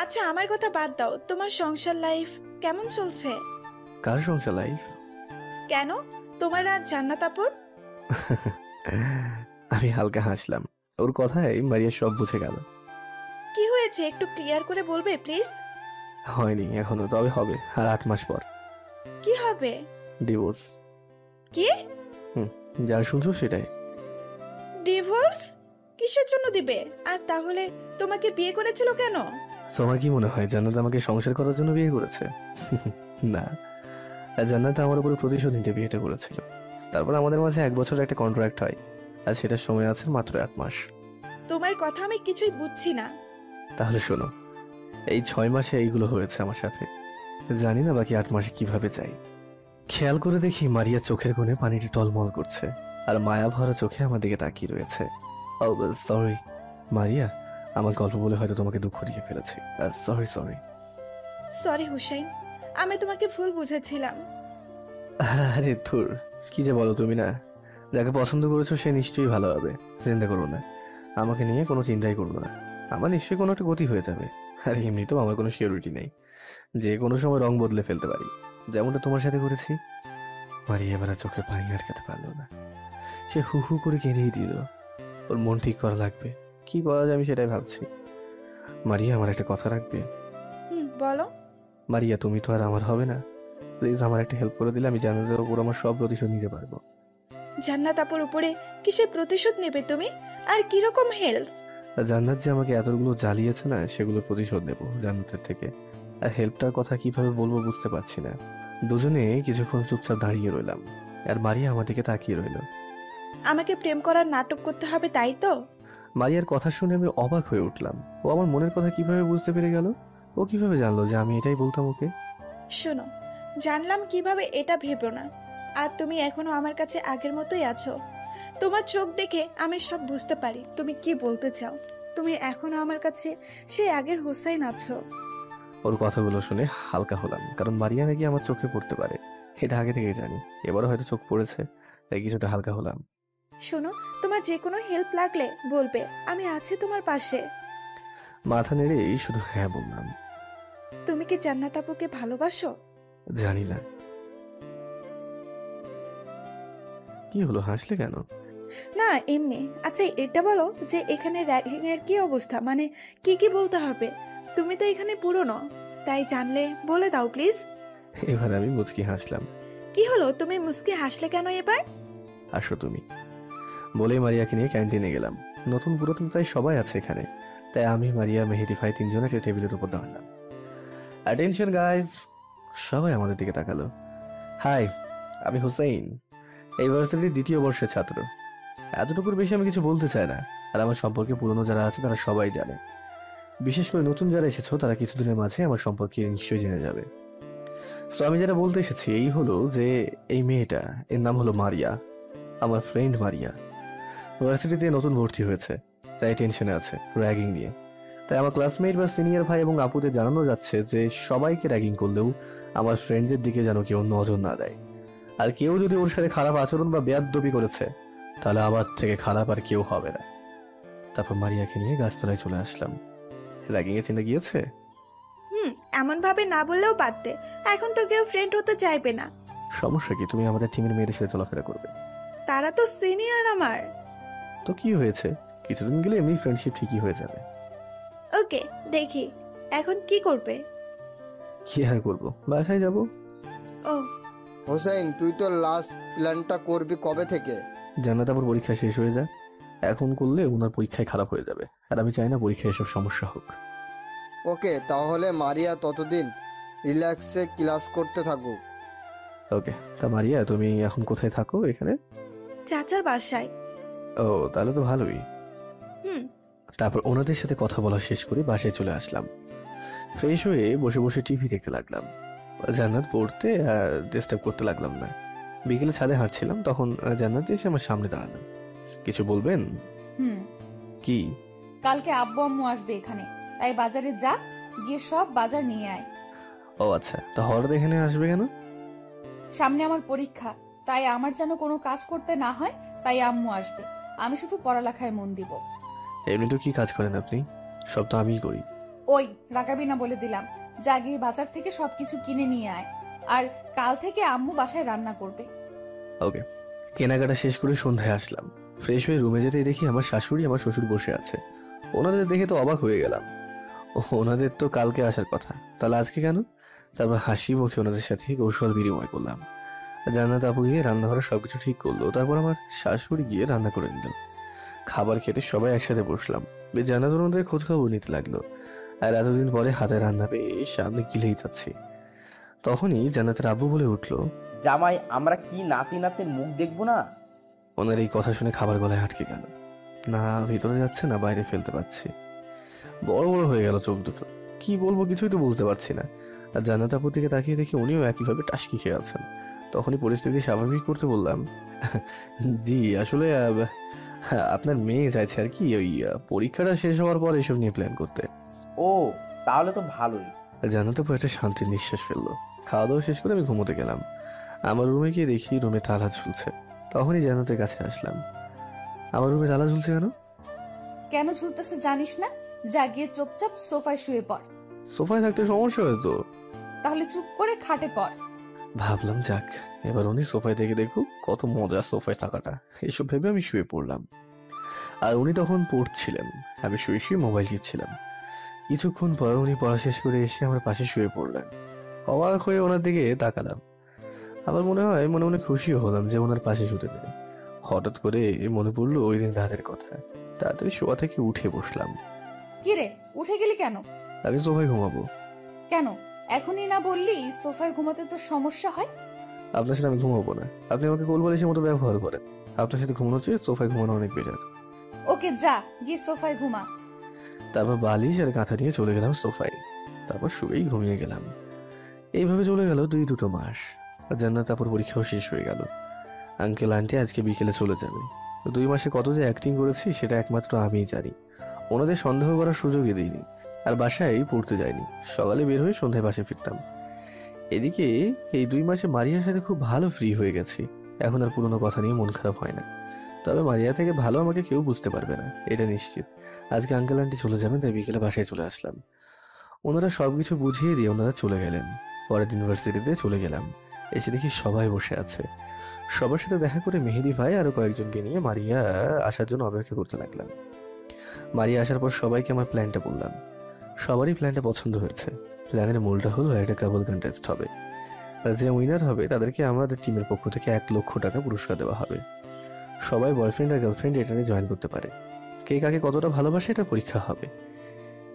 G: আচ্ছা, আমার কথা বাদ দাও, তোমার সংসার লাইফ কেমন চলছে?
B: কার সংসার লাইফ?
G: কেন, তোমার আর জান্নাত আপুর?
B: আমি হালকা হাসলাম। ওর কথায় মারিয়া সব বুঝে গেল।
G: কি হয়েছে একটু ক্লিয়ার করে বলবে প্লিজ?
B: হয়নি এখনো, তবে হবে আর 8 মাস পর।
G: কি হবে?
B: ডিভোর্স।
G: কি?
B: যা শুনছো সেটাই।
G: ডিভোর্স? কিসের জন্য দিবে? আর তাহলে তোমাকে বিয়ে করেছিল কেন?
B: তোমার কি মনে হয় জান্নাত আমাকে সংসার করার জন্য বিয়ে করেছে? না, জান্নাত আমার উপরে প্রতিশোধ নিতে বিয়েটা করেছিল। তারপর আমাদের মাঝে 1 বছর একটা কন্ট্রাক্ট হয়, আর সেটার সময় আছে মাত্র 8 মাস।
G: তোমার কথা আমি কিছুই বুঝছি না।
B: তাহলে শোনো, এই 6 মাসে এইগুলো হয়েছে আমার সাথে। জানি না বাকি 8 মাসে কিভাবে যাই। খেয়াল করে দেখি মারিয়া চোখের কোণে পানিটি টলমল করছে, আর মায়া ভরা চোখে আমার দিকে তাকিয়ে রয়েছে। সরি মারিয়া, আমার গল্প বলে হয়তো তোমাকে দুঃখ দিয়ে ফেলেছি। Sorry sorry.
G: সরি হুসাইন, আমি তোমাকে ভুল বুঝেছিলাম।
B: আরে ধুর, কি যে বলো তুমি না। যাকে পছন্দ করেছো সে নিশ্চয়ই ভালো হবে, চিন্তা করো না। আমাকে নিয়ে কোনো চিন্তাই করো না, আমার নিশ্চয়ই কোনো একটা গতি হয়ে যাবে। আর এমনিতেও আমার কোনো সিওরিটি নেই, যে কোনো সময় রং বদলে ফেলতে পারি, যেমনটা তোমার সাথে করেছি। মারিয়া এবার আর চোখের পানি আটকাতে পারলো না, সে হু হু করে কেঁদেই দিল। ওর মন ঠিক করা লাগবে, কি করা যায় আমি সেটাই ভাবছি। মারিয়া, আমার একটা কথা রাখবে?
G: বলো।
B: মারিয়া, তুমি তো আর আমার হবে না, প্লিজ আমার একটা হেল্প করে দিলে আমি জান্নাতের উপর আমার সব প্রতিশোধ নিতে পারবো।
G: জান্নাত আপুর উপরে কিসের প্রতিশোধ নেবে তুমি? আর কি রকম হেল্প?
B: জান্নাত যে আমাকে এতগুলো জ্বালিয়েছে না, সেগুলোর প্রতিশোধ নেব জান্নাতের থেকে। আর হেল্পটার কথা কিভাবে বলবো বুঝতে পারছি না। দুজনে কিছুক্ষণ চুপচাপ দাঁড়িয়ে রইলাম, আর মারিয়া আমার দিকে তাকিয়ে রইল।
G: আমাকে প্রেম করার নাটক করতে হবে, তাই তো?
B: মারিয়ার কথা শুনে আমি অবাক হয়ে উঠলাম। ও আমার মনের কথা কিভাবে বুঝতে পেরে গেল? ও কিভাবে জানলো যে আমি এটাই বলতাম ওকে?
G: শোনো, জানলাম কিভাবে এটা ভেবো না। আর তুমি এখনো আমার কাছে আগের মতোই আছো। তোমার চোখ দেখে আমি সব বুঝতে পারি তুমি কি বলতে চাও। তুমি এখনো আমার কাছে সেই আগের হুসাইন আছো।
B: ওর কথাগুলো শুনে হালকা হলাম, কারণ মারিয়া নাকি আমার চোখে পড়তে পারে, এটা আগে থেকেই জানি। এবারও হয়তো চোখ পড়েছে, তাই কিছুটা হালকা হলাম।
G: শোনো, তোমার যে কোনো হেল্প লাগলে বলবে, আমি আছি তোমার পাশে।
B: মাথা নেড়েই শুধু হ্যাঁ বললাম।
G: তুমি কি জান্নাত আপুকে ভালোবাসো?
B: জানি না। কি হলো, হাসলে কেন?
G: না এমনি। আচ্ছা এটা বলো যে এখানে র্যাগিং এর কি অবস্থা, মানে কি কি বলতে হবে? তুমি তো এখানে পুরনো, তাই জানলে বলে দাও প্লিজ।
B: এবার আমি মুচকি হাসলাম।
G: কি হলো, তুমি মুচকি হাসলে কেন এবার?
B: আসো তুমি, বলেই মারিয়াকে নিয়ে ক্যান্টিনে গেলাম। নতুন পুরাতন প্রায় সবাই আছে এখানে, তাই আমি, মারিয়া, মেহেদি ভাই 3 জনে একটা টেবিলের উপর দাঁড়ালাম। অ্যাটেনশন গাইজ, সবাই আমাদের দিকে তাকালো। হাই, আমি হুসাইন, এই ভার্সিটির 2য় বর্ষের ছাত্র। এতটুকুর বেশি আমি কিছু বলতে চাই না। আর আমার সম্পর্কে পুরনো যারা আছে তারা সবাই জানে, বিশেষ করে নতুন যারা এসেছো তারা কিছুদিনের মাঝে আমার সম্পর্কে নিশ্চয়ই জেনে যাবে। সো আমি যেটা বলতে এসেছি এই হলো যে এই মেয়েটা, এর নাম হলো মারিয়া, আমার ফ্রেন্ড মারিয়া। ভার্সিটিতে নতুন ভর্তি হয়েছে, তাই টেনশনে আছে র্যাগিং নিয়ে। তাই আমার ক্লাসমেট বা সিনিয়র ভাই এবং আপুদের জানানো যাচ্ছে যে সবাইকে র্যাগিং করলেও আমার ফ্রেন্ডদের দিকে যেন কেউ নজর না দেয়। আর কেউ যদি ওর সাথে খারাপ আচরণ বা বেয়াদবি করেছে তাহলে আমার থেকে খারাপ আর কেউ হবে না। তারপর মারিয়াকে নিয়ে গাছতলায় চলে আসলাম। র্যাগিং এর চিন্তা গিয়েছে?
G: এমন ভাবে না বললেও পারতে। এখন তো কেউ ফ্রেন্ড হতে চাইবে না।
B: সমস্যা কি? তুমি আমাদের টিমের মেয়েদের সাথে চলাফেরা করবে।
G: তারা তো সিনিয়র আমার।
B: তো কি হয়েছে, কিছুদিন গেলে এমনি ফ্রেন্ডশিপ ঠিকই হয়ে যাবে।
G: ওকে, দেখি এখন কি করবে।
B: কি আর করবো, বাসায় যাব।
G: ও
C: হোসেন, তুই তো লাস্ট প্ল্যানটা করবি কবে থেকে?
B: জান্নাত আবার পরীক্ষা শেষ হয়ে যায়, এখন করলে ওনার পরীক্ষায় খারাপ হয়ে যাবে, আর আমি চাই না পরীক্ষায় এসব সমস্যা হোক।
C: ওকে, তাহলে মারিয়া ততদিন রিল্যাক্সে ক্লাস করতে থাকুক।
B: ওকে, তা মারিয়া তুমি এখন কোথায় থাকো? এখানে?
G: চাচার বাসায়।
B: ও, তাহলে তো ভালোই।
G: হুম
B: তারপর ওনাদের সাথে কথা বলা শেষ করে বাসায় চলে আসলাম। ফ্রেশ হয়ে বসে বসে টিভি দেখতে লাগলাম। জান্নাত পড়তে আর ডিস্টার্ব করতে লাগলাম না। বিকেলে ছাদে হাঁটছিলাম, তখন জান্নাত এসে আমার সামনে দাঁড়ালো। কিছু বলবেন? কি?
D: কালকে আব্বু আম্মু আসবে এখানে, তাই বাজারে যা, গিয়ে সব বাজার নিয়ে আয়।
B: ও আচ্ছা, তা হঠাৎ এখানে আসবে কেন?
D: সামনে আমার পরীক্ষা, তাই আমার যেন কোনো কাজ করতে না হয়, তাই আম্মু আসবে। আমি শুধু পড়ালেখায় মন দিব।
B: এমনি তো কি কাজ করেন আপনি? সব তো আমিই করি।
D: ওই রাগাবি না বলে দিলাম। যা গিয়ে বাজার থেকে সবকিছু কিনে নিয়ে আয়, আর কাল থেকে আম্মু বাসায় রান্না করবে।
B: ওকে। কেনাকাটা শেষ করে সন্ধ্যায় আসলাম। ফ্রেশ হয়ে রুমে যেতেই দেখি আমার শাশুড়ি আমার শ্বশুর বসে আছে। ওনাদের দেখে তো অবাক হয়ে গেলাম। ওনাদের তো কালকে আসার কথা, তাহলে আজকে কেন? তারপর হাসি মুখে ওনাদের সাথে কৌশল বিনিময় করলাম। জান্নাত আপু গিয়ে রান্নাঘরে সবকিছু ঠিক করলো, তারপর আমার শাশুড়ি গিয়ে রান্না করে নিল। খাবার খেতে সবাই একসাথে বসলাম। বেশ জান্নাত ওনাদের খোঁজ খবর নিতে লাগলো, আর এতদিন পরে হাতে রান্না পেয়ে সামনে গিলেই যাচ্ছি। তখনই জান্নাতের আব্বু বলে উঠলো,
E: জামাই, আমরা কি নাতি নাতির মুখ দেখবো না?
B: ওনার এই কথা শুনে খাবার গলায় আটকে গেল। না ভিতরে যাচ্ছে না বাইরে ফেলতে পারছি। বড় বড় হয়ে গেল চোখ দুটো। কি বলবো কিছুই তো বুঝতে পারছি না। আর জান্নাত আপুর দিকে তাকিয়ে দেখি উনিও একইভাবে টাসকি খেয়ে আছেন। তখনই পরিস্থিতি স্বাভাবিক করতে বললাম, জি আসলে আপনার মেয়ে চাইছে আর কি ওই পরীক্ষাটা শেষ হওয়ার পর এসব নিয়ে প্ল্যান করতে।
E: ও, তাহলে তো ভালোই।
B: জান্নাত আপু একটা শান্তির নিঃশ্বাস ফেললো। খাওয়া দাওয়া শেষ করে আমি ঘুমোতে গেলাম। আমার রুমে গিয়ে দেখি রুমে তালা ঝুলছে। তখনই জান্নাতের কাছে আসলাম। আমার রুমে তালা ঝুলছে কেন?
D: কেন ঝুলতেছে জানিস না? যা গিয়ে চুপচাপ সোফায় শুয়ে পড়।
B: সোফায় থাকতে সমস্যা হয়তো।
D: তাহলে চুপ করে খাটে পড়।
B: ভাবলাম যাক, এবার উনি সোফায় থেকে দেখুক কত মজা সোফায় থাকাটা। এসব ভেবে আমি শুয়ে পড়লাম। আর উনি তখন পড়ছিলেন, আমি শুয়ে শুয়ে মোবাইল টিপছিলাম। কিছুক্ষণ পর উনি পড়া শেষ করে এসে আমার পাশে শুয়ে পড়লেন। অবাক হয়ে ওনার দিকে তাকালাম। আবার মনে হয় মনে মনে খুশিও হলাম যে ওনার পাশে শুতে পেরে। হঠাৎ করে মনে পড়লো ওই দিন রাতের কথা। তাড়াতাড়ি শোয়া থেকে উঠে বসলাম।
D: কিরে, উঠে গেলি কেন?
B: আমি সোফায় ঘুমাবো।
D: কেন এখনই না বললি সোফায় ঘুমাতে তো সমস্যা হয়?
B: আপনার সাথে আমি ঘুমাবো না। আপনি আমাকে কোলবালিশের মতো ব্যবহার করেন। আপনার সাথে ঘুমানো চেয়ে সোফায় ঘুমানো অনেক বেটার।
D: ওকে যা, গিয়ে সোফায় ঘুমা।
B: তারপর বালিশ আর কাঁথা নিয়ে চলে গেলাম সোফায়। তারপর শুয়েই ঘুমিয়ে গেলাম। এইভাবে চলে গেল দুটো মাস। জান্নাত আপুর পরীক্ষাও শেষ হয়ে গেল। আঙ্কেল আন্টি আজকে বিকেলে চলে যাবে। 2 মাসে কত যে অ্যাক্টিং করেছি সেটা একমাত্র আমিই জানি। ওনাদের সন্দেহ করার সুযোগই দিইনি। আর বাসায় পড়তে যাইনি। সকালে বের হয়ে সন্ধ্যায় বাসায় ফিরতাম। এদিকে এই 2 মাসে মারিয়ার সাথে খুব ভালো ফ্রি হয়ে গেছি। এখন আর পুরোনো কথা নিয়ে মন খারাপ হয় না। তবে মারিয়া থেকে ভালো আমাকে কেউ বুঝতে পারবে না, এটা নিশ্চিত। আজকে আঙ্কেল আন্টি চলে যাবেন, তাই বিকেলে বাসায় চলে আসলাম। ওনারা সবকিছু বুঝিয়ে দিয়ে ওনারা চলে গেলেন। পরের দিন ইউনিভার্সিটিতে চলে গেলাম। এসে দেখি সবাই বসে আছে। সবার সাথে দেখা করে মেহেদি ভাই আরো কয়েকজনকে নিয়ে মারিয়া আসার জন্য অপেক্ষা করতে লাগলাম। মারিয়া আসার পর সবাইকে আমার প্ল্যানটা বললাম। সবারই প্ল্যানটা পছন্দ হয়েছে। প্ল্যানের মূলটা হলো একটা কাপল কন্টেস্ট হবে। যে উইনার হবে তাদেরকে আমাদের টিমের পক্ষ থেকে 1 লক্ষ টাকা পুরস্কার দেওয়া হবে। সবাই বয়ফ্রেন্ড আর গার্লফ্রেন্ড এটাতে জয়েন করতে পারে। কে কাকে কতটা ভালোবাসে এটা পরীক্ষা হবে।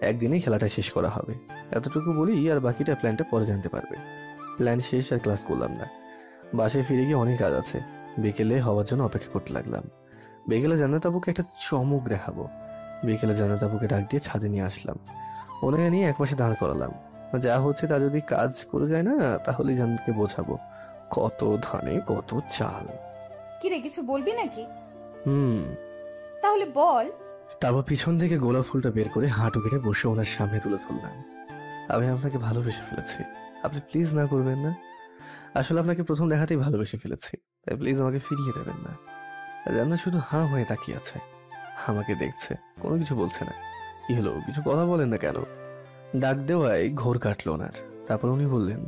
B: একদিনেই খেলাটা শেষ করা হবে। এতটুকু বলি, আর বাকিটা প্ল্যানটা পরে জানতে পারবে। প্ল্যান শেষ, আর ক্লাস করলাম না। বাসায় ফিরে গিয়ে অনেক কাজ আছে। বিকেলে হওয়ার জন্য অপেক্ষা করতে লাগলাম। বিকেলে জান্নাত আপুকে একটা চমক দেখাবো। বিকেলে জান্নাত আপুকে ডাক দিয়ে ছাদে নিয়ে আসলাম। ওনাকে নিয়ে একপাশে দাঁড় করালাম। যা হচ্ছে তা যদি কাজ করে যায় না, তাহলে জান্নাতকে বোঝাবো কত ধানে কত চাল।
D: কিরে, কিছু বলবি নাকি?
B: হুম।
D: তাহলে বল।
B: তারপর পিছন থেকে গোলাপ ফুলটা বের করে হাঁটু কেটে বসে ওনার সামনে তুলে ধরলাম। আমি আপনাকে ভালোবেসে ফেলেছি, আপনি প্লিজ না করবেন না। আসলে আপনাকে প্রথম দেখাতেই ভালোবেসে ফেলেছি, তাই প্লিজ আমাকে ফিরিয়ে দেবেন না। জান্নাত শুধু হাঁ হয়ে তাকিয়ে আছে, আমাকে দেখছে, কোনো কিছু বলছে না। কি হলো, কিছু কথা বলেন না কেন? ডাক দেওয়ায় ঘোর কাটলো ওনার। তারপর উনি বললেন,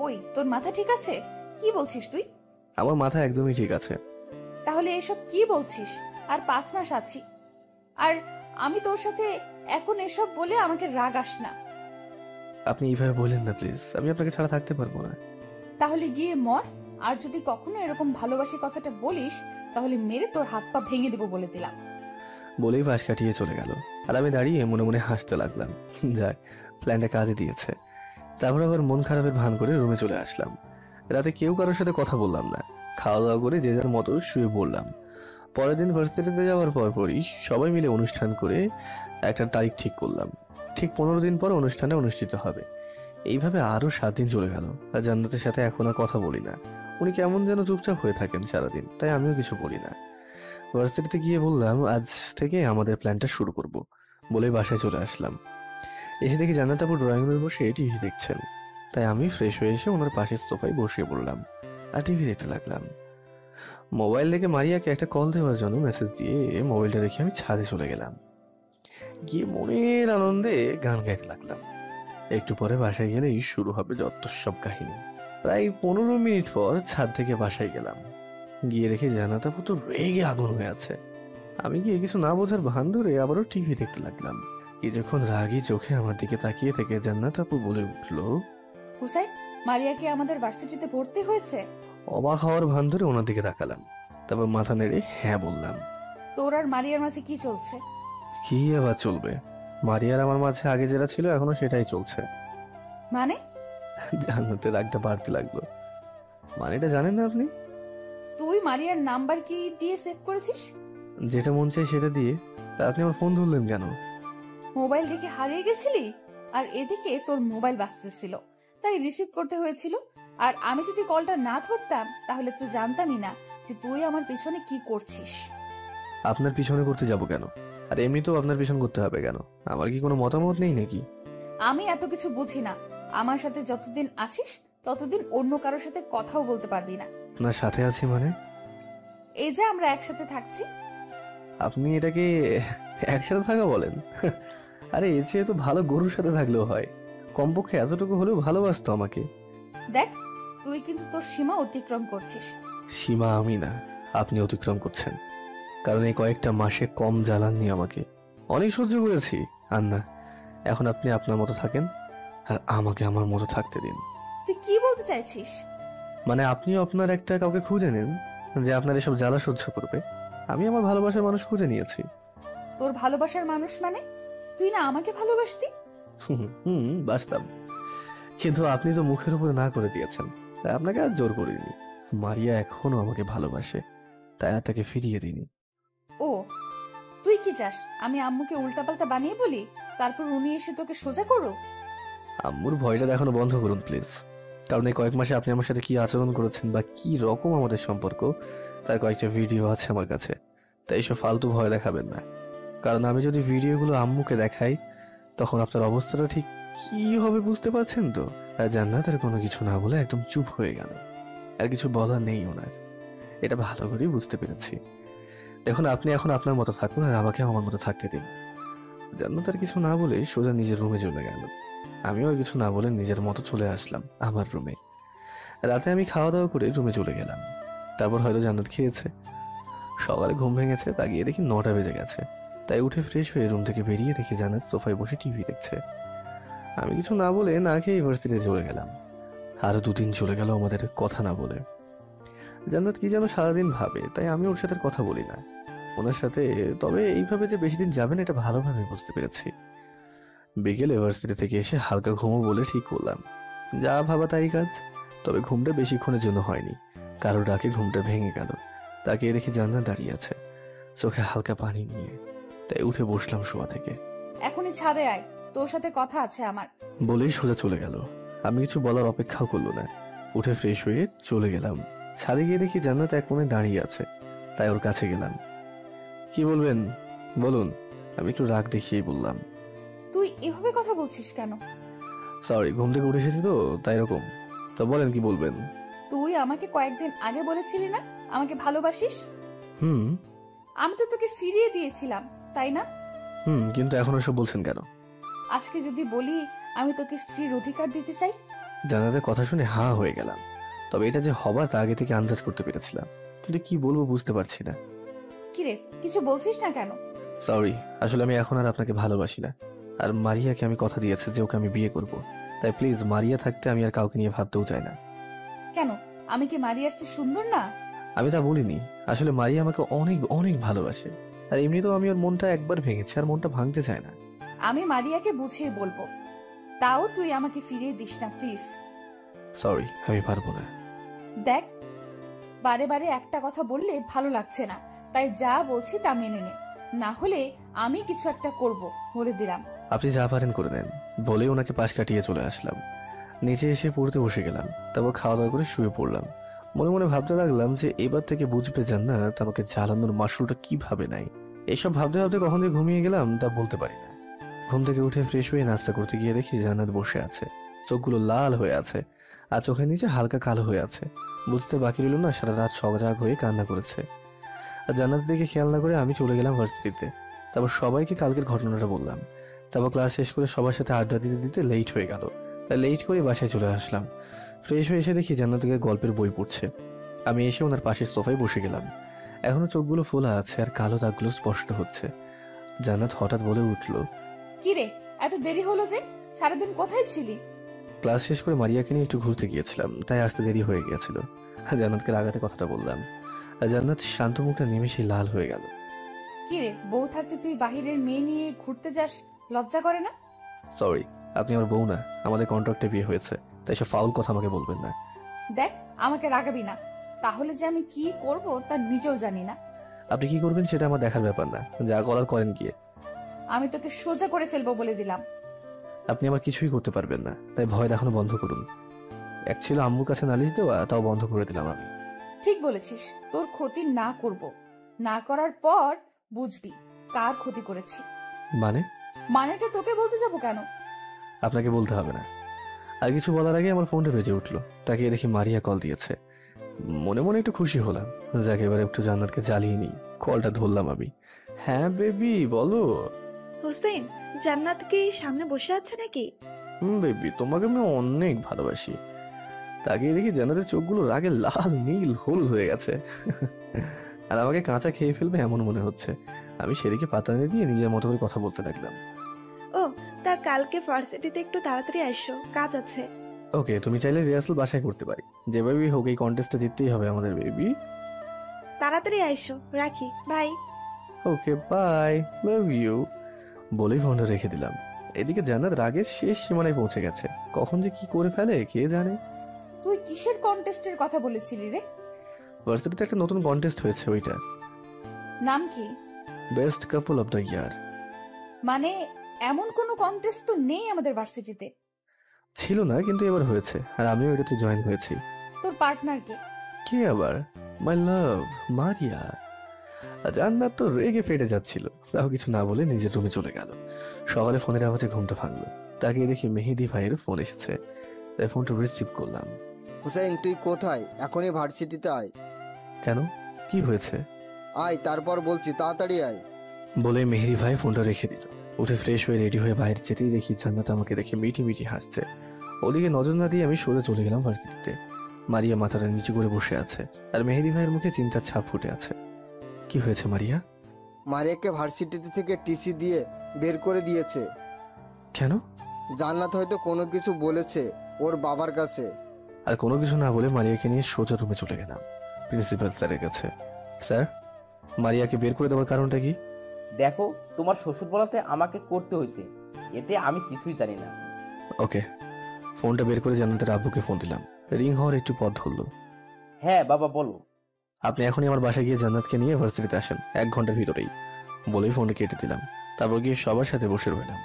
D: ওই তোর মাথা ঠিক আছে? কি বলছিস তুই?
B: আমার মাথা একদমই ঠিক আছে।
D: তাহলে এসব কি বলছিস? আর 5 মাস আছি, আর আমি তোর সাথে এখন এসব বলে আমাকে রাগাস না।
B: আপনি এইভাবে বললেন না প্লিজ, আমি আপনাকে ছাড়া থাকতে পারবো না।
D: তাহলে গিয়ে মর, আর যদি কখনো এরকম ভালোবাসি কথাটা বলিস তাহলে মেরে তোর হাত পা ভেঙে দেবো বলে দিলাম।
B: বলেই পাশ কাটিয়ে চলে গেল, আর আমি দাঁড়িয়ে মনে মনে হাসতে লাগলাম। যাক, প্ল্যানটা কাজে দিয়েছে। তারপর আবার মন খারাপের ভান করে রুমে চলে আসলাম। রাতে কেউ কারোর সাথে কথা বললাম না, খাওয়া দাওয়া করে যে যার মতো শুয়ে পড়লাম। পরের দিন ভার্সিটিতে যাওয়ার পরই সবাই মিলে অনুষ্ঠান করে একটা তারিখ ঠিক করলাম। ঠিক 15 দিন পর অনুষ্ঠানটা অনুষ্ঠিত হবে। এইভাবে আরো 7 দিন চলে গেল, আর জান্নাতের সাথে এখন আর কথা বলি না। উনি কেমন যেন চুপচাপ হয়ে থাকেন সারাদিন, তাই আমিও কিছু বলি না। ভার্সিটিতে গিয়ে বললাম আজ থেকে আমাদের প্ল্যানটা শুরু করব, বলে বাসায় চলে আসলাম। এসে দেখি জান্নাত আপু ড্রয়িং রুমে বসে টিভি দেখছেন, তাই আমি ফ্রেশ হয়ে এসে ওনার পাশের সোফায় বসিয়ে পড়লাম আর টিভি দেখতে লাগলাম। মোবাইল থেকে মারিয়াকে একটা কল দেওয়ার জন্য মেসেজ দিয়ে মোবাইলটা রেখে আমি ছাদে চলে গেলাম। গিয়ে মনের আনন্দে গান গাইতে লাগলাম। একটু পরে বাসায় গেলেই শুরু হবে যত সব কাহিনী। প্রায় 15 মিনিট পর ছাদ থেকে বাসায় গেলাম। গিয়ে দেখি জান্নাত আপু তো রেগে আগুন হয়ে আছে। আমি গিয়ে কিছু না বোঝার ভান ধরে আবারও টিভি দেখতে লাগলাম। কিছুক্ষণ রাগী চোখে আমার দিকে তাকিয়ে থেকে জান্নাত আপু বলে উঠলো,
D: হুসাইন, মারিয়া কি আমাদের ভার্সিটিতে ভর্তি হয়েছে?
B: অবাক হওয়ার ভান ধরে ওনার দিকে তাকালাম। তারপর মাথা নেড়ে হ্যাঁ বললাম।
D: তোর আর মারিয়ার মাঝে কি চলছে?
B: কি আবার চলবে, মারিয়ার আমার মাঝে আগে যেটা ছিল এখনো সেটাই চলছে।
D: মানে?
B: জান্নাতের রাগটা বাড়তে লাগলো। মানেটা জানেন না আপনি?
D: তুই মারিয়ার নাম্বার কি দিয়ে সেভ করেছিস?
B: যেটা মন চাই সেটা দিয়ে। তা আপনি আমার ফোন ধরলেন কেন?
D: মোবাইল রেখে হারিয়ে গেছিলি, আর এদিকে তোর মোবাইল বাজতেছিল, তাই রিসিভ করতে হয়েছিল। আর আমি যদি কলটা না ধরতাম তাহলে তো জানতামই না যে তুই আমার পিছনে কি করছিস।
B: আপনার পিছনে করতে যাব কেন? আর এমনিতেও আপনার পিছন করতে হবে কেন? আমার কি কোনো মতামত নেই নাকি?
D: আমি এত কিছু বুঝি না। আমার সাথে যতদিন আছিস ততদিন অন্য কারোর সাথে কথাও বলতে পারবি না।
B: আপনার সাথে আছি মানে?
D: এই যে আমরা একসাথে থাকছি।
B: আপনি এটাকে একসাথে থাকা বলেন? আরে এর চেয়ে তো ভালো গরুর সাথে থাকলেও হয়। কমপক্ষে এতটুকু হলেও ভালোবাসতো আমাকে।
D: দেখ, তুই কিন্তু তোর সীমা অতিক্রম করছিস।
B: সীমা আমি না, আপনি অতিক্রম করছেন। কারণ এই কয়েকটা মাসে কম জ্বালাননি আমাকে, অনেক সহ্য করেছি। আর না, এখন আপনি আপনার মতো থাকেন আর আমাকে আমার মতো থাকতে দিন।
D: তুই কি বলতে চাইছিস?
B: মানে আপনিও আপনার একটা কাউকে খুঁজে নেন যে আপনার এসব জ্বালা সহ্য করবে। আমি আমার ভালোবাসার মানুষ খুঁজে নিয়েছি।
D: তোর ভালোবাসার মানুষ মানে? তুই না আমাকে ভালোবাসতি?
B: বাসতাম, কিন্তু আপনি তো মুখের উপরে না করে দিয়েছেন, তাই আপনাকে আর জোর করিনি। মারিয়া এখনো আমাকে ভালোবাসে, তাই আর তাকে ফিরিয়ে দিইনি।
D: ও, তুই কি চাস আমি আম্মুকে উল্টাপাল্টা বানিয়ে বলি, তারপর উনি এসে তোকে সোজা করুক?
B: আম্মুর ভয়টা দেখানো বন্ধ করুন প্লিজ। কারণ এই কয়েক মাসে আপনি আমার সাথে কি আচরণ করেছেন বা কি রকম আমাদের সম্পর্ক, তার কয়েকটা ভিডিও আছে আমার কাছে। তাই এসব ফালতু ভয় দেখাবেন না। কারণ আমি যদি ভিডিওগুলো আম্মুকে দেখাই তখন আপনার অবস্থাটা ঠিক কি হবে বুঝতে পারছেন তো। আর জান্নাত আর কোনো কিছু না বলে একদম চুপ হয়ে গেল। আর কিছু বলার নেই ওনার, এটা ভালো করেই বুঝতে পেরেছি। দেখুন, আপনি এখন আপনার মতো থাকুন আর আমাকে আমার মতো থাকতে দিন। জান্নাত আর কিছু না বলে সোজা নিজের রুমে চলে গেল। আমিও আর কিছু না বলে নিজের মতো চলে আসলাম আমার রুমে। রাতে আমি খাওয়া দাওয়া করে রুমে চলে গেলাম। তারপর হয়তো জান্নাত খেয়েছে। সকালে ঘুম ভেঙেছে, তাকিয়ে দেখি 9টা বেজে গেছে। তাই উঠে ফ্রেশ হয়ে রুম থেকে বেরিয়ে দেখি জান্নাত সোফায় বসে টিভি দেখছে। আমি কিছু না বলে না খেয়ে ইউনিভার্সিটিতে চলে গেলাম। আরো 2 দিন চলে গেল আমাদের কথা না বলে। জান্নাত কি যেন সারাদিন ভাবে, তাই আমি ওর সাথে কথা বলি না ওনার সাথে। তবে এইভাবে যে বেশি দিন যাবেন এটা ভালোভাবে বুঝতে পেরেছি। বিকেল ইউনিভার্সিটি থেকে এসে হালকা ঘুমো বলে ঠিক করলাম। যা ভাবা তাই কাজ। তবে ঘুমটা বেশিক্ষণের জন্য হয়নি, কারো ডাকে ঘুমটা ভেঙে গেল। তাকে দেখি জান্নাত দাঁড়িয়ে আছে চোখে হালকা পানি নিয়ে। তাই উঠে বসলাম শোয়া থেকে।
D: এখনই ছাদে আয়, তোর সাথে কথা আছে আমার।
B: বলেই সোজা চলে গেল। আমি কিছু বলার অপেক্ষাও করলো না, উঠে ফ্রেশ হয়ে চলে গেলাম। ছাদে গিয়ে দেখি জান্নাত এক কোণে দাঁড়িয়ে আছে, তাই ওর কাছে গেলাম। কি বলবেন বলুন? আমি একটু রাগ দেখিয়েই বললাম,
D: তুই এভাবে কথা বলছিস কেন?
B: সরি, ঘুম থেকে উঠে এসেছি তো তাই এরকম। তো বলেন কি বলবেন?
D: তুই আমাকে কয়েকদিন আগে বলেছিলি না আমাকে ভালোবাসিস?
B: হুম।
D: আমি তো তোকে ফিরিয়ে দিয়েছিলাম, তাই না?
B: কিন্তু এখন ওসব বলছেন কেন?
D: আজকে যদি বলি আমি তোকে স্ত্রীর অধিকার দিতে চাই?
B: জানাতে কথা শুনে হাঁ হয়ে গেলাম। তবে এটা যে হবার তা আগে থেকে আন্দাজ করতে পেরেছিলাম, কিন্তু কি বলবো বুঝতে পারছি না।
D: কিরে, কিছু বলছিস না কেন?
B: সরি, আসলে আমি এখন আর আপনাকে ভালোবাসি না। আর মারিয়াকে আমি কথা দিয়েছি যে ওকে আমি বিয়ে করব। তাই প্লিজ, মারিয়া থাকতে আমি আর কাউকে নিয়ে ভাবতেও চাই না।
D: কেন, আমি কি মারিয়ার চেয়ে সুন্দর না?
B: আমি তা বলিনি, আসলে মারিয়া আমাকে অনেক অনেক ভালোবাসে। আর এমনিতেও আমি ওর মনটা একবার ভেঙেছি, আর মনটা ভাঙতে চায় না।
D: আমি মারিয়াকে বুঝিয়ে বলবো, তাও তুই আমাকে ফিরিয়ে দিস না প্লিজ।
B: সরি, আমি পারবো না।
D: দেখ, বারে বারে একটা কথা বললে ভালো লাগছে না, তাই যা বলছি তা মেনে নে, না হলে আমি কিছু একটা করব, বলে দিলাম।
B: আপনি যা পারেন করে নেন, বলেই ওনাকে পাশ কাটিয়ে চলে আসলাম। নিচে এসে পড়তে বসে গেলাম, তারপর খাওয়া দাওয়া করে শুয়ে পড়লাম। মনে মনে ভাবতে লাগলাম যে এবার থেকে বুঝবে জান্নাত আমাকে জ্বালানোর মাসুলটা কিভাবে নাই। এইসব ভাবতে ভাবতে কখন যে ঘুমিয়ে গেলাম তা বলতে পারি না। ঘুম থেকে উঠে ফ্রেশ হয়ে নাস্তা করতে গিয়ে দেখি জান্নাত বসে আছে, চোখগুলো লাল হয়ে আছে, আর চোখের নিচে হালকা কালো হয়ে আছে। বুঝতে বাকি রইল না সারা রাত সজাগ হয়ে কান্না করেছে। আর জান্নাত দিকে খেয়াল না করে আমি চলে গেলাম ভার্সিটিতে। তারপর সবাইকে কালকের ঘটনাটা বললাম। তারপর ক্লাস শেষ করে সবার সাথে আড্ডা দিতে দিতে লেট হয়ে গেল, তাই লেট করে বাসায় চলে আসলাম। ফ্রেশ হয়ে এসে দেখি জান্নাতকে গল্পের বই পড়ছে। আমি এসে ওনার পাশের সোফায় বসে গেলাম। এখনো চোখগুলো ফোলা আছে আর কালো দাগগুলো স্পষ্ট হচ্ছে। জান্নাত হঠাৎ বলে উঠল,
D: কিরে, এত দেরি হলো যে? সারাদিন কোথায় ছিলি?
B: ক্লাস শেষ করে মারিয়াকে নিয়ে একটু ঘুরতে গিয়েছিলাম, তাই আসতে দেরি হয়ে গিয়েছিল। জান্নাতকে রাগাতে কথাটা বললাম। আর জান্নাত শান্ত মুখটা নিমেষেই লাল হয়ে গেল।
D: কিরে, বউ থাকতে তুই বাহিরের মেয়ে নিয়ে ঘুরতে যাস, লজ্জা করে না?
B: সরি, আপনি আমার বউ না, আমাদের কন্ট্রাক্টে বিয়ে হয়েছে, তাই সব ফাউল কথা আমাকে বলবেন না।
D: দেখ, আমাকে রাগাবি না, তাহলে যে আমি কি করব তা নিজেও জানি না।
B: আপনি কি করবেন সেটা আমার দেখার ব্যাপার না, যা করার করেন গিয়ে।
D: আমি তোকে সোজা করে ফেলবো বলে দিলাম।
B: আপনি আমার কিছুই করতে পারবেন না, তাই ভয় দেখানো বন্ধ করুন। এক ছিল আম্মুর কাছে নালিশ দেওয়া, তাও বন্ধ করে দিলাম আমি।
D: ঠিক বলেছিস, তোর ক্ষতি না করব, না করার পর বুঝবি কার ক্ষতি করেছি।
B: মানেটা
D: তোকে বলতে যাব কেন?
B: আপনাকে বলতে হবে না। আর কিছু বলার আগে আমার ফোনটা বেজে উঠলো, তাকে দেখি মারিয়া কল দিয়েছে। মনে মনে একটু খুশি হলাম, যাকে এবার একটু জান্নাতকে জ্বালিয়ে নিই। কলটা ধরলাম আমি। হ্যাঁ বেবি, বলো।
G: হোসেন, জান্নাত কি সামনে বসে আছে নাকি?
B: বেবি, তোমাকে আমি অনেক ভালোবাসি। তাকে দেখি জান্নাতের চোখগুলো রাগে লাল নীল হলুদ হয়ে গেছে। আর আমাকে কাঁচা খেয়ে ফেলবে এমন মনে হচ্ছে। আমি সেদিকে পাতা এনে দিয়ে নিজের মতো করে কথা বলতে লাগলাম।
G: ও, তা কালকে ভার্সিটিতে একটু তাড়াতাড়ি আসো, কাজ আছে।
B: ওকে, তুমি চাইলে রিহার্সাল বাসায় করতে পারি। যেভাবেই হোক এই কন্টেস্টটা জিততেই হবে আমাদের বেবি।
G: তাড়াতাড়ি আইসো, রাখি, bye.
B: Okay, bye, love you. বলেই ফোনটা রেখে দিলাম। এদিকে জান্নাত রাগের শেষ সীমানায় পৌঁছে গেছে, কখন যে কি করে ফেলে কে জানে।
D: তুই কিসের কন্টেস্টের কথা বলেছিলি রে?
B: ভার্সিটিতে একটা নতুন কন্টেস্ট হয়েছে, ওইটার
D: নাম কি?
B: Best couple of the year.
D: মানে এমন কোনো কন্টেস্ট তো নেই আমাদের ভার্সিটিতে।
B: ছিল না, কিন্তু এবার হয়েছে, আর আমিও এটাতে জয়েন হয়েছি।
D: তোর পার্টনার কে?
B: কে আবার? মাই লাভ, মারিয়া। জান্নাত তো রেগে ফেটে যাচ্ছিল, তাও কিছু না বলে নিজের রুমে চলে গেল। সকালে ফোনের আওয়াজে ঘুমটা ভাঙলো, তাকে দেখি মেহেদি ভাইয়ের ফোন এসেছে, তাই ফোনটা রিসিভ করলাম।
C: হুসেন, তুই কোথায়? এখনই ভার্সিটিতে আয়।
B: কেন, কি হয়েছে?
C: আয়, তারপর বলছি, তাড়াতাড়ি আয়।
B: বলে মেহেদি ভাই ফোনটা রেখে দিল। উঠে ফ্রেশ হয়ে রেডি হয়ে বাইরে যেতেই দেখি জান্নাত আমাকে দেখে মিটি মিটি হাসছে। ওদিকে নজর না দিয়ে আমি সোজা চলে গেলাম ভার্সিটিতে। মারিয়া মাথাটা নিচু করে বসে আছে, আর মেহেদি ভাইয়ের মুখে চিন্তার ছাপ ফুটে আছে। কি হয়েছে মারিয়া?
C: মারিয়াকে ভার্সিটিতে থেকে টিসি দিয়ে বের করে দিয়েছে।
B: কেন?
C: জান্নাত হয়তো কোনো কিছু বলেছে ওর বাবার কাছে।
B: আর কোনো কিছু না বলে মারিয়াকে নিয়ে সোজা রুমে চলে গেলাম প্রিন্সিপাল স্যারের কাছে। স্যার, মারিয়াকে বের করে দেওয়ার কারণটা কি?
E: দেখো, তোমার শ্বশুর বলাতে আমাকে করতে হয়েছে, এতে আমি কিছুই জানি না।
B: ওকে। ফোনটা বের করে জান্নাতের আব্বুকে ফোন দিলাম। রিং হওয়ার একটু পথ ধরলো।
E: হ্যাঁ বাবা, বলো।
B: আপনি এখনই আমার বাসায় গিয়ে জান্নাতকে নিয়ে ভার্সিটিতে আসেন, 1 ঘন্টার ভিতরেই। বলেই ফোনটা কেটে দিলাম। তারপর গিয়ে সবার সাথে বসে রইলাম।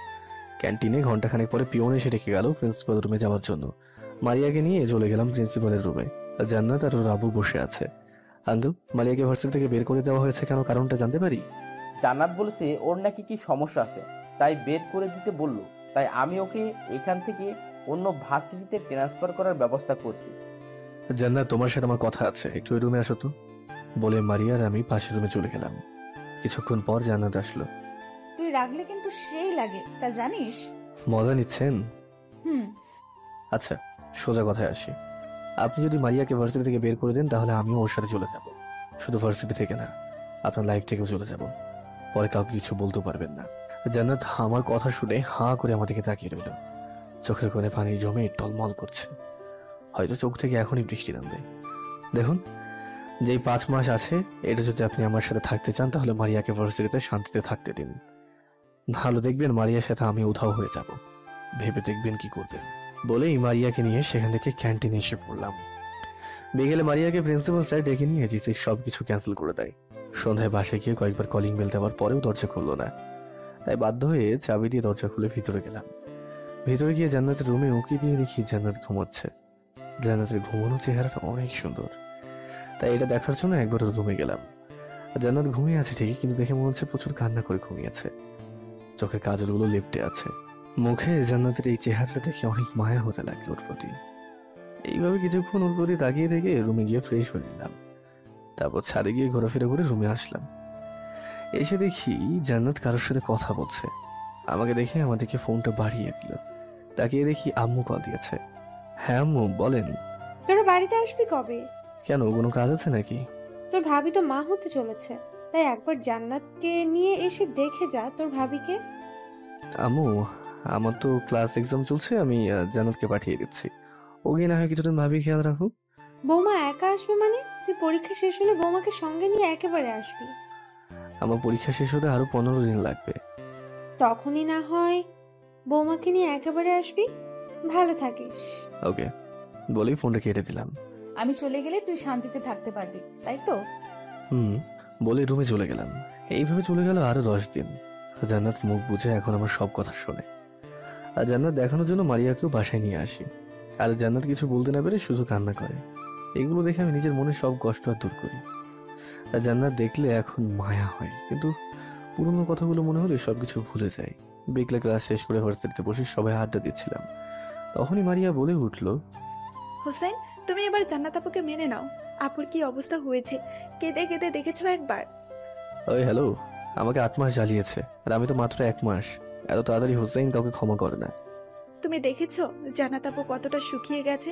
B: ক্যান্টিনে ঘন্টাখানেক পরে পিওন এসে রেখে গেল প্রিন্সিপাল রুমে যাওয়ার জন্য। মারিয়াকে নিয়ে চলে গেলাম প্রিন্সিপালের রুমে। আর জান্নাত আর ওর আব্বু বসে আছে। আঙ্কেল, মারিয়াকে ভার্সিটি থেকে বের করে দেওয়া হয়েছে কেন, কারণটা জানতে পারি?
E: জান্নাত বলেছে ওর নাকি কি সমস্যা আছে, তাই বের করে দিতে বলল। তাই আমি ওকে এখান থেকে অন্য ভার্সিটিতে ট্রান্সফার করার ব্যবস্থা করছি।
B: জান্নাত, তোমার সাথে আমার কথা আছে, একটু ওই রুমে আসো তো। বলে মারিয়া আর আমি পাশের রুমে চলে গেলাম। কিছুক্ষণ পর জান্নাত আসলো।
D: তুই রাগলে কিন্তু সেই লাগে, তা জানিস?
B: মজা নিচ্ছেন?
D: হুম।
B: আচ্ছা, সোজা কথায় আসি। আপনি যদি মারিয়াকে ভার্সিটি থেকে বের করে দেন তাহলে আমিও ওর সাথে চলে যাব। শুধু ভার্সিটি থেকে না, আপনার লাইফ থেকেও চলে যাব। পরে কাউকে কিছু বলতে পারবেন না। জান্নাত আমার কথা শুনে হাঁ করে আমার দিকে তাকিয়ে রইল। চোখের কোণে পানি জমে টলমল করছে। হয়তো চোখ থেকে এখনই বৃষ্টি নামবে। দেখুন, যেই 5 মাস আছে এটা যদি আপনি আমার সাথে থাকতে চান তাহলে মারিয়াকে ভার্সিটিতে শান্তিতে থাকতে দিন। নাহলে দেখবেন মারিয়ার সাথে আমি উধাও হয়ে যাব। ভেবে দেখবেন কি করবেন। বলেই মারিয়াকে নিয়ে সেখান থেকে ক্যান্টিনে এসে পড়লাম। বিকেলে মারিয়াকে প্রিন্সিপাল স্যার ডেকে নিয়ে জিসির সবকিছু ক্যান্সেল করে দেয়। সন্ধ্যায় বাসায় গিয়ে কয়েকবার কলিং বেল দেওয়ার পরেও দরজা খুললো না। তাই বাধ্য হয়ে চাবি দিয়ে দরজা খুলে ভিতরে গেলাম। ভিতরে গিয়ে জান্নাতের রুমে উঁকি দিয়ে দেখি জান্নাত ঘুমোচ্ছে। জান্নাতের ঘুমানো চেহারাটা অনেক সুন্দর, তাই এটা দেখার জন্য একবার রুমে গেলাম। জান্নাত ঘুমিয়ে আছে ঠিকই, কিন্তু দেখে মনে হচ্ছে প্রচুর কান্না করে ঘুমিয়েছে। চোখের কাজলগুলো লেপটে আছে। মুখে জান্নাতের এই চেহারাটা দেখে অনেক মায়া হতে লাগলো ওর প্রতি। এইভাবে কিছুক্ষণ ওর প্রতি তাকিয়ে থেকে রুমে গিয়ে ফ্রেশ হয়ে নিলাম। তারপর ছাদে গিয়ে ঘোরাফেরা করে রুমে আসলাম। এসে দেখি জান্নাত কারোর সাথে কথা বলছে। আমাকে দেখে আমাদেরকে ফোনটা বাড়িয়ে দিল। তাকিয়ে দেখি আম্মু কল দিয়েছে। হ্যাঁ আম্মু, বলেন।
F: তোরা বাড়িতে আসবি কবে?
B: কেন, কোনো কাজ আছে নাকি?
F: তোর ভাবি তো মা হতে চলেছে, তাই একবার জান্নাতকে নিয়ে এসে দেখে যা তোর ভাবিকে।
B: আম্মু, আমার তো ক্লাস এক্সাম চলছে, আমি জান্নাতকে পাঠিয়ে দিচ্ছি। ও গিয়ে না হয় কিছুদিন ভাবি খেয়াল রাখুক।
F: বৌমা একা আসবে মানে? তুই পরীক্ষা শেষ হলে বৌমাকে সঙ্গে নিয়ে একেবারে আসবি।
B: আমার পরীক্ষা শেষ হতে আরো 15 দিন লাগবে।
F: তখনই না হয় বৌমাকে নিয়ে একেবারে আসবি। ভালো থাকিস।
B: ওকে, বলেই ফোনটা কেটে দিলাম।
D: আমি চলে গেলে তুই শান্তিতে থাকতে পারবি, তাই তো?
B: বলে রুমে চলে গেলাম। এইভাবে চলে গেল আরো 10 দিন। জান্নাত মুখ বুঝে এখন আমার সব কথা শোনে। আর জান্নাত দেখানোর জন্য মারিয়াকেও বাসায় নিয়ে আসি। আর জান্নাত কিছু বলতে না পেরে শুধু কান্না করে। এগুলো দেখে আমি নিজের মনে সব কষ্ট আর দূর করি। আর জান্নাত দেখলে এখন মায়া হয়, কিন্তু পুরোনো কথাগুলো মনে হলে সবকিছু ভুলে যাই। বিকেলে ক্লাস শেষ করে ভার্সিটিতে বসে সবাই আড্ডা দিচ্ছিলাম। তখনই মারিয়া বলে উঠলো,
G: হোসেন, তুমি এবার জান্নাত আপুকে মেনে নাও। আপুর কি অবস্থা হয়েছে, কেঁদে কেঁদে দেখেছো একবার?
B: ওই হ্যালো, আমাকে 8 মাস জ্বালিয়েছে আর আমি তো মাত্র 1 মাস। এত তাড়াতাড়ি হোসেন কাউকে ক্ষমা করে না।
G: তুমি দেখেছো জান্নাত আপু কতটা শুকিয়ে গেছে?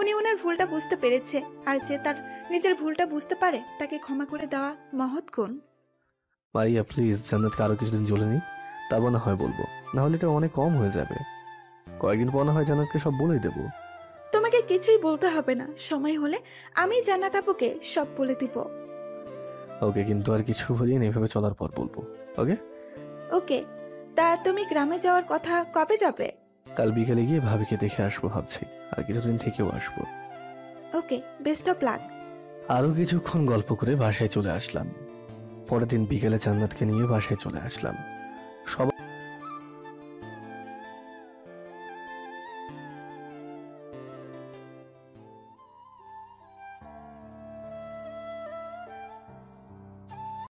G: উনি ওনার ভুলটা বুঝতে পেরেছে, আর যে তার নিজের ভুলটা বুঝতে পারে তাকে ক্ষমা করে দেওয়া মহৎ গুণ।
B: মারিয়া প্লিজ, জান্নাতকে আরো কিছুদিন জ্বলে নি, তারপর না হয় বলবো। না হলে এটা অনেক কম হয়ে যাবে। কয়েকদিন পর না হয় জান্নাতকে সব বলেই দেবো।
G: তোমাকে কিছুই বলতে হবে না, সময় হলে আমি জান্নাত আপুকে সব বলে দিব।
B: ওকে, কিন্তু আর কিছু বলিয়ে এইভাবে চলার পর বলবো। ওকে
G: ওকে, তা তুমি গ্রামে যাওয়ার কথা কবে যাবে?
B: কাল বিকেলে গিয়ে ভাবিকে দেখে আসবো ভাবছি, আর কিছুদিন থেকেও আসবো।
G: ওকে, বেস্ট অফ লাক।
B: আরো কিছুক্ষণ গল্প করে বাসায় চলে আসলাম। পরের দিন বিকেলে জান্নাতকে নিয়ে বাসায় চলে আসলাম। সবাই